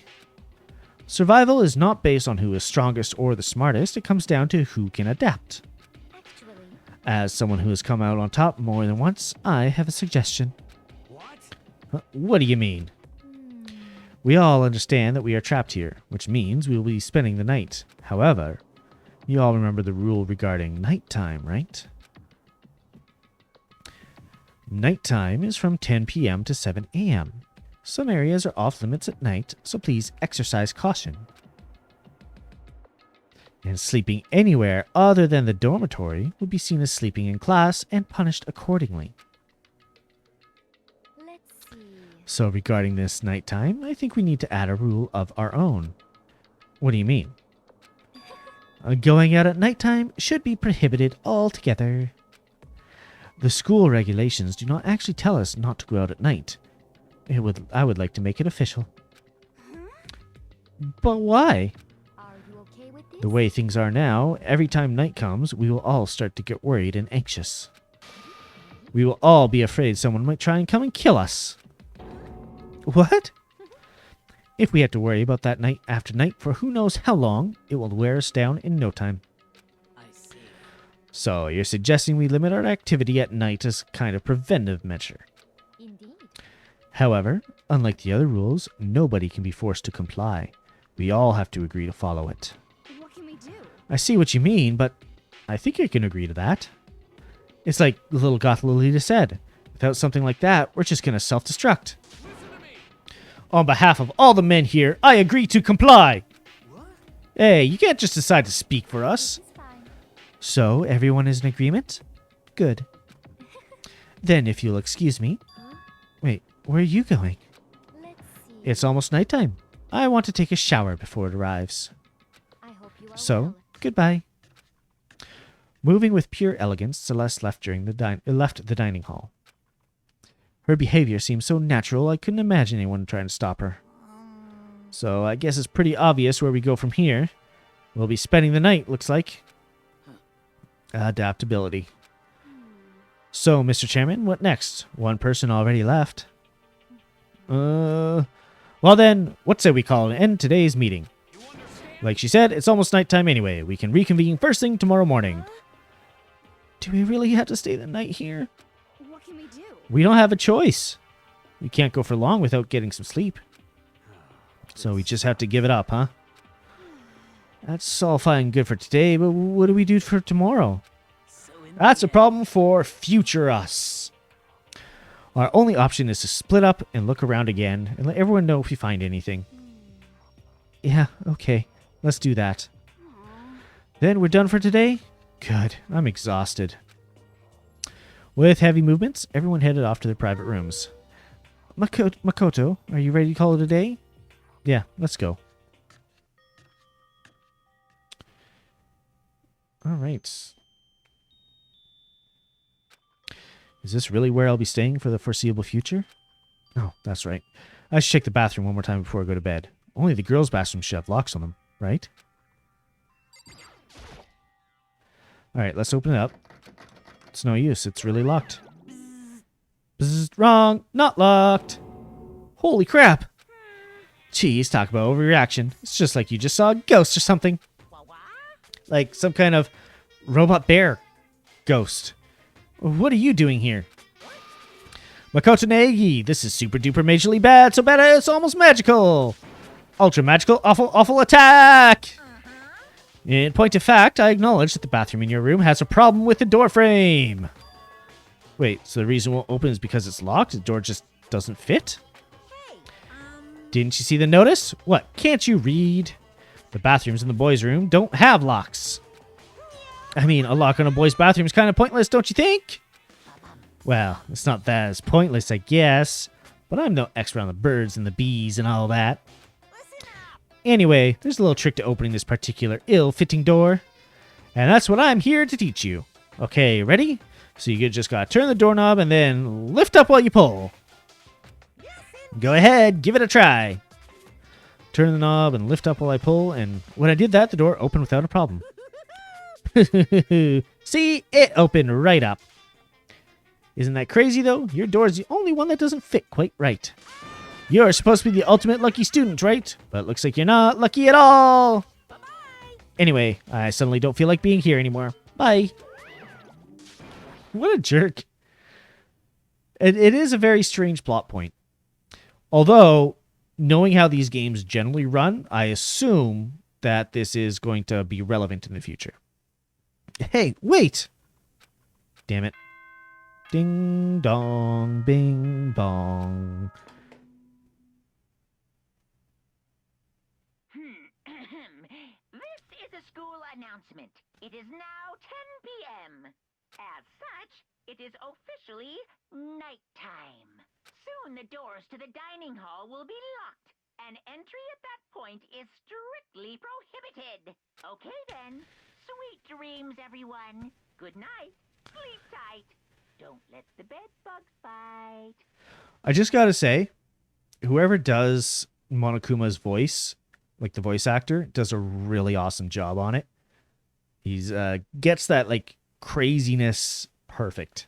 Survival is not based on who is strongest or the smartest. It comes down to who can adapt. Actually, As someone who has come out on top more than once, I have a suggestion. What? What do you mean? We all understand that we are trapped here, which means we will be spending the night. However, you all remember the rule regarding nighttime, right? Nighttime is from 10 p.m. to 7 a.m. Some areas are off limits at night, so please exercise caution. And sleeping anywhere other than the dormitory would be seen as sleeping in class and punished accordingly. let's see. So regarding this nighttime, I think we need to add a rule of our own. What do you mean? Going out at nighttime should be prohibited altogether. The school regulations do not actually tell us not to go out at night. I would like to make it official. But why? Are you okay with this? The way things are now, every time night comes, we will all start to get worried and anxious. We will all be afraid someone might try and come and kill us. What? If we have to worry about that night after night for who knows how long, it will wear us down in no time. I see. So, you're suggesting we limit our activity at night as a kind of preventive measure. Indeed. However, unlike the other rules, nobody can be forced to comply. We all have to agree to follow it. What can we do? I see what you mean, but I think I can agree to that. It's like the little goth Lolita said. Without something like that, we're just gonna self-destruct. On behalf of all the men here, I agree to comply. Hey, you can't just decide to speak for us. So, everyone is in agreement? Good. Then, if you'll excuse me. Wait, where are you going? It's almost nighttime. I want to take a shower before it arrives. So, goodbye. Moving with pure elegance, Celeste left the dining hall. Her behavior seemed so natural, I couldn't imagine anyone trying to stop her. So, I guess it's pretty obvious where we go from here. We'll be spending the night, looks like. Adaptability. So, Mr. Chairman, what next? One person already left. Well then, what say we call an end today's meeting? Like she said, it's almost nighttime anyway. We can reconvene first thing tomorrow morning. Do we really have to stay the night here? What can we do? We don't have a choice. We can't go for long without getting some sleep. So we just have to give it up, huh? That's all fine and good for today, but what do we do for tomorrow? That's a problem for future us. Our only option is to split up and look around again and let everyone know if we find anything. Yeah, okay. Let's do that. Then we're done for today? Good. I'm exhausted. With heavy movements, everyone headed off to their private rooms. Makoto, are you ready to call it a day? Yeah, let's go. Alright. Is this really where I'll be staying for the foreseeable future? Oh, that's right. I should check the bathroom one more time before I go to bed. Only the girls' bathrooms should have locks on them, right? Alright, let's open it up. It's no use. It's really locked. Bzzz, wrong. Not locked. Holy crap. Jeez, talk about overreaction. It's just like you just saw a ghost or something. Like some kind of robot bear ghost. What are you doing here? Makoto Naegi, this is super duper majorly bad, so bad it's almost magical. Ultra magical, awful attack! In point of fact, I acknowledge that the bathroom in your room has a problem with the door frame. Wait, so the reason it won't open is because it's locked? The door just doesn't fit? Didn't you see the notice? What, can't you read? The bathrooms in the boys' room don't have locks. I mean, a lock on a boy's bathroom is kind of pointless, don't you think? Well, it's not that as pointless, I guess. But I'm no expert on the birds and the bees and all that. Anyway, there's a little trick to opening this particular ill-fitting door. And that's what I'm here to teach you. Okay, ready? So you just gotta turn the doorknob and then lift up while you pull. Go ahead, give it a try. Turn the knob and lift up while I pull, and when I did that, the door opened without a problem. See? It opened right up. Isn't that crazy, though? Your door is the only one that doesn't fit quite right. You're supposed to be the ultimate lucky student, right? But it looks like you're not lucky at all. Anyway, I suddenly don't feel like being here anymore. Bye. What a jerk. It is a very strange plot point. Although, knowing how these games generally run, I assume that this is going to be relevant in the future. Hey, wait! Damn it. Ding dong, bing bong. This is a school announcement. It is now 10 p.m. As such, it is officially nighttime. Soon the doors to the dining hall will be locked, and entry at that point is strictly prohibited. Okay then. Sweet dreams, everyone. Good night. Sleep tight. Don't let the bed bugs bite. I just gotta say, whoever does Monokuma's voice, like the voice actor, does a really awesome job on it. He's gets that like craziness perfect.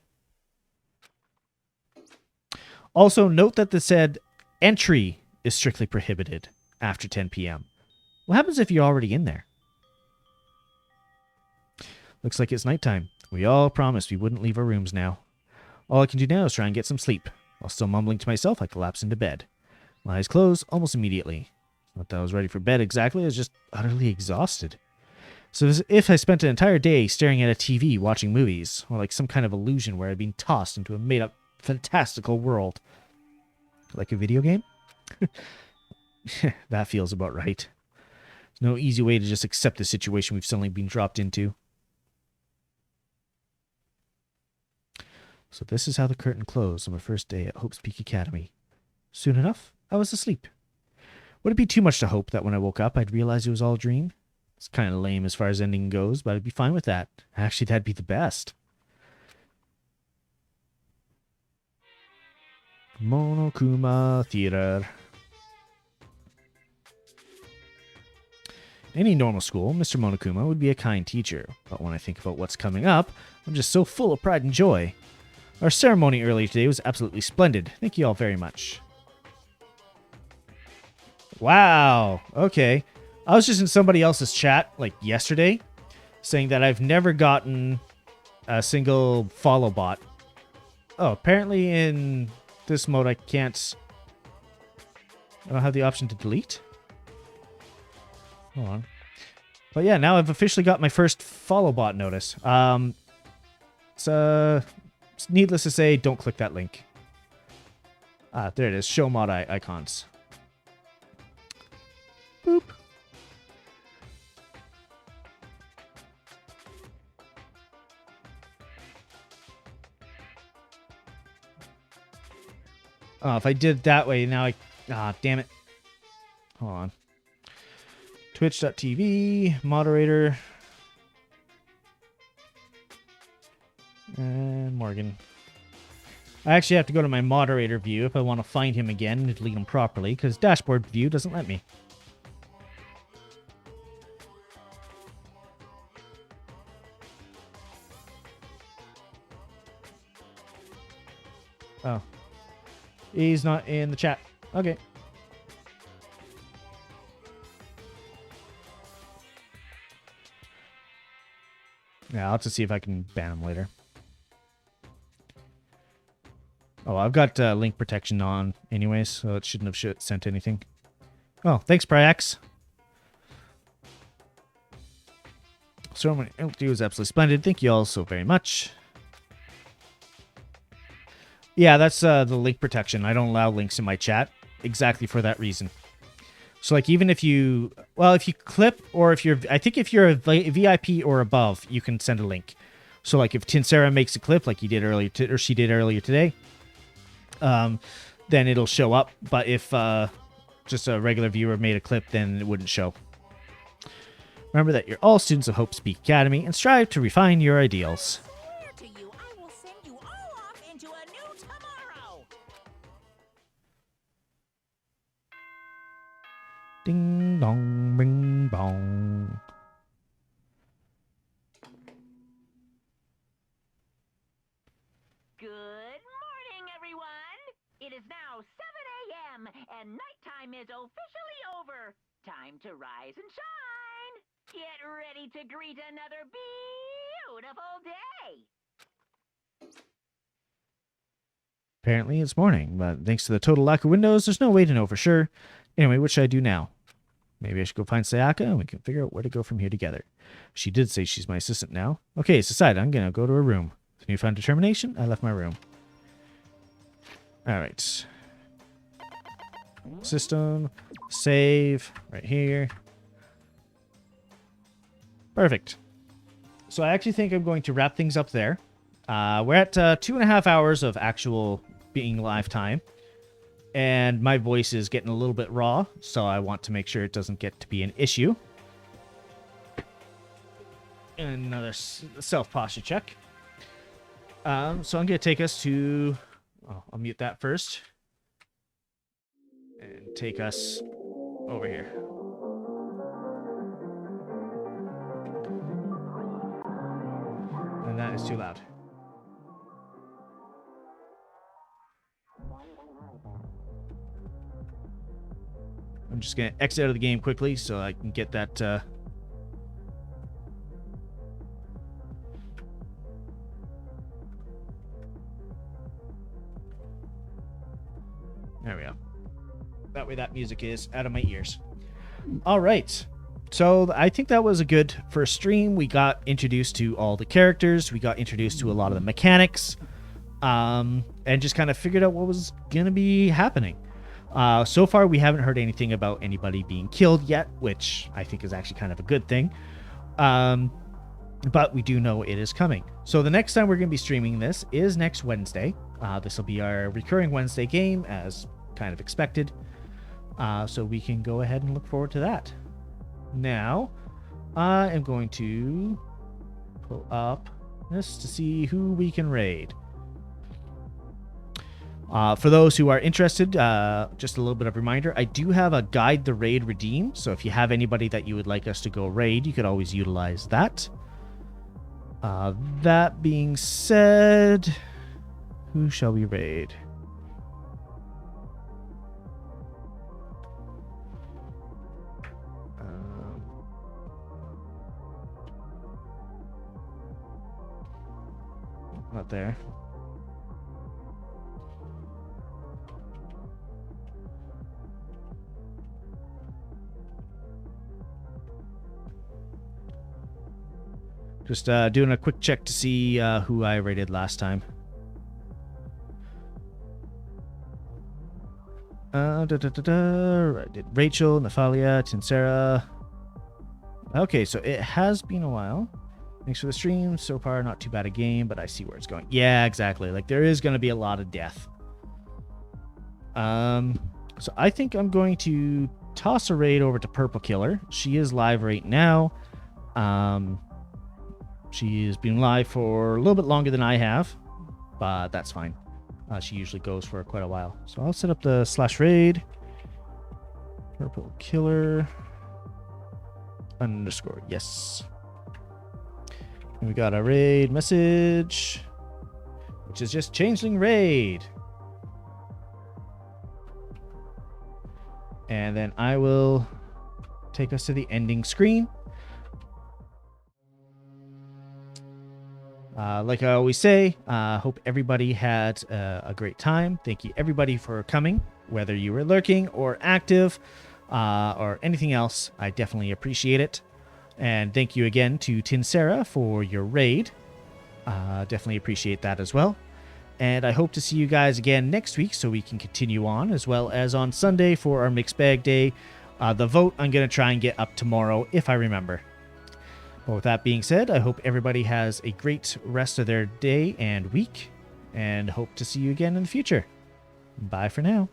Also, note that the said entry is strictly prohibited after 10 p.m. What happens if you're already in there? Looks like it's nighttime. We all promised we wouldn't leave our rooms now. All I can do now is try and get some sleep. While still mumbling to myself, I collapse into bed. My eyes close almost immediately. Not that I was ready for bed exactly, I was just utterly exhausted. So as if I spent an entire day staring at a TV watching movies, or like some kind of illusion where I'd been tossed into a made-up fantastical world. Like a video game? That feels about right. There's no easy way to just accept the situation we've suddenly been dropped into. So this is how the curtain closed on my first day at Hope's Peak Academy. Soon enough, I was asleep. Would it be too much to hope that when I woke up, I'd realize it was all a dream? It's kind of lame as far as ending goes, but I'd be fine with that. Actually, that'd be the best. Monokuma Theater. In any normal school, Mr. Monokuma would be a kind teacher, but when I think about what's coming up, I'm just so full of pride and joy. Our ceremony earlier today was absolutely splendid. Thank you all very much. Wow, okay. I was just in somebody else's chat, like yesterday, saying that I've never gotten a single follow bot. Oh, apparently in this mode I can't... I don't have the option to delete? Hold on. But yeah, now I've officially got my first follow bot notice. It's needless to say, don't click that link. Ah, there it is. Show mod icons. Boop. Oh, if I did it that way, now I... Ah, damn it. Hold on. Twitch.tv, moderator. And Morgan. I actually have to go to my moderator view if I want to find him again and delete him properly, because dashboard view doesn't let me. Oh. He's not in the chat. Okay. Yeah, I'll have to see if I can ban him later. Oh, I've got link protection on anyways, so it shouldn't have sent anything. Oh, thanks, Pryax. So many it was absolutely splendid. Thank you all so very much. Yeah, that's the link protection. I don't allow links in my chat exactly for that reason. So like even if you, well, if you clip or if you're, I think if you're a VIP or above, you can send a link. So like if Tinsera makes a clip like he did earlier, or she did earlier today, then it'll show up. But if just a regular viewer made a clip, then it wouldn't show. Remember that you're all students of Hope's Peak Academy and strive to refine your ideals. To you, I will send you all off into a new tomorrow. Ding dong, bing bong. Good morning, everyone. It is now 7 a.m. and nighttime is officially over. Time to rise and shine. Get ready to greet another beautiful day. Apparently it's morning, but thanks to the total lack of windows, there's no way to know for sure. Anyway, what should I do now? Maybe I should go find Sayaka and we can figure out where to go from here together. She did say she's my assistant now. Okay, it's decided. I'm going to go to her room. With newfound determination, I left my room. Alright. System. Save. Right here. Perfect. So I actually think I'm going to wrap things up there. We're at 2.5 hours of actual being live time. And my voice is getting a little bit raw, so I want to make sure it doesn't get to be an issue. And another self-posture check. So I'm going to take us to... Oh, I'll mute that first. And take us over here. And that is too loud. I'm just going to exit out of the game quickly so I can get that... There we go. That way that music is out of my ears. All right. So I think that was a good first stream. We got introduced to all the characters. We got introduced to a lot of the mechanics. And just kind of figured out what was going to be happening. So far, we haven't heard anything about anybody being killed yet, which I think is actually kind of a good thing. But we do know it is coming. So the next time we're going to be streaming this is next Wednesday. This will be our recurring Wednesday game, as kind of expected. So we can go ahead and look forward to that. Now, I am going to pull up this to see who we can raid. For those who are interested, just a little bit of a reminder, I do have a Guide the Raid redeem. So if you have anybody that you would like us to go raid, you could always utilize that. That being said, who shall we raid? Not there. Just doing a quick check to see who I rated last time. Rachel, Nathalia, Tinsera. Okay, so it has been a while. Thanks for the stream. So far, not too bad a game, but I see where it's going. Yeah, exactly. Like, there is going to be a lot of death. So I think I'm going to toss a raid over to Purple Killer. She is live right now. She has been live for a little bit longer than I have, but that's fine. She usually goes for quite a while. So I'll set up the /raid. Purple Killer _ yes. And we got a raid message, which is just Changeling Raid. And then I will take us to the ending screen. Like I always say, hope everybody had a great time. Thank you everybody for coming, whether you were lurking or active or anything else. I definitely appreciate it. And thank you again to Tinsera for your raid. Definitely appreciate that as well. And I hope to see you guys again next week so we can continue on, as well as on Sunday for our mixed bag day. The vote I'm going to try and get up tomorrow if I remember. But with that being said, I hope everybody has a great rest of their day and week, and hope to see you again in the future. Bye for now.